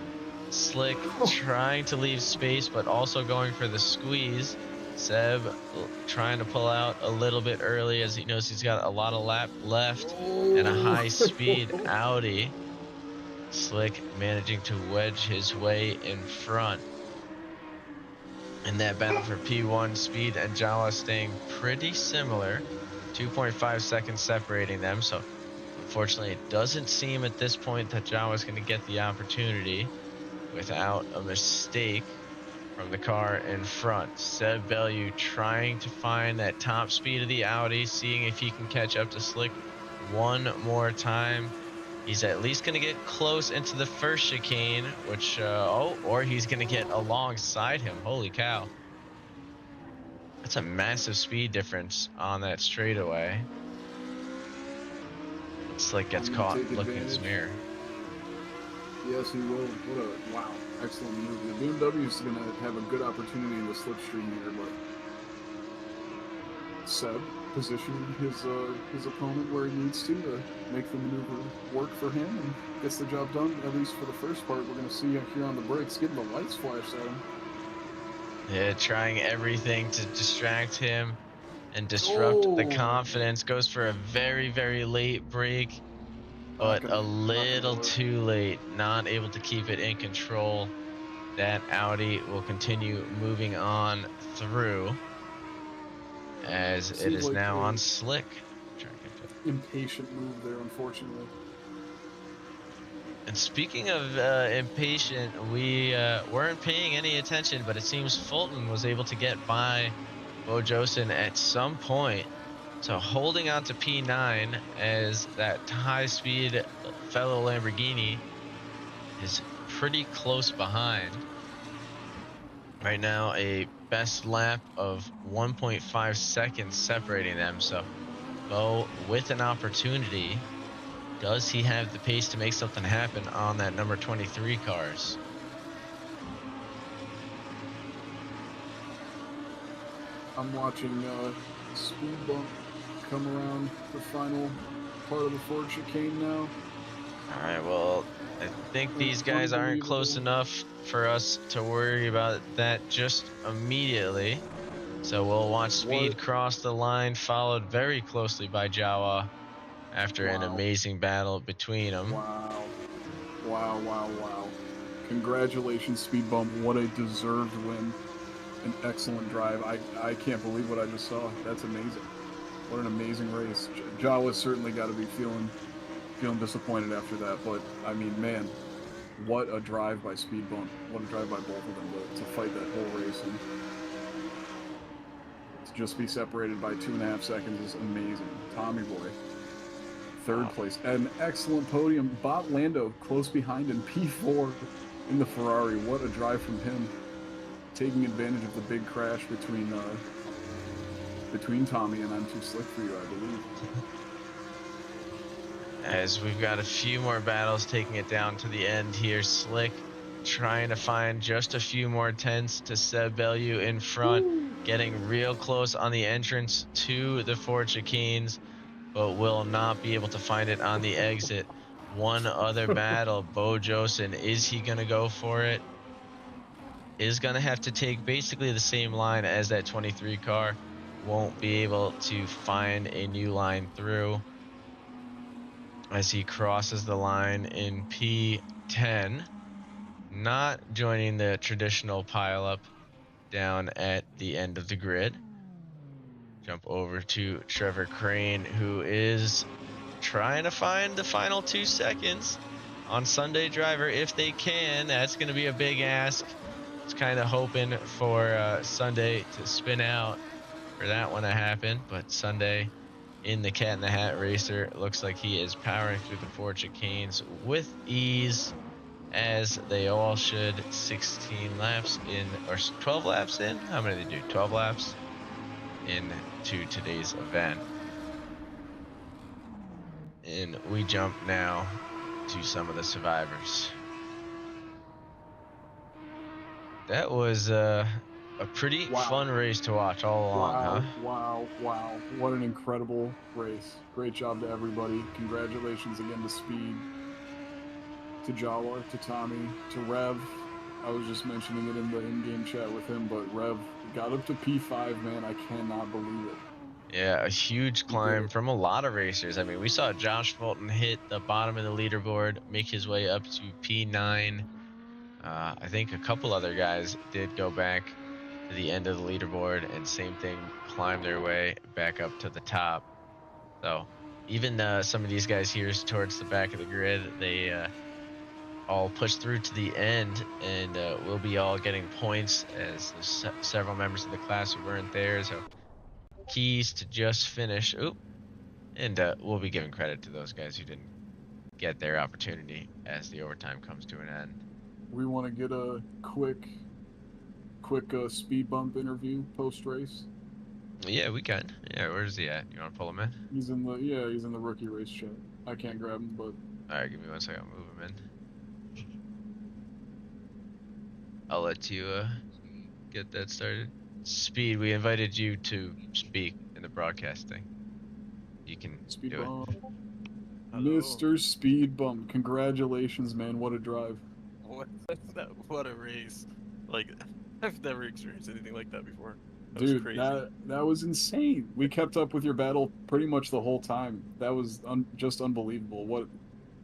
Slick trying to leave space, but also going for the squeeze. Seb trying to pull out a little bit early as he knows he's got a lot of lap left and a high-speed Audi. Slick managing to wedge his way in front. In that battle for P1, Speed and Jawa staying pretty similar. 2.5 seconds separating them, so unfortunately it doesn't seem at this point that Jawa's going to get the opportunity without a mistake from the car in front. Seb Bellew trying to find that top speed of the Audi, seeing if he can catch up to Slick one more time. He's at least going to get close into the first chicane, which, or he's going to get alongside him. Holy cow. That's a massive speed difference on that straightaway. But Slick gets I'm caught gonna take looking in his advantage. mirror. Yes, he will. What a wow, excellent move. The BMW is going to have a good opportunity in the slipstream here, but Seb positioning his opponent where he needs to make the maneuver work for him and gets the job done. At least for the first part, we're going to see here on the brakes, getting the lights flashed at him. Yeah, trying everything to distract him and disrupt the confidence. Goes for a very, very late break, but a little too late. Not able to keep it in control. That Audi will continue moving on through as it is like now on Slick. Impatient move there, unfortunately. And speaking of impatient, we weren't paying any attention, but it seems Fulton was able to get by Bo Josen at some point. So holding on to P9 as that high-speed fellow Lamborghini is pretty close behind. Right now, a best lap of 1.5 seconds separating them. So Bo with an opportunity. Does he have the pace to make something happen on that number 23 cars? I'm watching speed bump come around the final part of the Ford chicane now. All right, well, I think these guys aren't close enough for us to worry about that just immediately. So we'll watch Speed cross the line, followed very closely by Jawa after an amazing battle between them. Wow. Wow, wow, wow. Congratulations, Speed Bump. What a deserved win. An excellent drive. I can't believe what I just saw. That's amazing. What an amazing race. Jawa's certainly got to be feeling disappointed after that, but I mean, man, what a drive by Speed Bump. What a drive by both of them to fight that whole race and to just be separated by 2.5 seconds is amazing. Tommy boy. Third place. An excellent podium. Bob Lando close behind in P4 in the Ferrari. What a drive from him. Taking advantage of the big crash between Tommy and I'm Too Slick For You, I believe. As we've got a few more battles taking it down to the end here. Slick trying to find just a few more tenths to Seb Bellew in front. Getting real close on the entrance to the Ford chicanes, but will not be able to find it on the exit. One other battle, Bo Josen, is he going to go for it? Is going to have to take basically the same line as that 23 car. Won't be able to find a new line through as he crosses the line in P10. Not joining the traditional pileup down at the end of the grid. Jump over to Trevor Crane, who is trying to find the final 2 seconds on Sunday Driver if they can. That's going to be a big ask. It's kind of hoping for Sunday to spin out for that one to happen, but Sunday in the Cat in the Hat Racer, it looks like he is powering through the Ford chicanes with ease, as they all should. 16 laps in, or 12 laps in? How many did they do? 12 laps into today's event. And we jump now to some of the survivors. That was a pretty fun race to watch all along, huh? Wow. What an incredible race. Great job to everybody. Congratulations again to Speed, to Jawa, to Tommy, to Rev. I was just mentioning it in the in-game chat with him, but Rev got up to P5, man. I cannot believe it. Yeah, a huge climb from a lot of racers. I mean, we saw Josh Fulton hit the bottom of the leaderboard, make his way up to P9. I think a couple other guys did go back to the end of the leaderboard and same thing, climb their way back up to the top. So even some of these guys here towards the back of the grid, they all push through to the end, and we'll be all getting points as there's several members of the class who weren't there. So keys to just finish. Oop, and we'll be giving credit to those guys who didn't get their opportunity as the overtime comes to an end. We want to get a quick speed bump interview post race. Yeah, we can. Yeah, where's he at? You want to pull him in? He's in the rookie race chat. I can't grab him, but All right, give me 1 second. I'll move him in. I'll let you get that started. Speed, we invited you to speak in the broadcasting. You can speed do bump. Hello. Mr. Speed Bump, congratulations, man! What a drive. What a race! Like, I've never experienced anything like that before. That Dude, was crazy. that was insane. We kept up with your battle pretty much the whole time. That was just unbelievable. What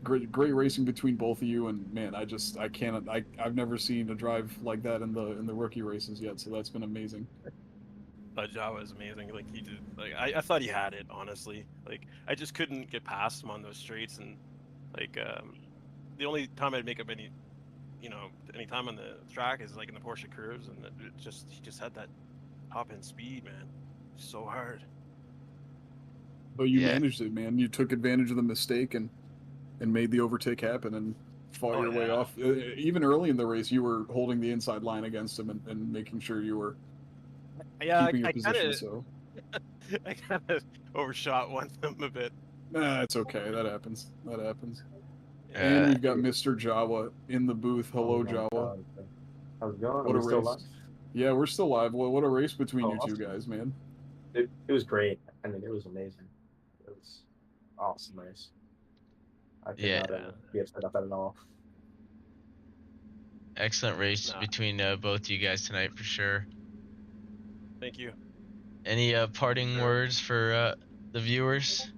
great racing between both of you, and man, I've never seen a drive like that in the rookie races yet. So that's been amazing. But Java is amazing. Like he did. Like I thought he had it. Honestly, like I just couldn't get past him on those straights, and like the only time I'd make up any time on the track is like in the Porsche curves, and he just had that top end speed, man. So hard. But you Yeah. managed it, man. You took advantage of the mistake and made the overtake happen and fought your way yeah. off. Even early in the race, you were holding the inside line against him and making sure you were keeping your position. So I kind of overshot one of them a bit. nah, it's okay. That happens. Yeah. And we've got Mr. Jawa in the booth. Hello, Oh my Jawa. God. How's it going? What Are a we still race. live? Yeah, we're still live. Well, what a race between Oh, you two awesome. guys, man. It was great. I mean, it was amazing. It was awesome race. I could Yeah. not be upset about that at all. Excellent race Nah. between both you guys tonight for sure. Thank you. Any parting Sure. words for the viewers?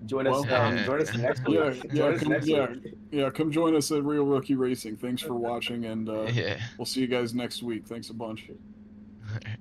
Join us. Well, Join us next week. Come join us at Real Rookie Racing. Thanks for watching, and Yeah. we'll see you guys next week. Thanks a bunch. All right.